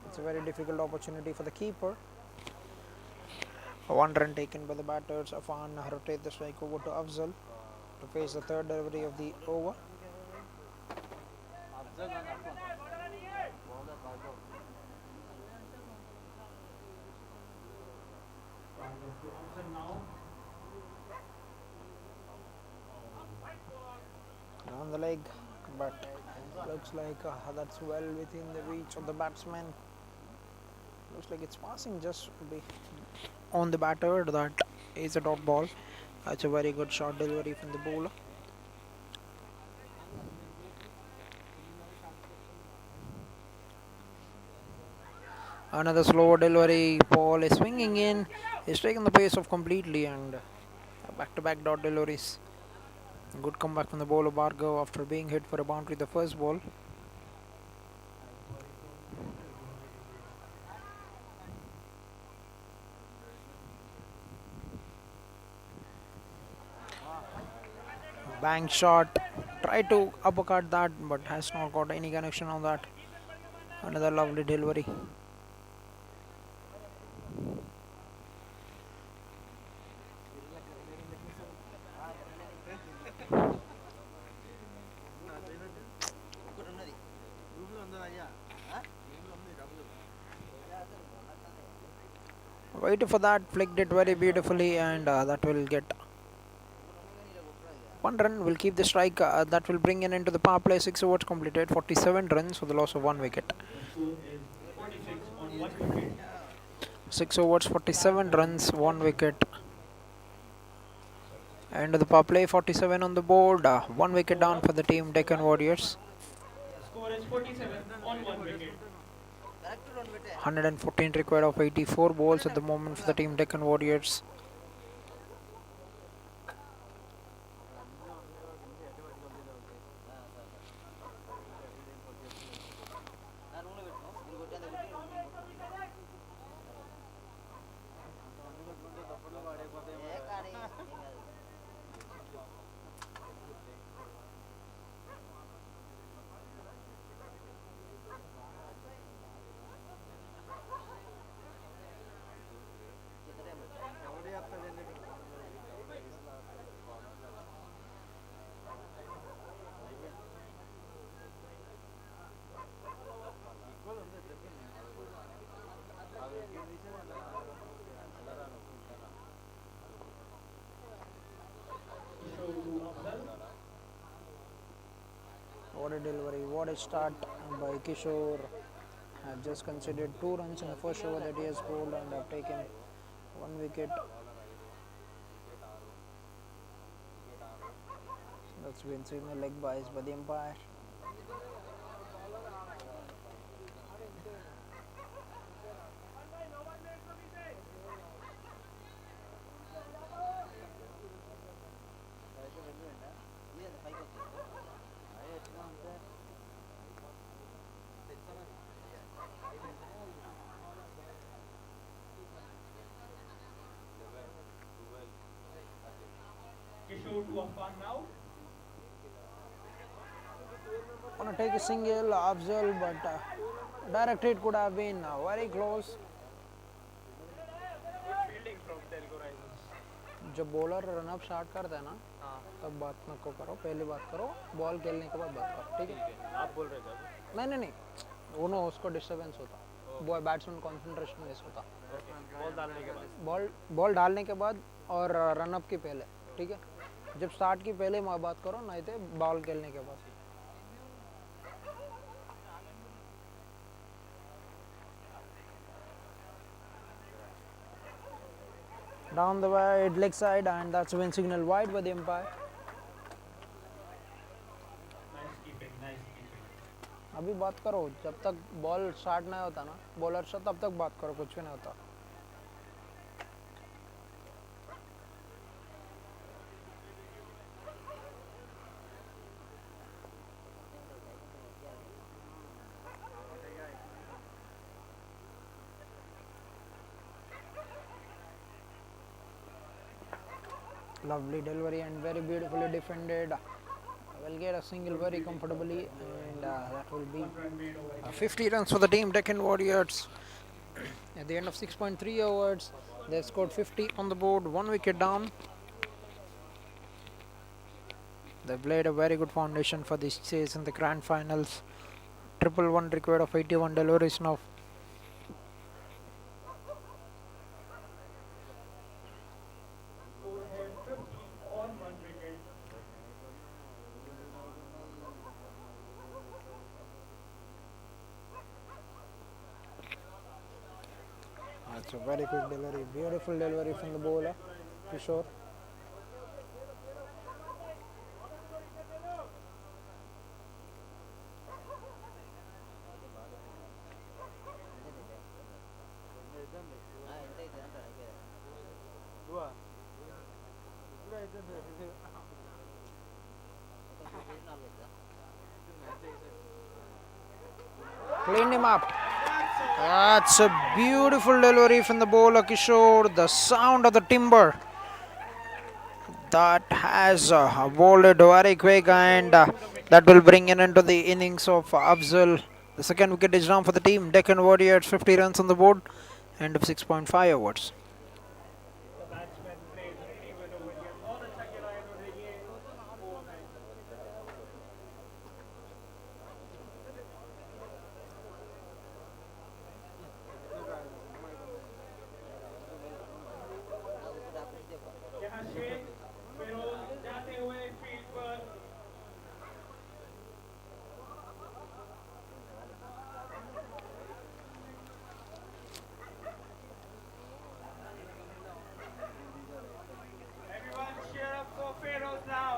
it's a very difficult opportunity for the keeper. 1 run taken by the batters. Afan rotate the strike over to Afzal to face the third delivery of the over. On the leg, but looks like that's well within the reach of the batsman. Looks like it's passing just on the batter. That is a dot ball. That's a very good shot delivery from the bowler. Another slow delivery. Ball is swinging in. He's taken the pace off completely, and back-to-back dot deliveries. Good comeback from the bowler Bhargav after being hit for a boundary the first ball. Bang shot. Tried to uppercut that, but has not got any connection on that. Another lovely delivery. Waited for that, flicked it very beautifully, and that will get 1 run. Will keep the strike. That will bring in into the power play. 6 overs completed, 47 runs for the loss of 1 wicket. 6 overs, 47 runs, 1 wicket. End of the power play, 47 on the board. 1 wicket down for the team Deccan Warriors. Score is 47 on 1 wicket. 114 required of 84 balls at the moment for the team Deccan Warriors. what a delivery, what a start by Kishore. Have just conceded 2 runs in the first over that he has bowled and have taken 1 wicket. That's been signal leg bias by the umpire. Kishore to Affan now. Want to take a single, Afzal, but direct hit could have been very close. Good fielding from Telugu Risers. जब bowler run up start करता है ना तब बात नको करो, पहले बात करो बॉल खेलने के बाद बात करो, ठीक है? आप बोल रहे थे नहीं नहीं नहीं, वो ना उसको डिस्टर्बेंस होता, बैट्समैन कंसंट्रेशन मिस होता बॉल डालने के बाद. बॉल डालने के बाद और रनअप के पहले, ठीक है? जब स्टार्ट की पहले बात करो, नहीं तो बॉल खेलने के बाद. Down the wide leg side, and that's been signal wide by the umpire. Nice keeping, nice keeping. अभी बात करो, जब तक बॉल स्टार्ट नहीं होता ना बॉलर से, तब तक बात करो, कुछ भी नहीं होता. Lovely delivery and very beautifully defended. Will get a single very comfortably, and that will be 50 runs for the team Deccan Warriors. At the end of 6.3 overs, they scored 50 on the board, 1 wicket down. They played a very good foundation for this chase in the grand finals. 111 required of 81 deliveries now. That's a very quick delivery, beautiful delivery from the bowler, Kishore. Cleaned him up. That's a beautiful delivery from the bowler Kishore. The sound of the timber that has bowled very quick, and that will bring an end to the innings of Afzal. The second wicket is down for the team. Deccan Warriors 50 runs on the board. End of 6.5 overs. The batsman played really well over here. All the second line over here. यहाँ शेख फिरोज जाते हुए field पर. Everyone cheer up for Feroz now.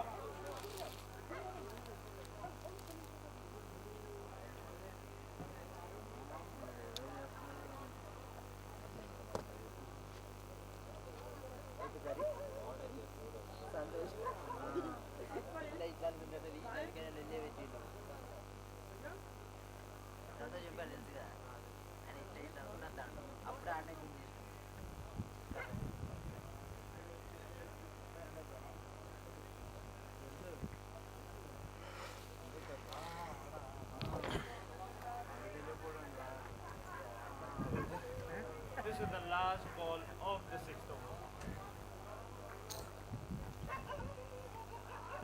This is the last ball of the sixth over.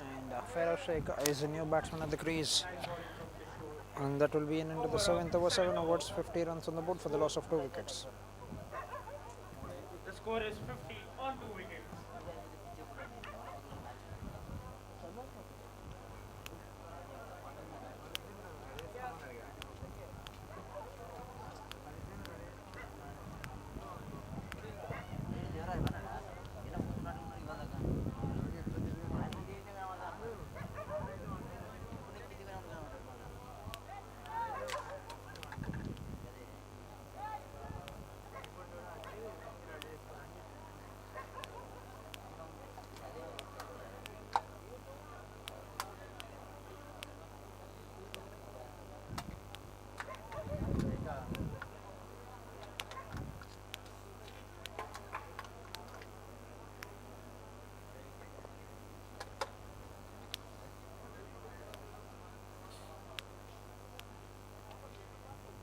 And Feroz Sheikh is a new batsman at the crease. And that will be an end to the 7th over, 7 overs, 50 runs on the board for the loss of 2 wickets. The score is 50 on 2 wickets.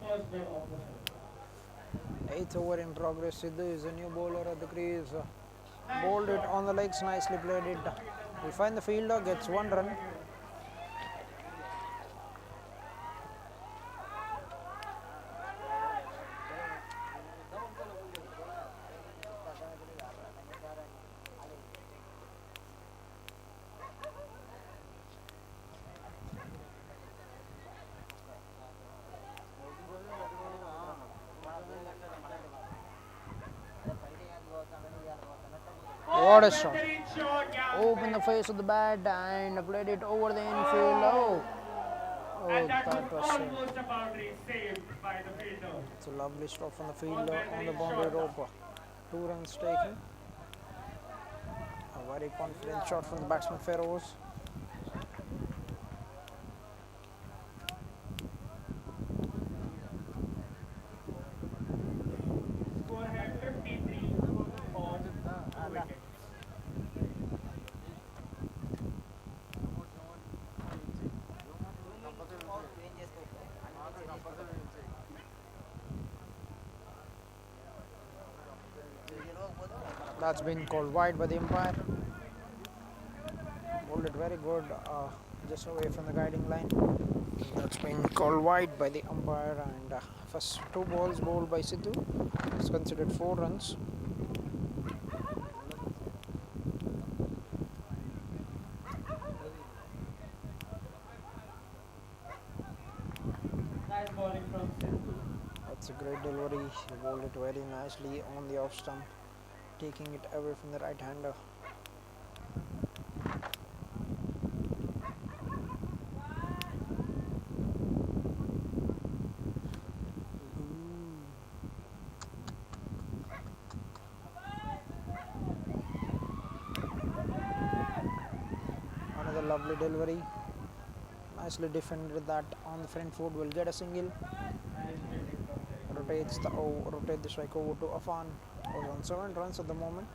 first ball of the 8th over in progress. Sidhu is a new bowler at the crease. Bowled it on the legs, nicely played it. We find the fielder, gets 1 run. What a shot. Open the face of the bat and played it over the infield. And that That was was almost a boundary saved by the fielder. it's a lovely stop from the fielder on the boundary rope. 2 runs taken. A very confident shot from the batsman Feroz. Score had 53 on 2 wickets. That's been called wide by the umpire. Bowled it very good, just away from the guiding line. That's been called wide by the umpire, and first 2 balls bowled by Sidhu is considered 4 runs. Nice bowling from Sindhu. That's a great delivery. He bowled it very nicely on the off stump, taking it away from the right hander. Another lovely delivery. Nicely defended that on the front foot. Will get a single. Nice fielding from there. Rotate the strike over to Afan. Was on 7 runs at the moment.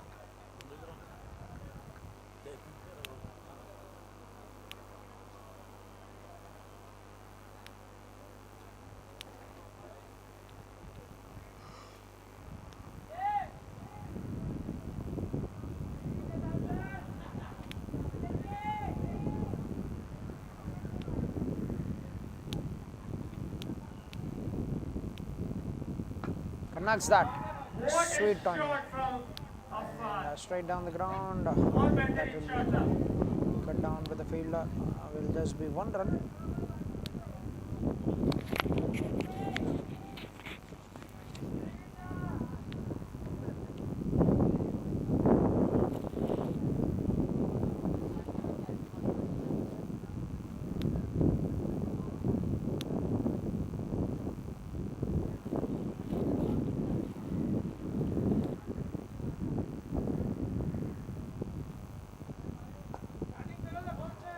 Connects that. What Sweet a timing. shot from Affan. Straight down the ground. All That better will shots be cut down by the fielder. Will just be 1 run.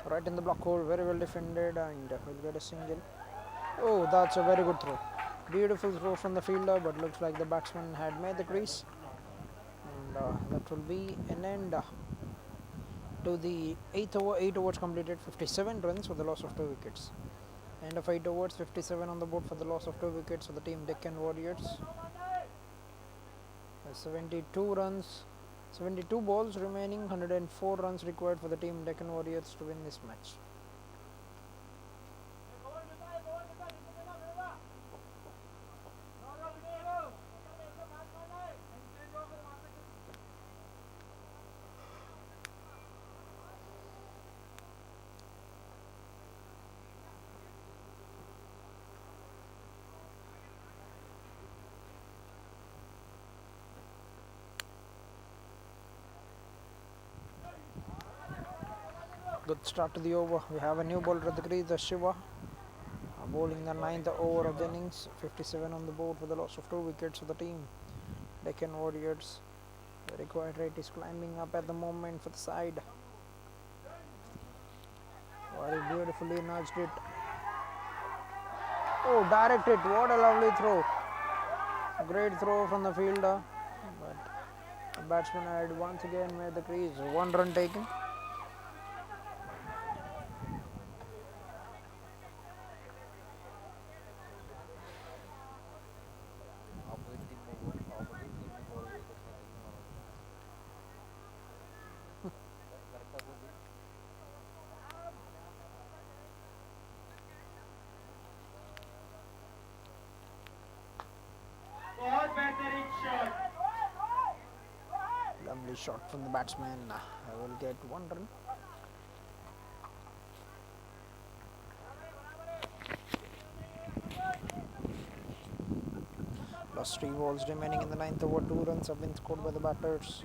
Right in the block hole, very well defended, and will get a single. Oh, that's a very good throw. Beautiful throw from the fielder, but looks like the batsman had made the crease. And that will be an end to the 8th over. 8 overs completed, 57 runs for the loss of 2 wickets. End of 8 overs, 57 on the board for the loss of 2 wickets for the team Deccan Warriors. 72 runs, 72 balls remaining, 104 runs required for the team Deccan Warriors to win this match. Good start to the over. We have a new bowler at the crease, Shiva, bowling the 9th over of the innings. 57 on the board for the loss of 2 wickets for the team Deccan Warriors. The required rate is climbing up at the moment for the side. Very beautifully nudged it. Oh, direct it. What a lovely throw. Great throw from the fielder. But the batsman had once again made the crease. 1 run taken. Lovely shot from the batsman. I will get 1 run. Last 3 balls remaining in the 9th over. 2 runs have been scored by the batters.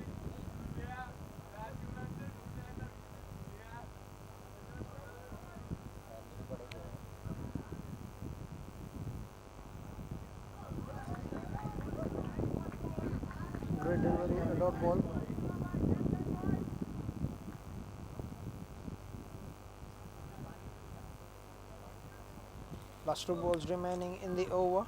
Great delivery and a dot ball. Last 2 balls remaining in the over.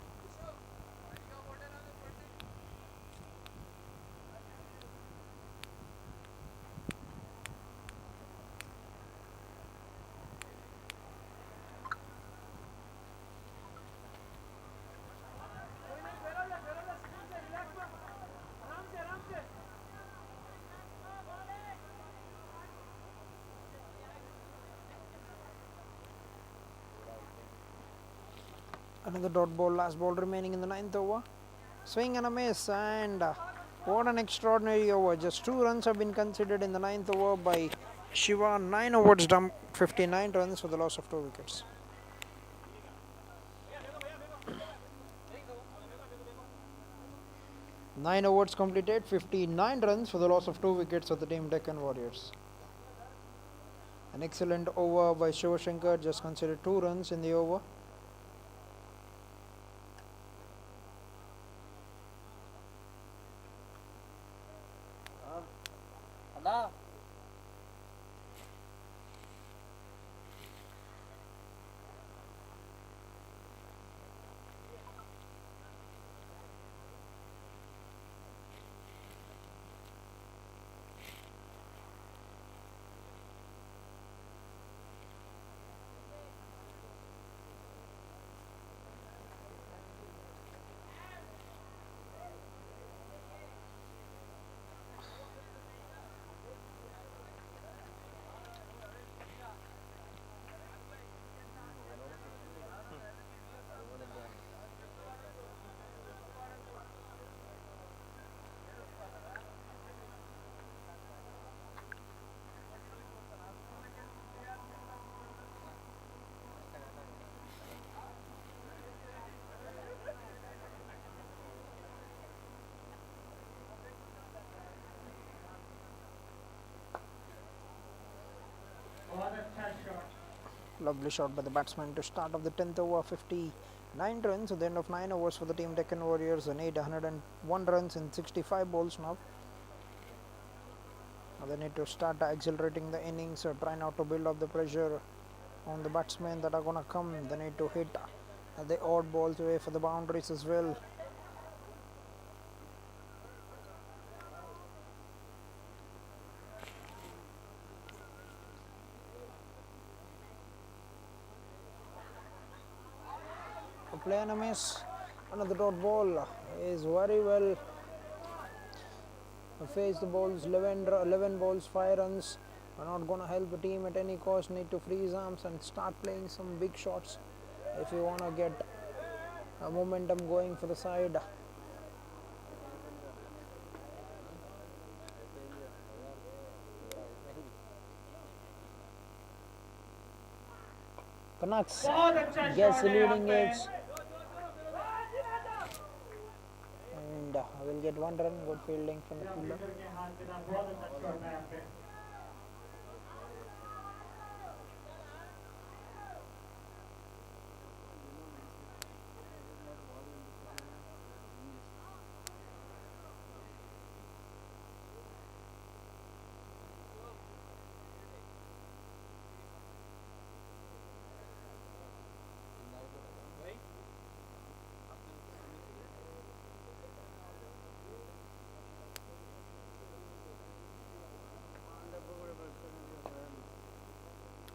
Another dot ball, last ball remaining in the 9th over. Swing and a miss, and what an extraordinary over. Just 2 runs have been considered in the 9th over by Shiva. 9 overs dumped, 59 runs for the loss of 2 wickets. Nine overs completed, 59 runs for the loss of 2 wickets of the team Deccan Warriors. An excellent over by Shiva Shankar, just considered 2 runs in the over. Lovely shot by the batsman to start of the 10th over. 59 runs at the end of 9 overs for the team Deccan Warriors, and 801 runs in 65 balls now. Now they need to start accelerating the innings, try not to build up the pressure on the batsmen that are going to come. They need to hit the odd balls away for the boundaries as well. A play and a miss. Another dot ball is very well faced. The balls 11 balls, 5 runs are not going to help the team at any cost. Need to freeze arms and start playing some big shots if you want to get a momentum going for the side. Canucks gets the leading edge, and will get 1 run. Good fielding from the fielder.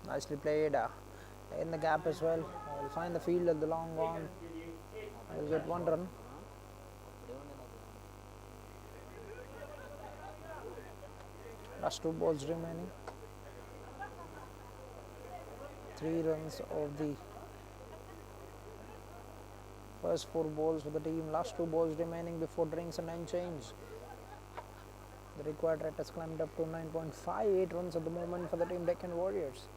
Nicely played in the gap as well. Will find the field at the long on. Will get 1 run. Last 2 balls remaining. 3 runs of the first 4 balls for the team. Last 2 balls remaining before drinks and end change. The required rate has climbed up to 9.58 runs at the moment for the team Deccan Warriors.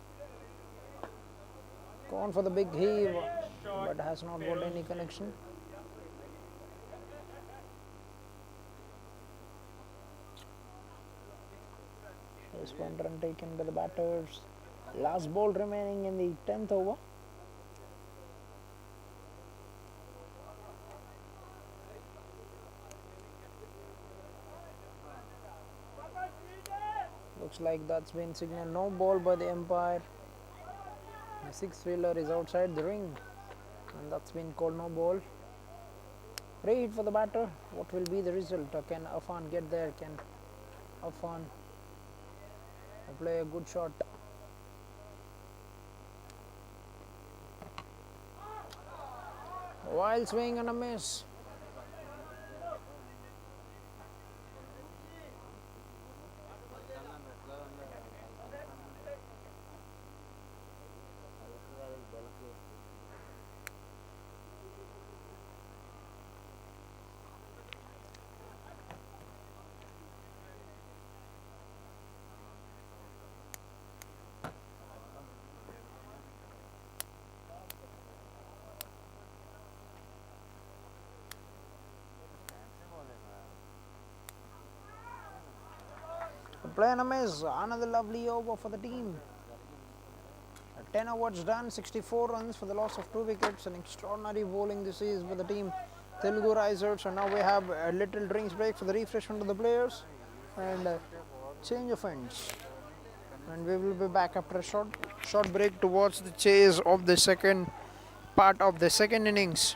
Gone for the big heave, but has not got any connection. There's one run taken by the batters. Last ball remaining in the 10th over. Looks like that's been signaled no ball by the umpire. The six-wheeler is outside the ring, and that's been called no ball. Great for the batter. What will be the result? Can Afan get there? Can Afan play a good shot? Wild swing and a miss. Play and a miss. Another lovely over for the team. 10 overs done, 64 runs for the loss of 2 wickets. An extraordinary bowling this is for the team Telugu Risers. And now we have a little drinks break for the refreshment of the players and change of ends. And we will be back after a short break to watch the chase of the second part of the second innings.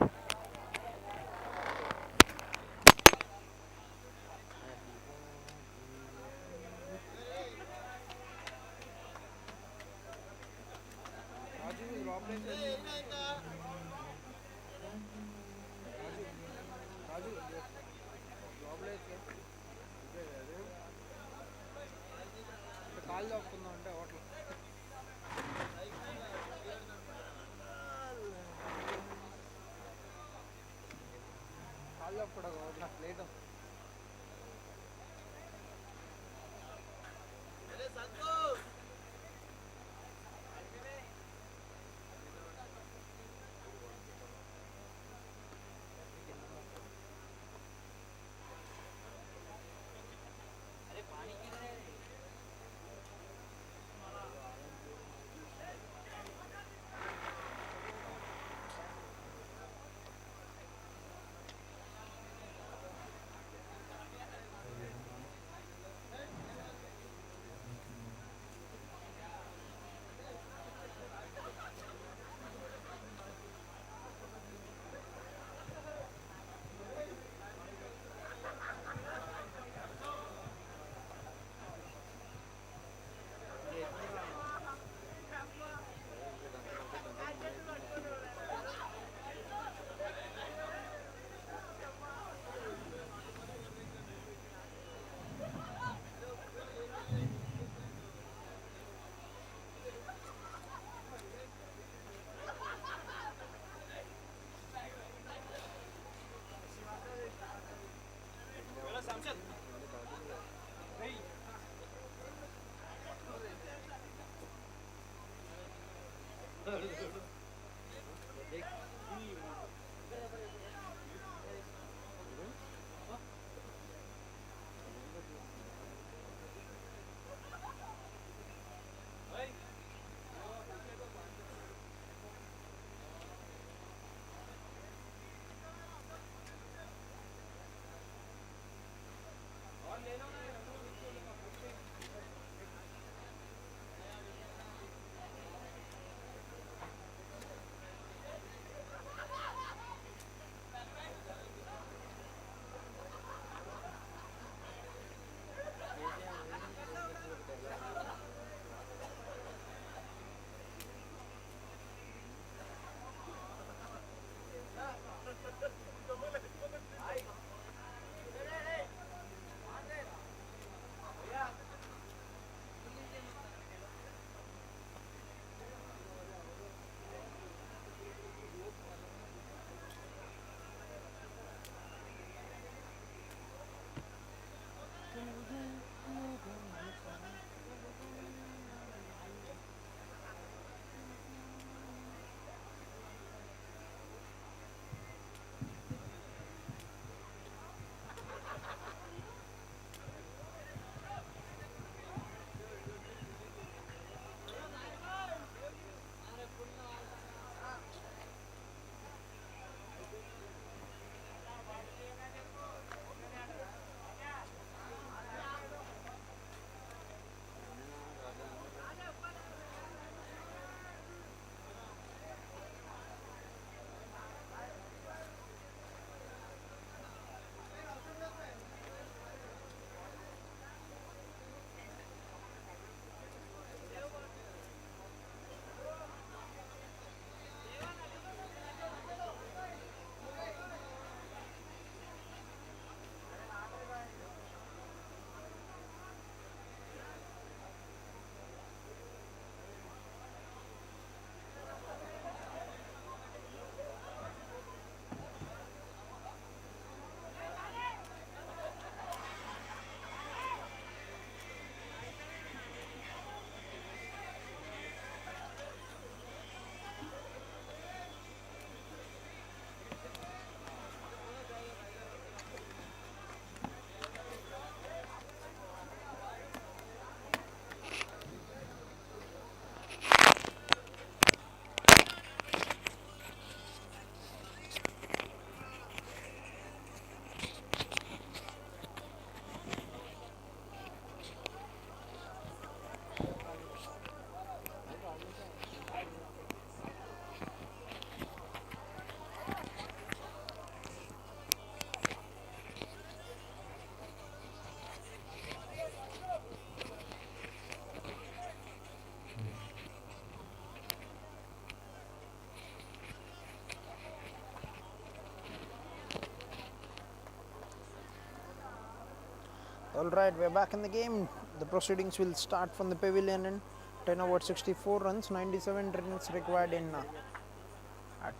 Alright, we're back in the game. The proceedings will start from the pavilion in 10 over 64 runs, 97 runs required in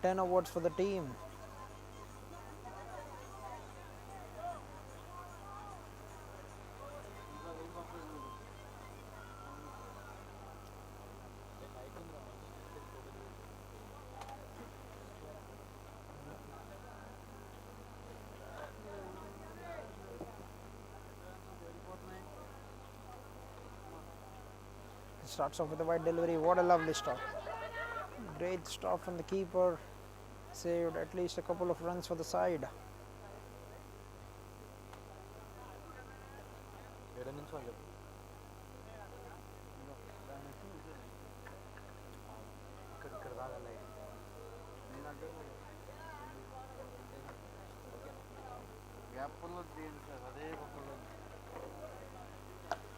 10 awards for the team. It starts off with a wide delivery. What a lovely stop. Great stop from the keeper. Saved at least a couple of runs for the side.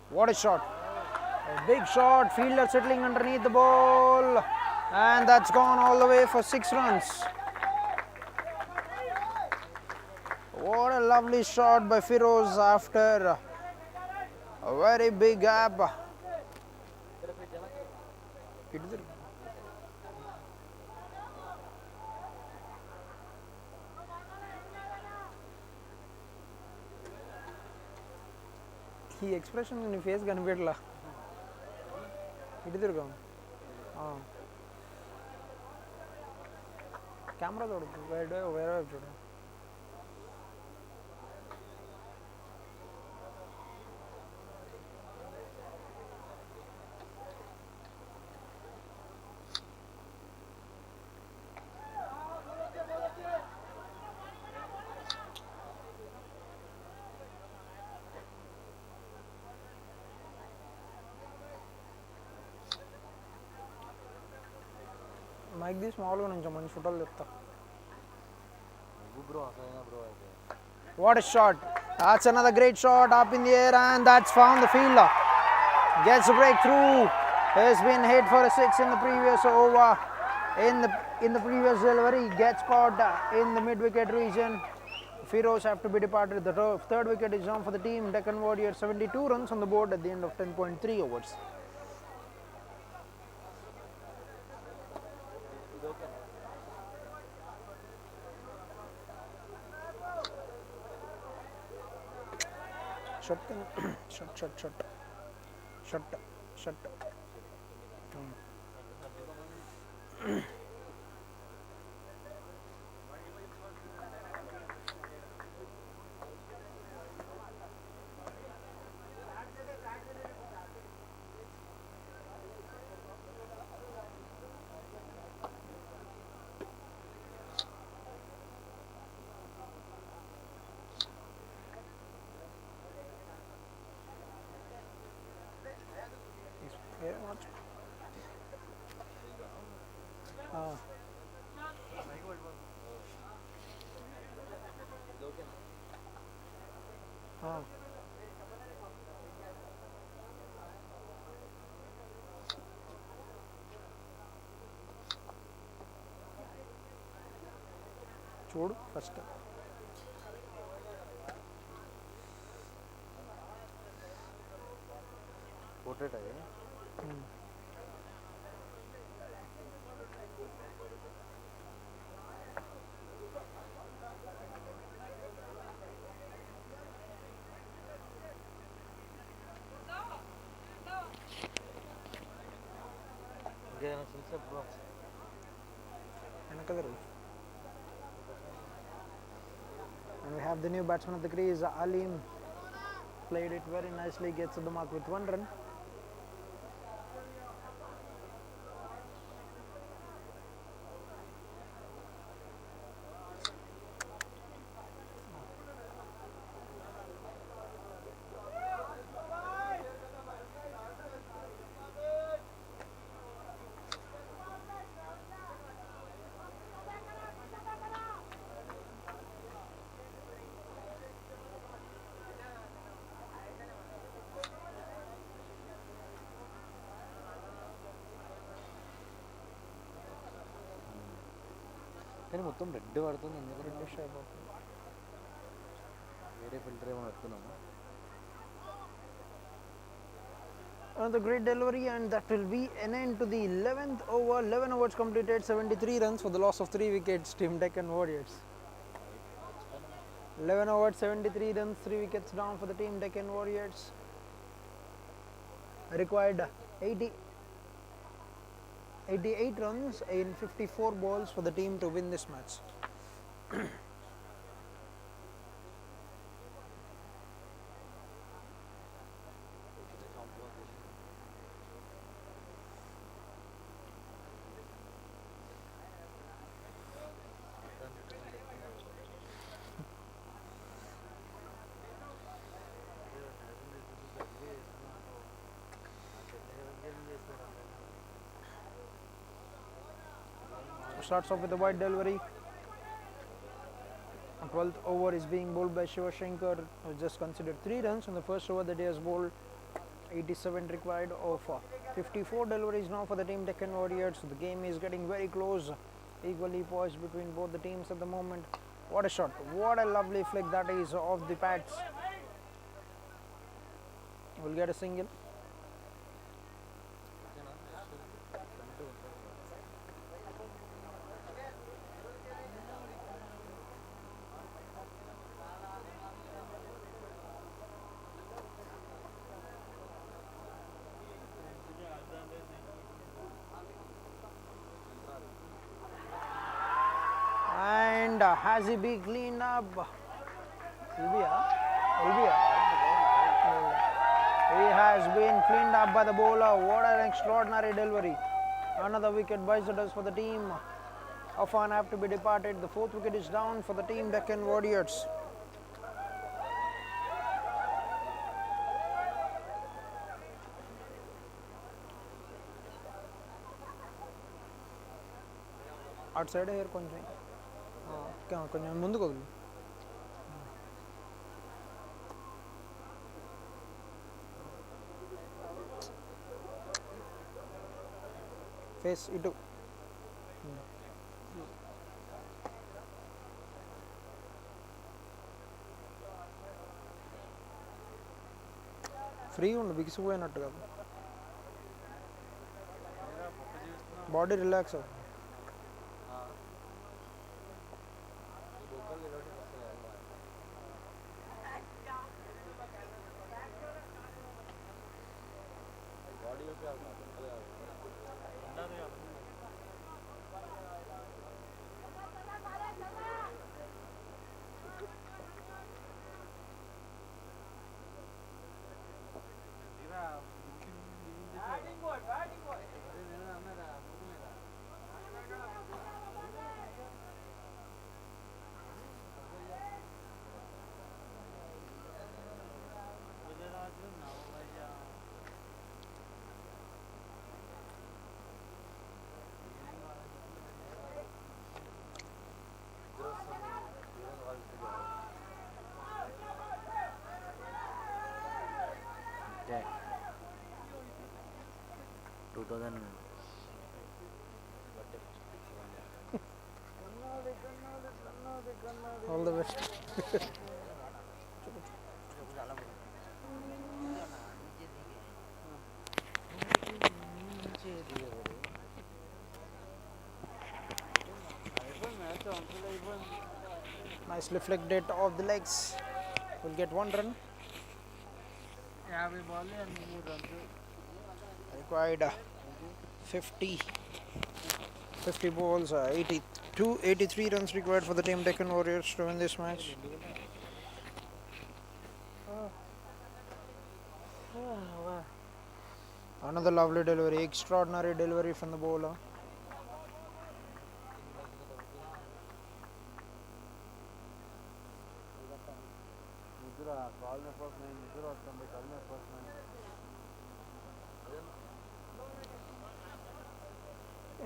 What a shot! A big shot, fielder settling underneath the ball, and that's gone all the way for 6 runs. What a lovely shot by Firoz after a very big gap. ఈ expression నీ face కనిపించట్లా ఇటు తిరుగు camera చూడు వేరే వైపు చూడు mic the స్మాల్గా నుంచి మంచి ఫోటోలు చెప్తా What a shot! That's another great shot up in the air, and that's found the fielder. Gets a breakthrough. Has been hit for a 6 in the previous over. In the previous delivery, gets caught in the mid-wicket region. Firoz have to be departed. The third wicket is down for the team. Deccan Warriors 72 runs on the board at the end of 10.3 overs. Shut. చూడు first portrait అయ్యి వెనకదరు. And we have the new batsman of the crease, Alim. Played it very nicely, gets the mark with 1 run. కానీ మొత్తం red పడుతుంది ఎందుకు red అయిపోతుంది వేరే filter ఏమైనా పెట్టుకున్నాము Another great delivery, and that will be an end to the 11th over. 11 overs completed, 73 runs for the loss of 3 wickets. Team Deccan Warriors. 11 overs, 73 runs, 3 wickets down for the Team Deccan Warriors. Required 88 runs in 54 balls for the team to win this match. Starts off with a wide delivery. 12th over is being bowled by Shiva Shankar, who just considered 3 runs in the first over that he has bowled. 87 required of 54 deliveries now for the Team Deccan Warriors. The game is getting very close, equally poised between both the teams at the moment. What a shot, what a lovely flick that is off the pads. Will get a single. And has he been cleaned up? He has been cleaned up by the bowler. What an extraordinary delivery. Another wicket by Zedus for the team. Afan have to be departed. The 4th wicket is down for the Team Deccan Warriors. Outside here కొంచెం కొంచెం ముందుకు వదులు. Face ఇటు. Free ఉండు, బిగిసిపోయినట్టు కాదు. Body relax అవుతుంది. Okay. 2000. All the best. Nicely flicked it off the legs. Will get 1 run. 50 balls and 3 runs. Required 50 balls, 83 runs required for the Team Deccan Warriors to win this match. Another lovely delivery, extraordinary delivery from the bowler.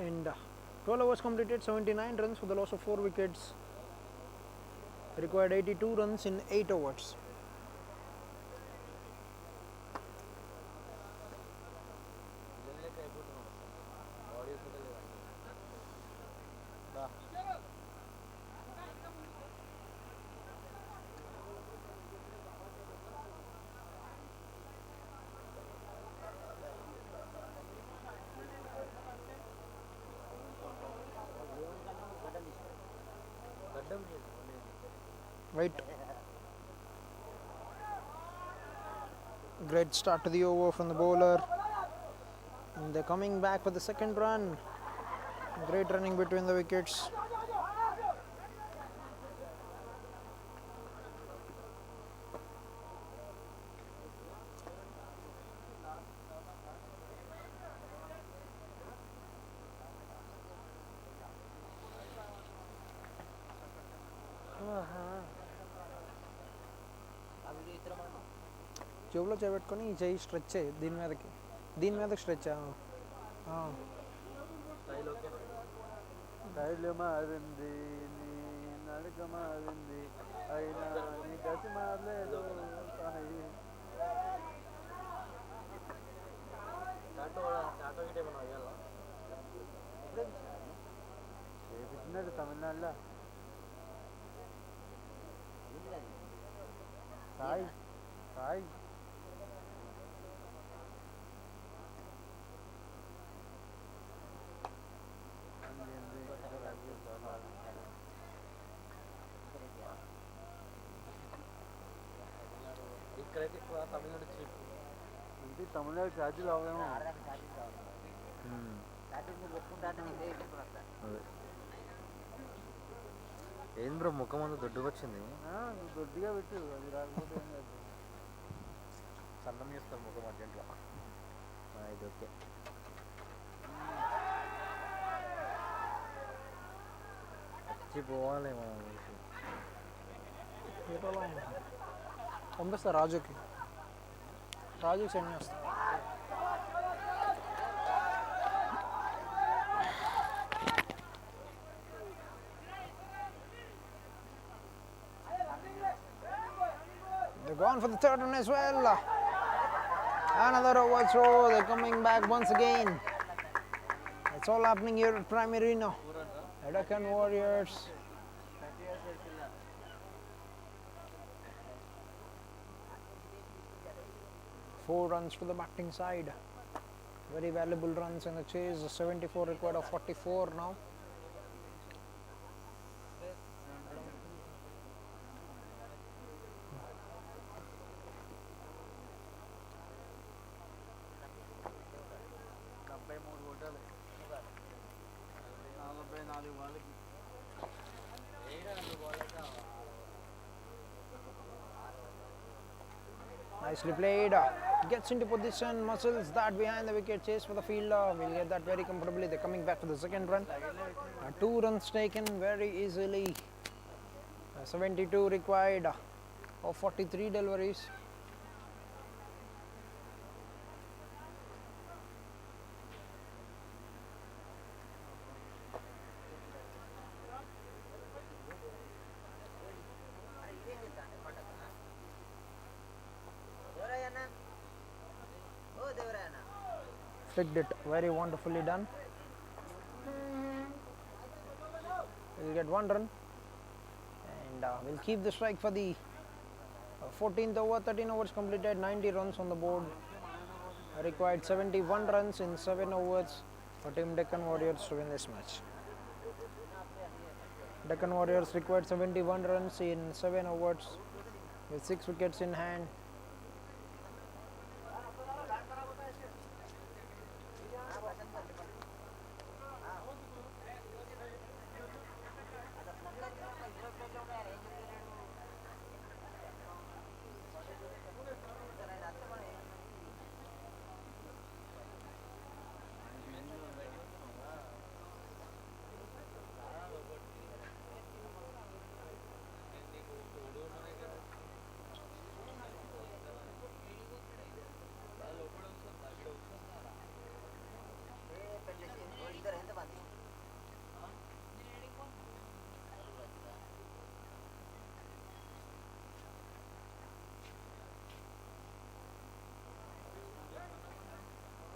And 12 overs completed, 79 runs for the loss of 4 wickets. Required 82 runs in 8 overs. Wait. Great start to the over from the bowler. And they're coming back for the second run. Great running between the wickets. చెవులో చేపెట్టుకొని ఈ చెయ్యి stretch చేయి దీని మీదకి stretch style మారింది నీ నడక మారింది అయినా నీ గతి మారలేదు చేపించినాడు తమిళనాడులో సాయి సాయి ఇక్కడైతే ఎక్కువ తమిళనాడు చీప్ అంటే తమిళనాడు ఛార్జీలు అవలేమో ఏం బ్రో ముఖం అంతా దొడ్డుకు వచ్చింది నువ్వు దొడ్డిగా పెట్టు అది రాకపోతే ఏం కాదు సన్నం చేస్తారు ముఖం అర్జెంట్లో ఇది ఓకే చచ్చిపోవాలి మనం పంపిస్తా రాజుకి సెండ్ చేస్తా They're gone for the third one as well. Another over throw. They're coming back once again. It's all happening here at Prime Arena. Deccan Warriors. Four runs for the batting side. Very valuable runs in the chase. 74 required of 44 now. Nicely played. Gets into position, muscles that behind the wicket, chase for the fielder. We'll get that very comfortably. They're coming back for the second run. 2 runs taken very easily. 72 required of 43 deliveries. Flicked it, very wonderfully done. We'll get 1 run and we'll keep the strike for the 14th over. 13 overs completed, 90 runs on the board. Required 71 runs in 7 overs for Team Deccan Warriors to win this match. Deccan Warriors required 71 runs in 7 overs with 6 wickets in hand.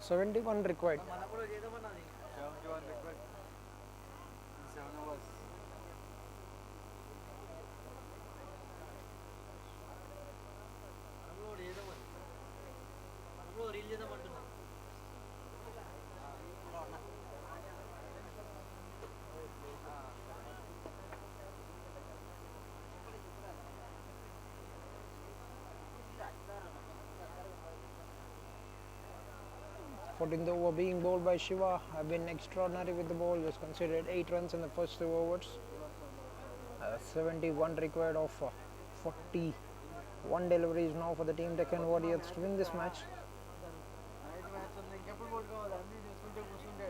Seventy-one required. 71 required. 7 overs. 14th over being bowled by Shiva have been extraordinary with the ball. Just considered 8 runs in the first 2 overs. 71 required of 41 deliveries now for the team Deccan Warriors to win this match. Night match ఉంది ఇంకెప్పుడు పడుకోవాలి అన్నీ చూసుకుంటే కూర్చుంటే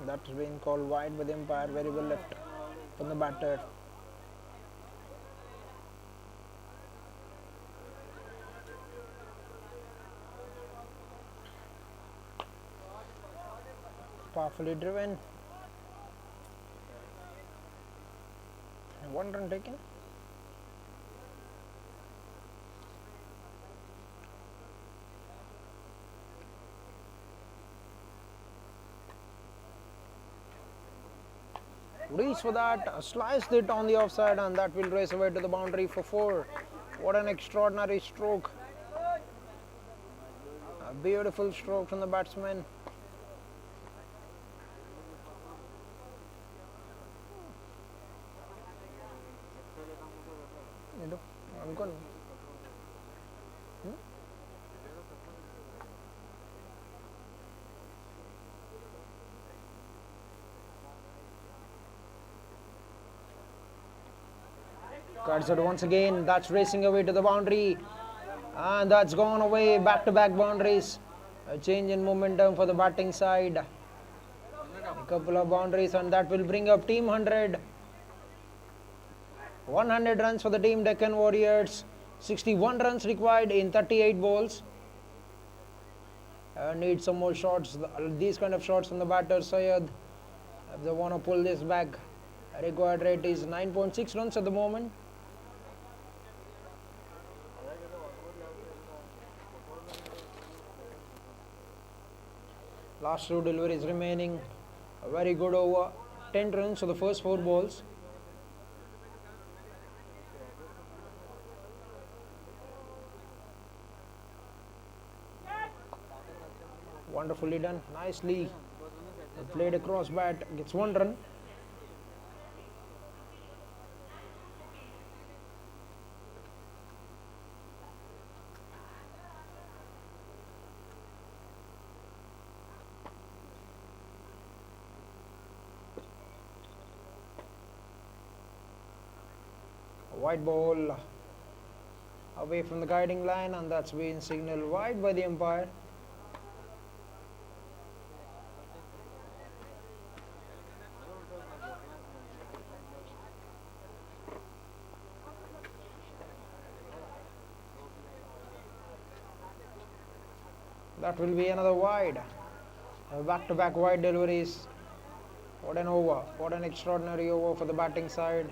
That's been called wide by the umpire, very well left from the batter. Powerfully driven. 1 run taken. Reach for that, sliced it on the offside, and that will race away to the boundary for 4. What an extraordinary stroke. A beautiful stroke from the batsman. Cuts it once again, that's racing away to the boundary, and that's gone away, back-to-back boundaries. A change in momentum for the batting side. A couple of boundaries, and that will bring up team 100. 100 runs for the team Deccan Warriors. 61 runs required in 38 balls. Need some more shots, these kind of shots from the batter Syed. If they want to pull this back, required rate is 9.6 runs at the moment. Last 2 deliveries remaining. A very good over. 10 runs for the first 4 balls. Wonderfully done. Nicely played across bat. Gets 1 run. White ball away from the guiding line, and that's been signaled wide by the umpire. That will be another wide. Back-to-back wide deliveries. What an over. What an extraordinary over for the batting side.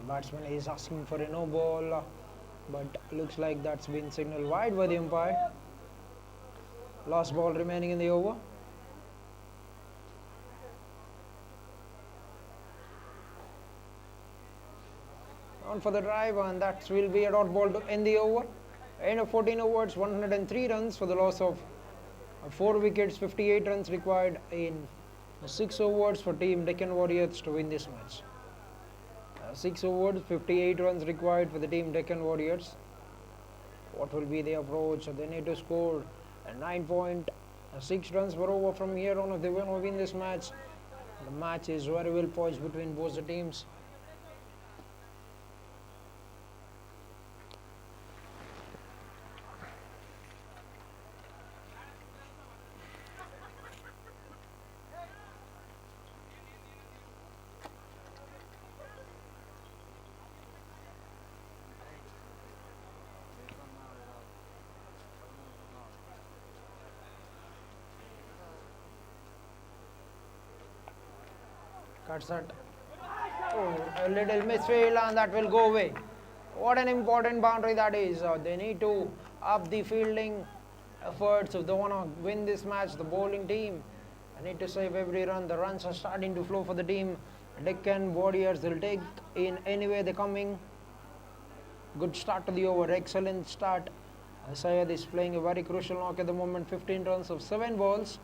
The batsman is asking for a no ball, but looks like that's been signaled wide by the umpire. Last ball remaining in the over. On for the drive, and that will be a dot ball to end the over. End of 14 overs, 103 runs for the loss of 4 wickets, 58 runs required in 6 overs for team Deccan Warriors to win this match. 6 overs, 58 runs required for the team Deccan Warriors. What will be the approach? They need to score 9.6 runs per over from here on if they want to win this match. The match is very well poised between both the teams. Cuts that. Oh, a little misfield, and that will go away. What an important boundary that is. They need to up the fielding efforts if they want to win this match. The bowling team, they need to save every run. The runs are starting to flow for the team. Deccan Warriors, they'll take in any way they're coming. Good start to the over. Excellent start Syed is playing a very crucial knock at the moment. 15 runs of 7 balls.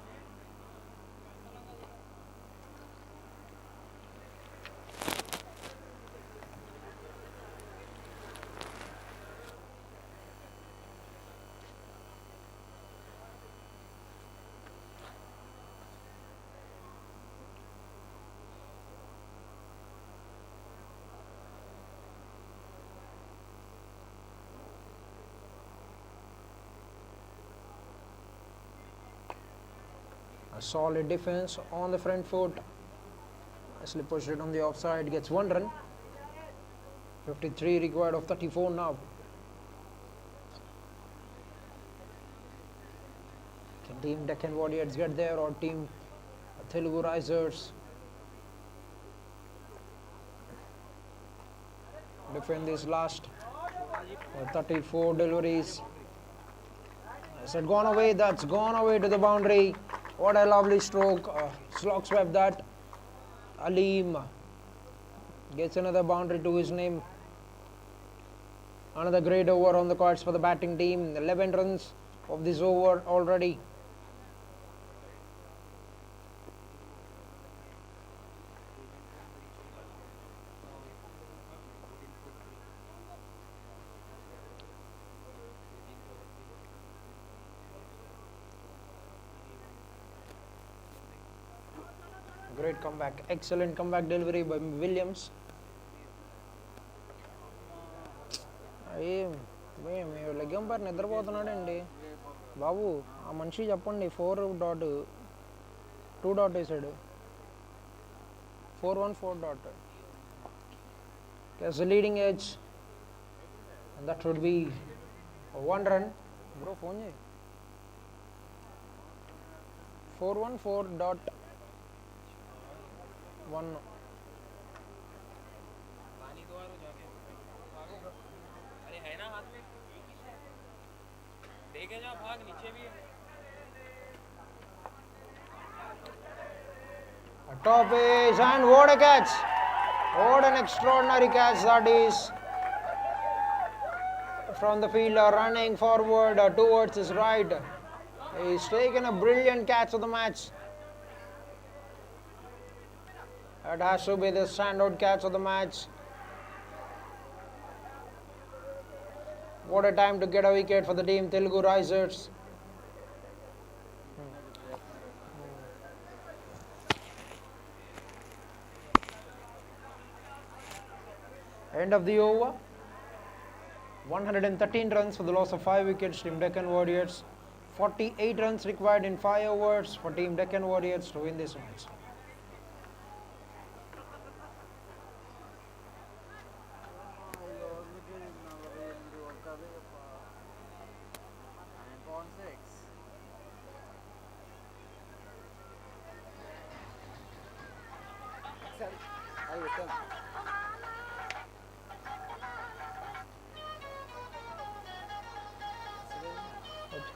A solid defense on the front foot. Nicely pushed it on the offside. Gets 1 run. 53 required of 34 now. Can team Deccan Warriors get there or team Telugu Risers defend these last 34 deliveries? Has it gone away? That's gone away to the boundary. What a lovely stroke. Slog swept that. Aleem gets another boundary to his name. Another great over on the cards for the batting team. 11 runs of this over already. Great comeback. Excellent comeback delivery by Williams. మీరు లెగ్గం per నిద్రపోతున్నాడండి బాబు. ఆ మనిషి చెప్పండి 4.2 dot వేసాడు. 414 dot. That's the leading edge. And that would be 1 run. Bro, phone చేయి. 414.1. A top edge, and what a catch! What an extraordinary catch that is from the fielder running forward towards his right. He's taken a brilliant catch of the match. That has to be the standout catch of the match. What a time to get a wicket for the team Telugu Risers. End of the over. 113 runs for the loss of 5 wickets. Team Deccan Warriors. 48 runs required in 5 overs for Team Deccan Warriors to win this match.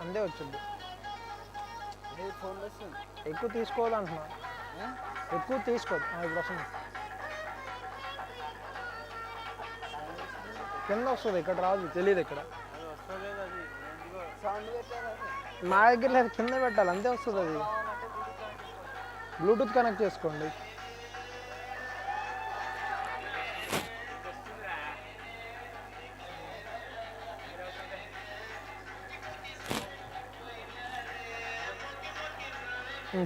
అందే వచ్చింది. ఎక్కువ తీసుకోవాలంటున్నా. ఎక్కువ తీసుకోదు. ఇప్పుడు వస్తుంది. కింద వస్తుంది, ఇక్కడ రాదు. తెలియదు ఇక్కడ. మా దగ్గర లేదు, కింద పెట్టాలి అంతే వస్తుంది. అది బ్లూటూత్ కనెక్ట్ చేసుకోండి.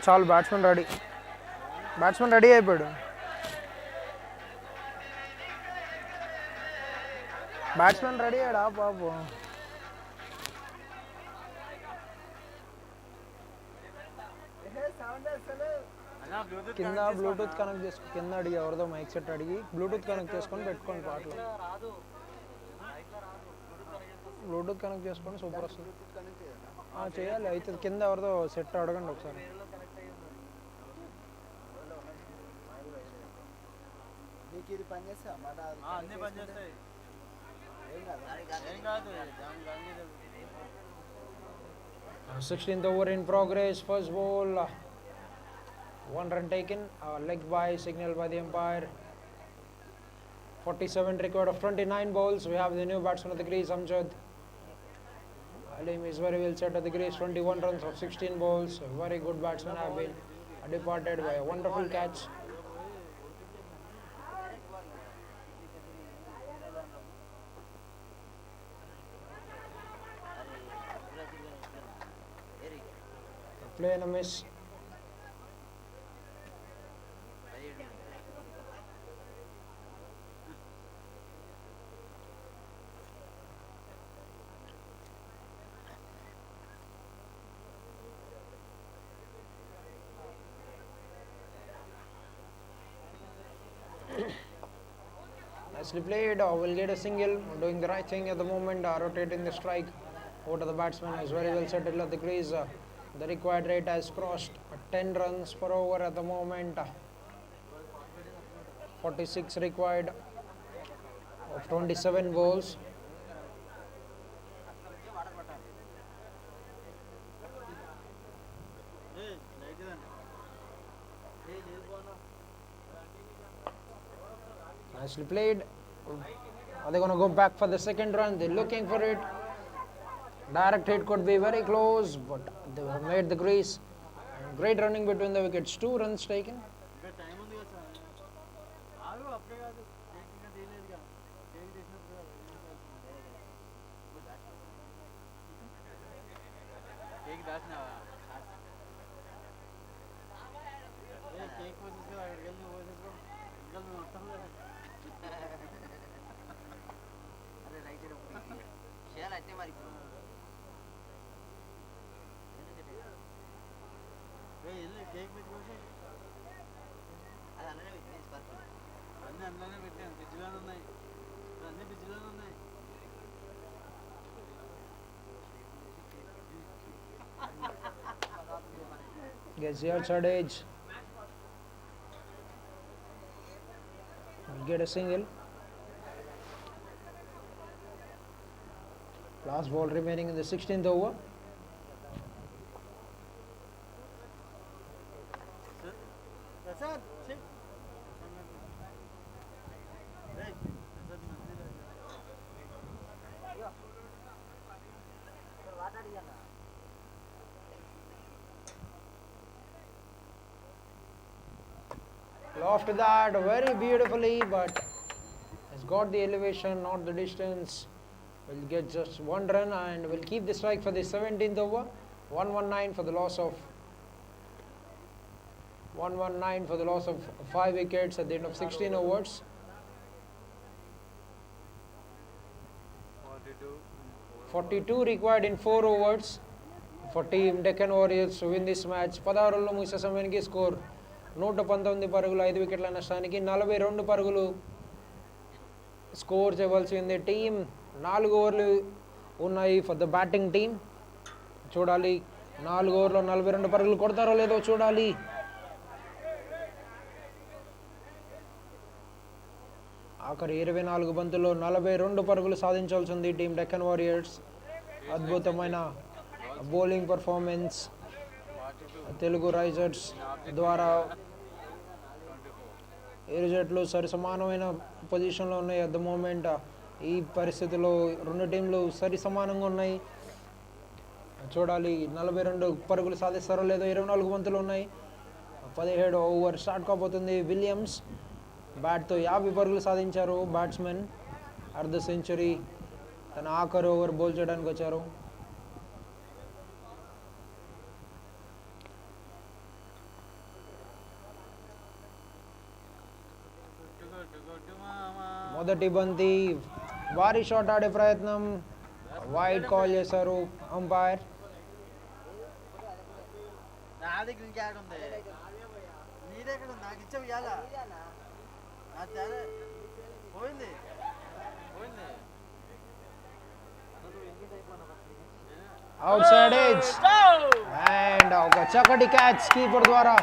చాలు. Batsmen ready. బ్యాట్స్మెన్ రెడీ అయిపోయాడు. బ్యాట్స్మెన్ రెడీ అయ్యాడా బాబు. కింద బ్లూటూత్ కనెక్ట్ చేసుకో. కింద అడిగి ఎవరిదో మైక్ సెట్ అడిగి బ్లూటూత్ కనెక్ట్ చేసుకొని పెట్టుకోండి. పాటలు బ్లూటూత్ కనెక్ట్ చేసుకొని సూపర్ వస్తుంది. చేయాలి అయితే. కింద ఎవరిదో సెట్ అడగండి ఒకసారి. ఇది పని చేస్తా అన్నీ పని చేస్తాయి. 16th over in progress. First ball, 1 run taken. Leg by signal by the umpire. 47 required of 29 balls. We have the new batsman of the crease, Amjad. Alim is very well set at the crease, 21 runs of 16 balls. A very good batsman have been departed by a wonderful catch. Play and a miss. Nicely played. Will get a single. Doing the right thing at the moment. Rotating the strike over to the batsman. Is very well settled at the crease. The required rate has crossed 10 runs per over at the moment. 46 required of 27 balls. Nicely played. Are they going to go back for the second run? They're looking for it. Direct hit could be very close, but they have made the crease. And great running between the wickets. 2 runs taken. Gets the outside edge. Will get a single. Last ball remaining in the 16th over. After that, very beautifully, but has got the elevation, not the distance. Will get just 1 run and will keep the strike for the 17th over. 119 for the loss of 5 wickets at the end of 16 overs. 42 required in 4 overs for team Deccan Warriors to win this match. 16 రన్లు ముగిసే సమయానికి score 119 పరుగులు 5 వికెట్ల నష్టానికి 42 పరుగులు score చేయవలసి ఉంది. Team 4 ఓవర్లు ఉన్నాయి ఫర్ ద బ్యాటింగ్ టీం. చూడాలి 4 ఓవర్లో 42 పరుగులు కొడతారో లేదో చూడాలి. ఆఖరి 24 బంతుల్లో 42 పరుగులు సాధించాల్సింది టీం డెక్కన్ వారియర్స్. అద్భుతమైన బౌలింగ్ పర్ఫార్మెన్స్ తెలుగు రైజర్స్ ద్వారా. ఇరు జట్లు సరి సమానమైన పొజిషన్లో ఉన్నాయి అట్ ద మూమెంట్. ఈ పరిస్థితిలో 2 టీంలు సరి సమానంగా ఉన్నాయి. చూడాలి 42 పరుగులు సాధిస్తారో లేదో. 24 బంతులు ఉన్నాయి. 17 ఓవర్ స్టార్ట్ కాబోతుంది. విలియమ్స్ బ్యాట్తో 50 పరుగులు సాధించారు. బ్యాట్స్మెన్ అర్ధ సెంచరీ తన ఆఖరి ఓవర్ బౌల్ చేయడానికి వచ్చారు. మొదటి బంతి భారీ షాట్ ఆడే ప్రయత్నం, వైడ్ కాల్ చేశారు umpire. Out side edge and ఒక చక్కటి క్యాచ్ కీపర్ ద్వారా.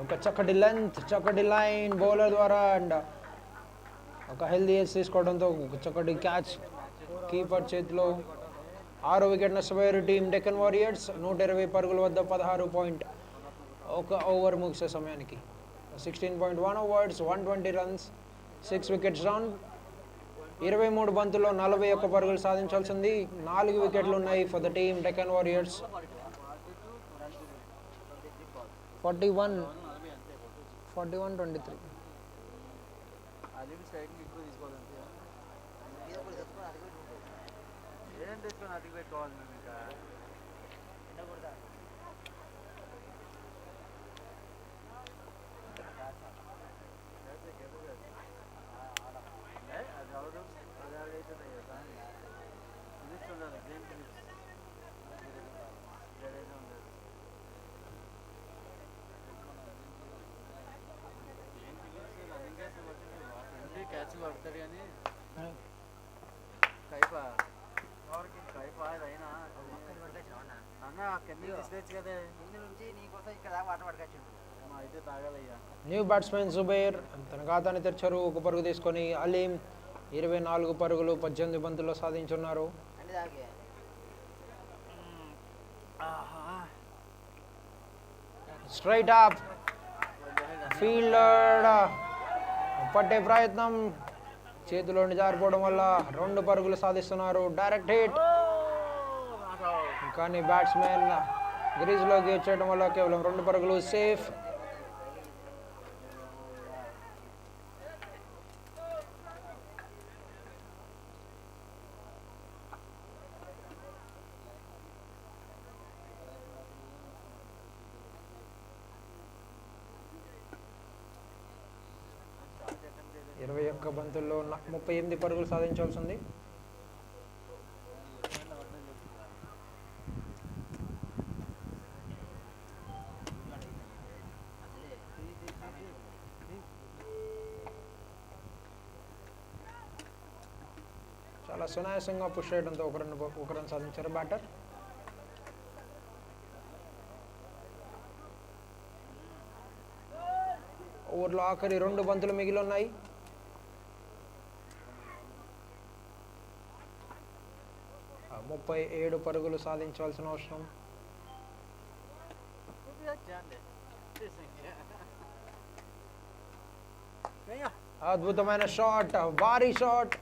ఒక చక్కటి లెంత్, చక్కటి లైన్ బౌలర్ ద్వారా అండ్ ఒక హెల్దీ ఎస్ తీసుకోవడంతో ఒక చక్కటి క్యాచ్ కీపర్ చేతిలో. 6 వికెట్ నష్టపోయారు టీం డెక్కన్ వారియర్స్. 120 పరుగుల వద్ద 16 పాయింట్ ఒక ఓవర్ ముగిసే సమయానికి. 16.1 ఓవర్స్, 120 రన్స్, 6 వికెట్స్ డౌన్. 23 బంతుల్లో 41 పరుగులు సాధించాల్సింది. 4 వికెట్లు ఉన్నాయి for the team Deccan warriors. 41-23. అది స్ట్రైక్ ఎక్కువ తీసుకోవాలంటే ఏం తెచ్చుకొని అడిగి పెట్టుకోవాలి మేము ఇంకా అది అవదు అది అవుతుంది కదా ఫినిష్ ఉండాలి గేమ్ ఫినిష్ జడేజా ఉండదు క్యాచ్ పడతాడు కానీ కైపా కైపా అయినా అన్న కింద తీసుకొచ్చు కదా నుంచి నీకోసం ఇక్కడ వాటర్ పడకొచ్చు అయితే తాగాలయ్యా. న్యూ బ్యాట్స్మెన్ జుబైర్ తన ఖాతాని తెరిచారు. 1 పరుగు తీసుకొని అలీం 24 పరుగులు 18 బంతుల్లో సాధించున్నారు. స్ట్రైట్ అప్ ఫీల్డర్ పట్టే ప్రయత్నం చేతిలోని జారిపోవడం వల్ల 2 పరుగులు సాధిస్తున్నారు. డైరెక్ట్ హిట్ కానీ బ్యాట్స్మెన్ గ్రీజ్లోకి వచ్చేయడం వల్ల కేవలం 2 పరుగులు సేఫ్. ఇరవై ఒక్క బంతుల్లో 38 పరుగులు సాధించాల్సింది. చాలా సునాయాసంగా పుష్ చేయడంతో ఒక రన్ సాధించారు బ్యాటర్. ఓవర్లో ఆఖరి 2 బంతులు మిగిలి ఉన్నాయి. ఆ 37 పరుగులు సాధించాల్సిన అవసరం. అద్భుతమైన షాట్, భారీ షాట్,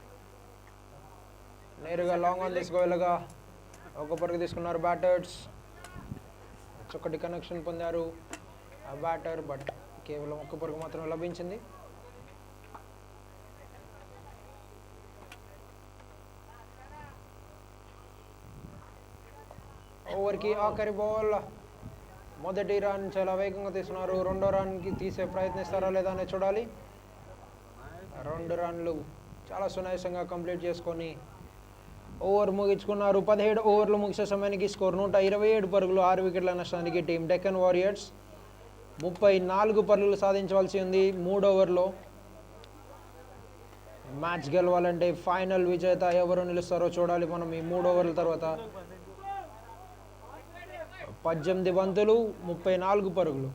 నేరుగా లాంగ్ ఆన్ తీసుకువెళ్ళగా 1 పరుగు తీసుకున్నారు బ్యాటర్స్. చక్కటి కనెక్షన్ పొందారు ఆ బ్యాటర్, బట్ కేవలం 1 పరుగు మాత్రమే లభించింది. ఓవర్కి ఆఖరి బాల్. మొదటి రన్ చాలా వేగంగా తీసుకున్నారు. 2వ రన్కి తీసే ప్రయత్నిస్తారా లేదా అనేది చూడాలి. 2 రన్లు చాలా సునాయాసంగా కంప్లీట్ చేసుకొని ఓవర్ ముగించుకున్నారు. 17 ఓవర్లు ముగిసే సమయానికి స్కోర్ 127 పరుగులు 6 వికెట్ల నష్టానికి టీం డెక్కన్ వారియర్స్ 34 పరుగులు సాధించవలసి ఉంది 3 ఓవర్లో. మ్యాచ్ గెలవాలంటే ఫైనల్ విజేత ఎవరు నిలుస్తారో చూడాలి మనం ఈ 3 ఓవర్ల తర్వాత. 18 బంతులు 34 పరుగులు,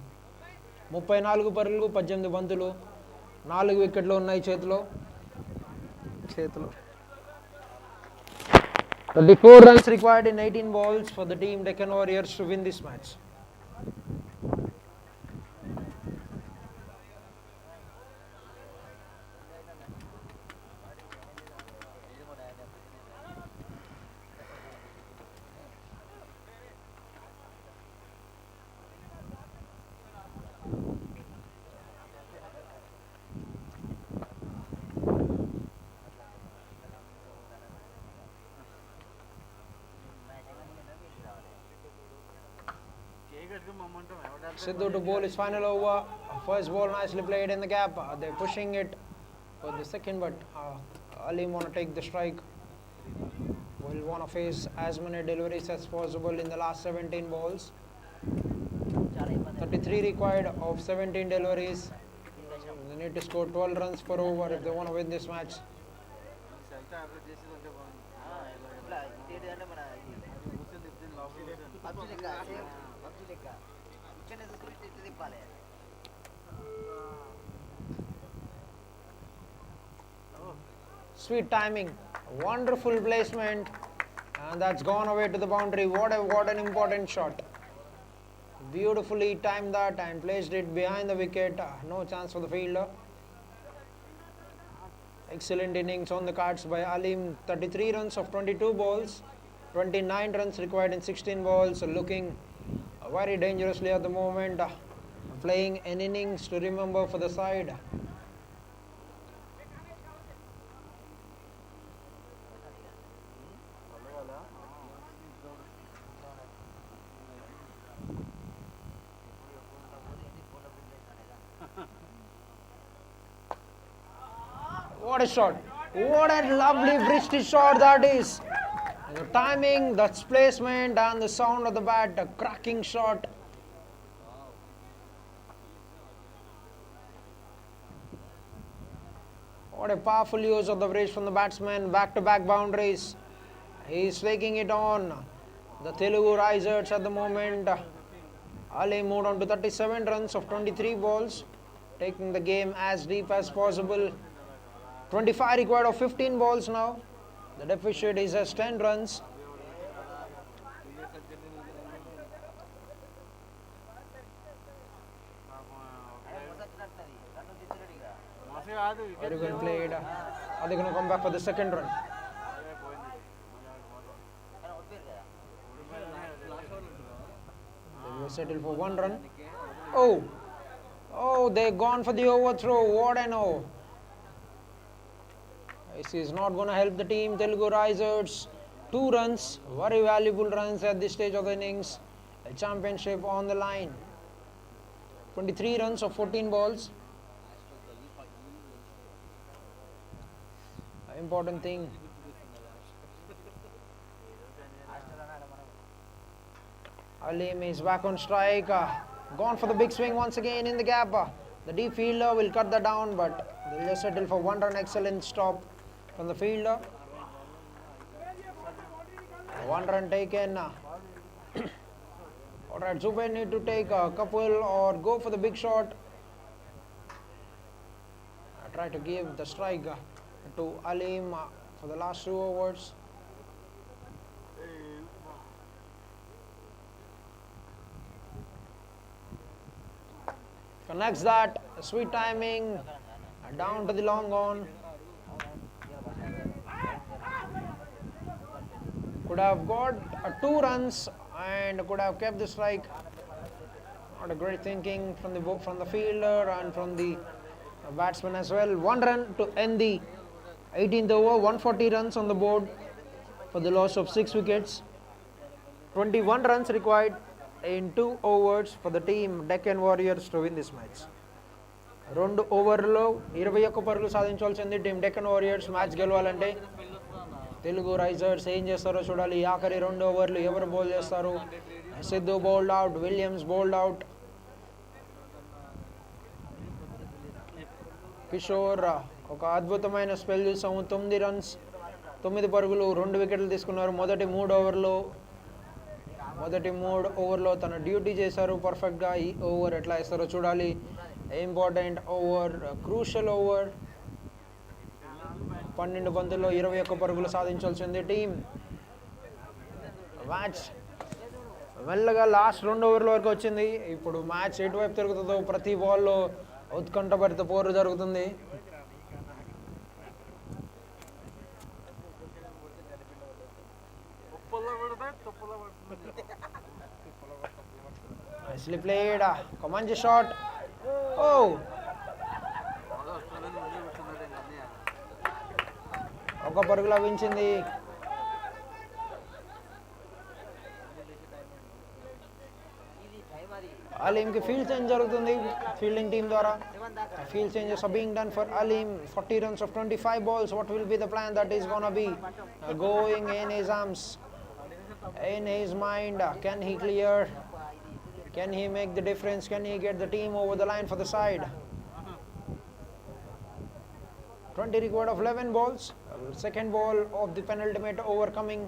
34 పరుగులు 18 బంతులు, 4 వికెట్లు ఉన్నాయి చేతిలో. 34 runs required in 18 balls for the team Deccan Warriors to win this match. Sidhu to bowl his final over. First ball nicely played in the gap. They're pushing it for the second, but Alim want to take the strike. Will want to face as many deliveries as possible in the last 17 balls. 33 required of 17 deliveries. They need to score 12 runs per over if they want to win this match. Sweet timing, wonderful placement, and that's gone away to the boundary. What an important shot. Beautifully timed that and placed it behind the wicket. No chance for the fielder. Excellent innings on the cards by Alim. 33 runs of 22 balls. 29 runs required in 16 balls. Looking very dangerously at the moment. Playing an innings to remember for the side. What a shot! What a lovely wristy shot that is! The timing, the placement, and the sound of the bat, a cracking shot. What a powerful use of the wrist from the batsman, back-to-back boundaries. He is taking it on. The Telugu Risers at the moment. Ali moved on to 37 runs of 23 balls, taking the game as deep as possible. 25 required of 15 balls now. The deficit is as 10 runs. Very well played. Are they going to come back for the second run? They will settle for one run. Oh, they're gone for the overthrow. What an oh. This is not going to help the team. Telugu Risers, 2 runs, very valuable runs at this stage of the innings. A championship on the line. 23 runs of 14 balls. Important thing. Alim is back on strike. Gone for the big swing once again in the gap. The deep fielder will cut that down, but they'll just settle for one run. Excellent stop from the fielder. 1 run taken. Alright, Zubair need to take a couple or go for the big shot. Try to give the strike to Alim for the last 2 overs. Connects that, sweet timing, down to the long on. Could have got 2 runs and could have kept the strike. Not a great thinking from the fielder and from the batsman as well. 1 run to end the 18th over. 140 runs on the board for the loss of 6 wickets. 21 runs required in 2 overs for the team Deccan Warriors to win this match. 2 ఓవర్లలో 21 పరుగులు సాధించాల్సింది team Deccan warriors match గెలవాలంటే. Telugu Risers ఏం చేస్తారో చూడాలి. ఆఖరి 2 ఓవర్లు ఎవరు bowl చేస్తారు. Siddhu bowled out, Williams bowled out. Kishore ఒక అద్భుతమైన స్పెల్ చూసాము. 9 రన్స్ 9 పరుగులు 2 వికెట్లు తీసుకున్నారు. మొదటి 3 ఓవర్లో తన డ్యూటీ చేశారు పర్ఫెక్ట్గా. ఈ ఓవర్ ఎట్లా వేస్తారో చూడాలి. Important over, crucial over. 12 బంతుల్లో 21 పరుగులు సాధించాల్సింది టీం. మ్యాచ్ మెల్లగా లాస్ట్ 2 ఓవర్ల వరకు వచ్చింది. ఇప్పుడు మ్యాచ్ ఎటువైపు తిరుగుతుందో ప్రతి బాల్లో ఉత్కంఠభరిత పోరు జరుగుతుంది. Nicely played. Come on, just shot. Oh! ఒక పరుగు లభించింది. Alimకి ఫీల్డ్ చేంజ్ జరుగుతుంది ఫీల్డింగ్ టీం ద్వారా. Field changes are being done for Alim. 40 runs of 25 balls. What will be the plan that is going to be going in his arms, in his mind? Can he clear? Can he make the difference? Can he get the team over the line for the side? 20 required of 11 balls. Second ball of the penultimate over coming.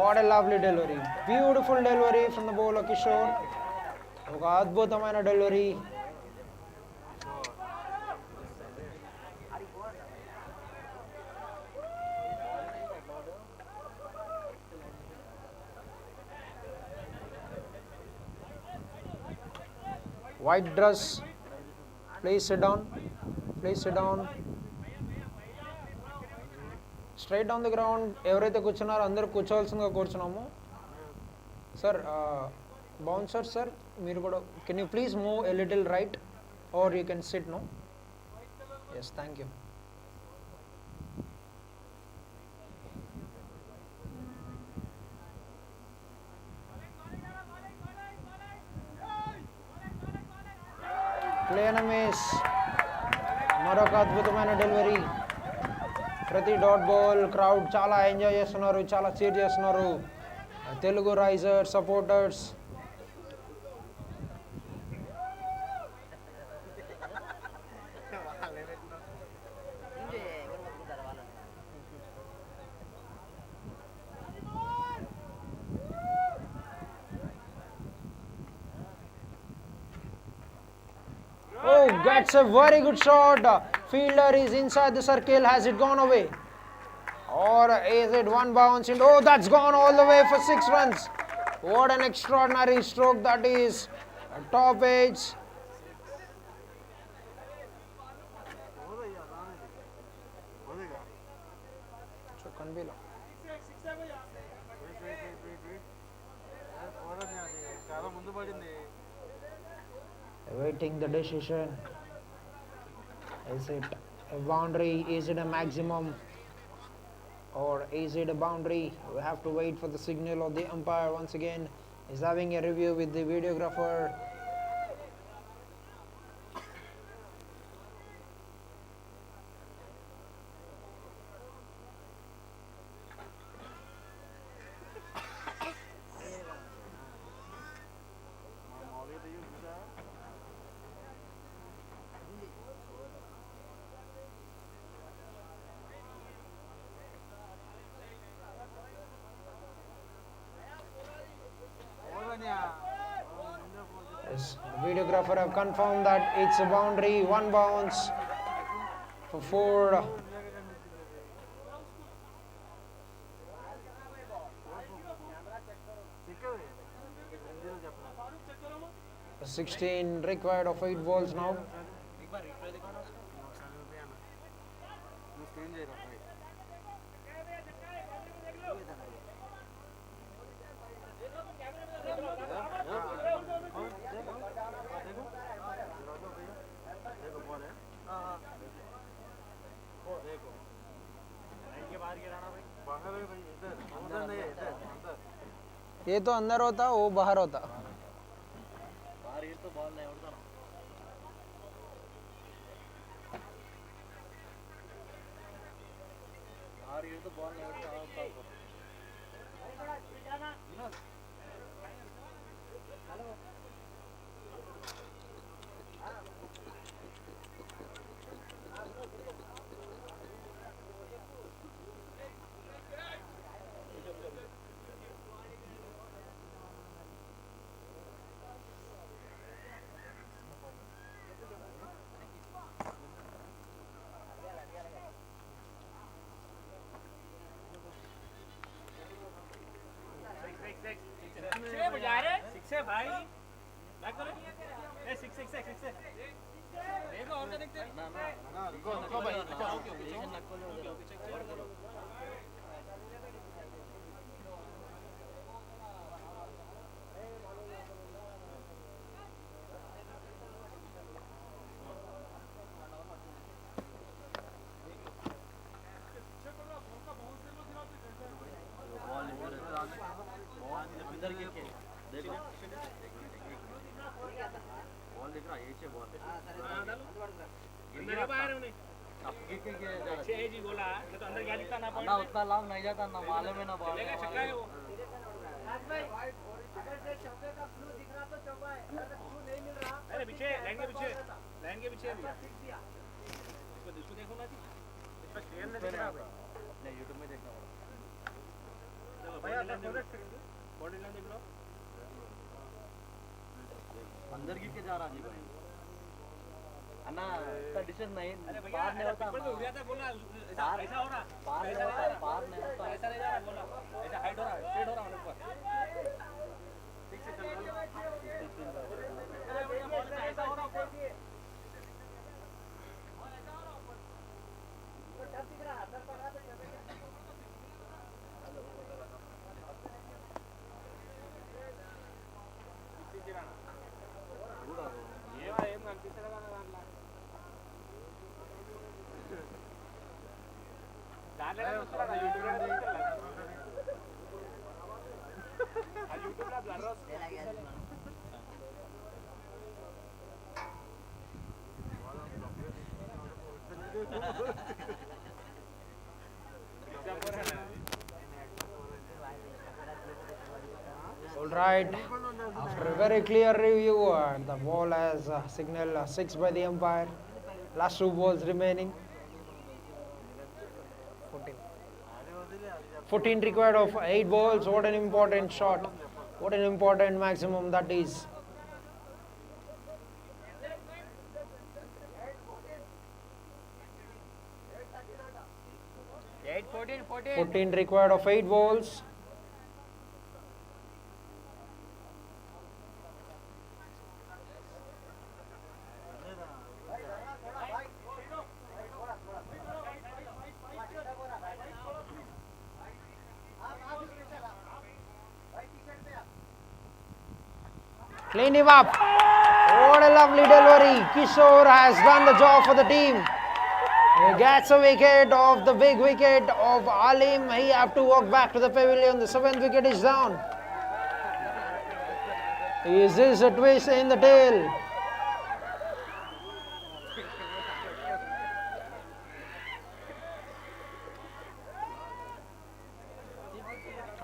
What a lovely delivery. Beautiful delivery from the bowler Kishore. ఒక అద్భుతమైన delivery. white dress, please sit down, please sit down. Straight on the ground, ఎవరైతే కూర్చున్నారో అందరూ కూర్చోవాల్సిందిగా కూర్చున్నాము. Sir, bouncer sir, మీరు కూడా, can you please move a little right or you can sit, no? Yes, thank you. Play and a miss. మరొక అద్భుతమైన delivery. ప్రతి dot ball crowd చాలా enjoy చేస్తున్నారు, చాలా చీర్ చేస్తున్నారు. Telugu raiser supporters. Oh, that's a very good shot. Fielder is inside the circle. Has it gone away? Or is it one bounce in? Oh, that's gone all the way for 6 runs. What an extraordinary stroke that is. Top edge. Awaiting the decision. Is it a boundary? Is it a maximum? Or is it a boundary? We have to wait for the signal of the umpire. Once again, he's having a review with the videographer. Yes, the videographer have confirmed that it's a boundary. One bounce for 4. 16 required of 8 balls now. ये तो अंदर होता, वो बाहर होता. बाहर ये तो बॉल नहीं उड़ता ना. बाहर ये तो बॉल नहीं उड़ता. भाई बैक करो ए 6 6 6 6 देखो और क्या देखते ना ना ना रुको भाई पोजीशन नक्को लो और करो. अंदर गिर के देखो बॉल दिख रहा है. ये बॉल अंदर बाहर होने अब गिर के जा रहा है. 6 जी बोला ये तो अंदर क्या दिखता ना ना उतना लाभ नहीं जाता ना मालूम है ना बॉल लेगा छक्का है वो. अरे पीछे लाइन के पीछे इसको देखो ना जी इस पर क्लियर नहीं दिख रहा नहीं यूट्यूब में देखना पड़ा. बॉडी लाइन देख लो अंदर गिर के जा रहा जी भाई. अन्ना इतना डिस्टेंस नहीं. अरे भैया पार नहीं होता. ऊपर तो उड़ गया था बोला ऐसा हो रहा पार नहीं होता. पार नहीं होता. ऐसा नहीं जा रहा बोला ऐसा हाइट हो रहा है स्ट्रेट हो रहा है ऊपर ठीक से चल All right. After a very clear review, the ball has signal 6 by the umpire. Last 2 balls remaining. 14. 14 required of 8 balls. What an important shot. What an important maximum that is. Eight, 14, 14 required of 8 balls. Clean him up. What a lovely delivery. Kishore has done the job for the team. He gets a wicket off the big wicket of Alim. He have to walk back to the pavilion. The 7th wicket is down. Is this a twist in the tail?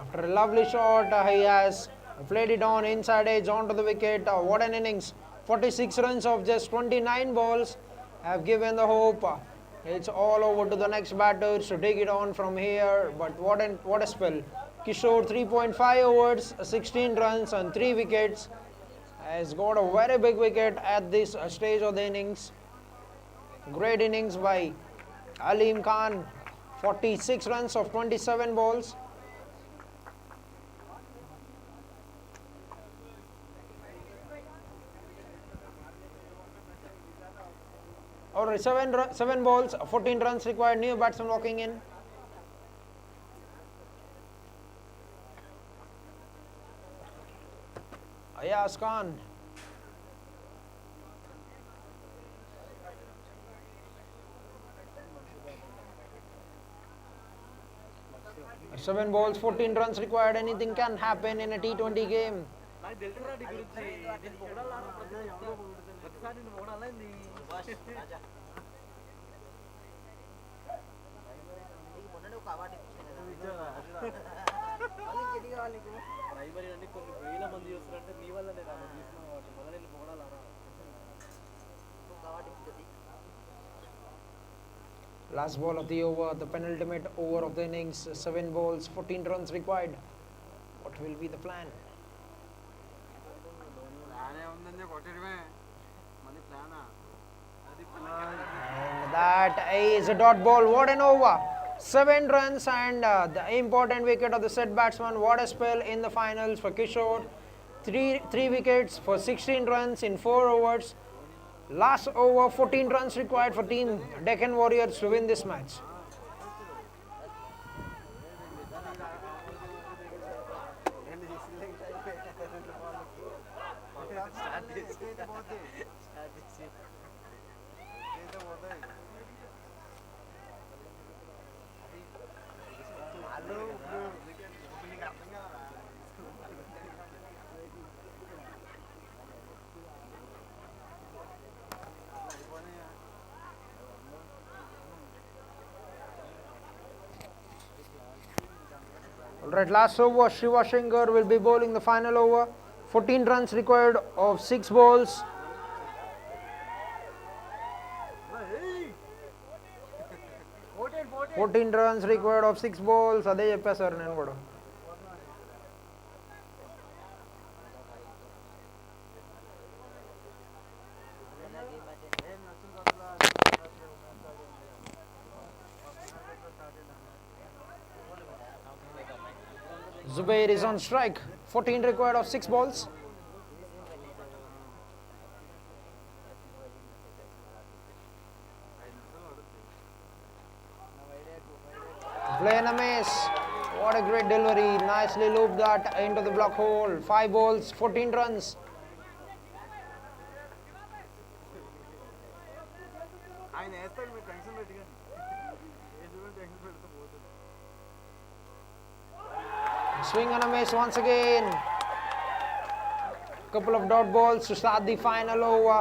After a lovely shot, he has played it on inside edge onto the wicket. What an innings. 46 runs of just 29 balls have given the hope. It's all over to the next batters to take it on from here. But what a spell. Kishore 3.5 overs, 16 runs and 3 wickets. Has got a very big wicket at this stage of the innings. Great innings by Alim Khan. 46 runs of 27 balls. Alright, 7 balls, 14 runs required. New batsman walking in. Ayaz Khan. Seven balls, 14 runs required. Anything can happen in a T20 game. నాకు తెలుసురా నీ గురించి నేను పొగడాలా ప్రతిసారి నేను పొగడాలా నీ మొన్ననే ఒక అవార్డు ఇచ్చింది ప్రైమరీ అంటే కొన్ని వేల మంది చూస్తారంటే నీ వల్ల నేను అలా తీసుకున్నాను కాబట్టి మొదలు నేను పొగడాలా ఒక అవార్డు ఇచ్చింది. Last ball of the over, the penultimate over of the innings. 7 balls, 14 runs required. What will be the plan? And that is a dot ball. What an over! 7 runs and the important wicket of the set batsman. What a spell in the finals for Kishore. Three wickets for 16 runs in 4 overs. Last over, 14 runs required for team Deccan Warriors to win this match. Alright, last over, Shiva Shankar will be bowling the final over. 14 runs required of 6 balls. Fourteen runs required of 6 balls. అదే చెప్పేశారు నేను కూడా. Zubair is on strike. 14 required of 6 balls. Play and a miss. What a great delivery. Nicely looped that into the block hole. 5 balls, 14 runs. ఆయన వేస్తాడు మీరు tension పెట్టుకోండి tension పెడితే పోతుంది. Swing and a miss once again. Couple of dot balls to start the final over.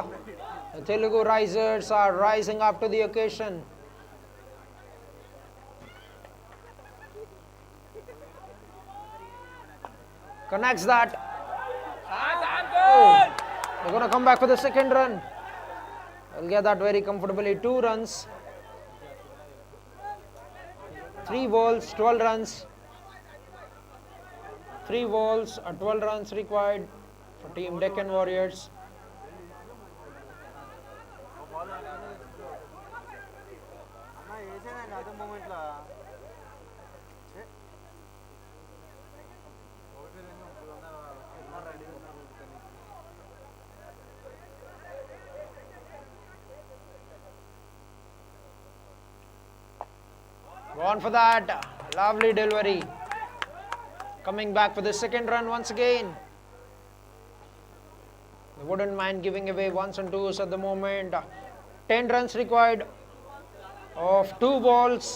The Telugu Risers are rising up to the occasion. Connects that. Oh, they're going to come back for the second run. They'll get that very comfortably. 2 runs. 3 balls, 12 runs. 3 balls, 12 runs required for Team Deccan Warriors. అన్న వేసేదండి అదే మూమెంట్లో Gone for that. Lovely delivery. Coming back for the second run once again. They wouldn't mind giving away 1s and 2s at the moment. 10 runs required of 2 balls.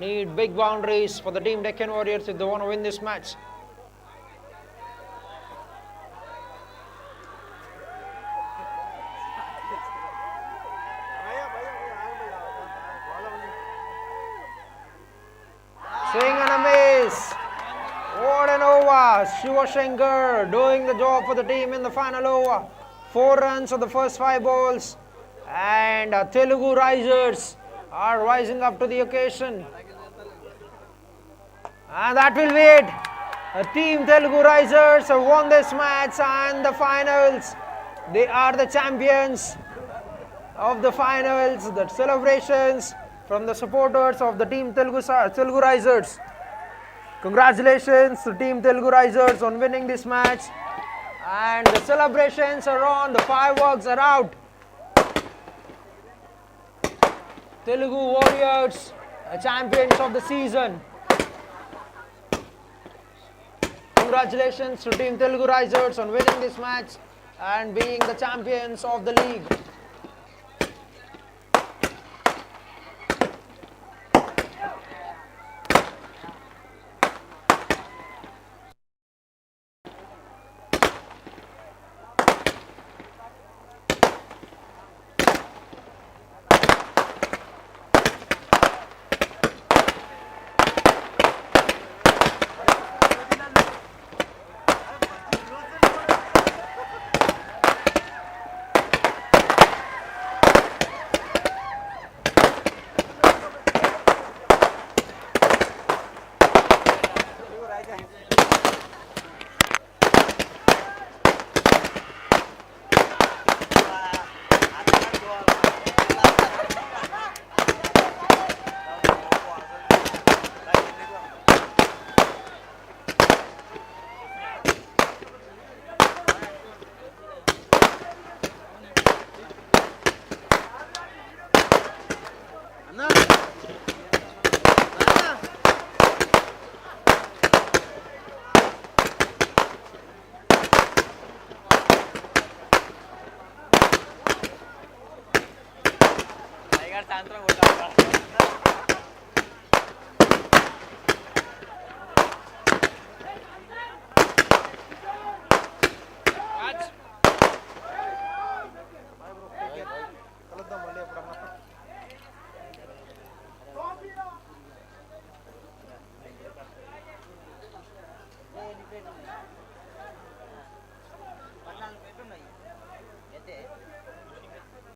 Need big boundaries for the Team Deccan Warriors if they want to win this match. Swing and a miss. What an over. Shiva Shankar doing the job for the team in the final over. 4 runs of the first 5 balls. And Telugu Risers are rising up to the occasion. And that will be it. Team Telugu Risers have won this match and the finals. They are the champions of the finals. The celebrations from the supporters of the Team Telugu Risers. Congratulations to Team Telugu Risers on winning this match. And the celebrations are on, the fireworks are out. Telugu Warriors, champions of the season. Congratulations to Team Telugu Risers on winning this match and being the champions of the league. సాయంత్రం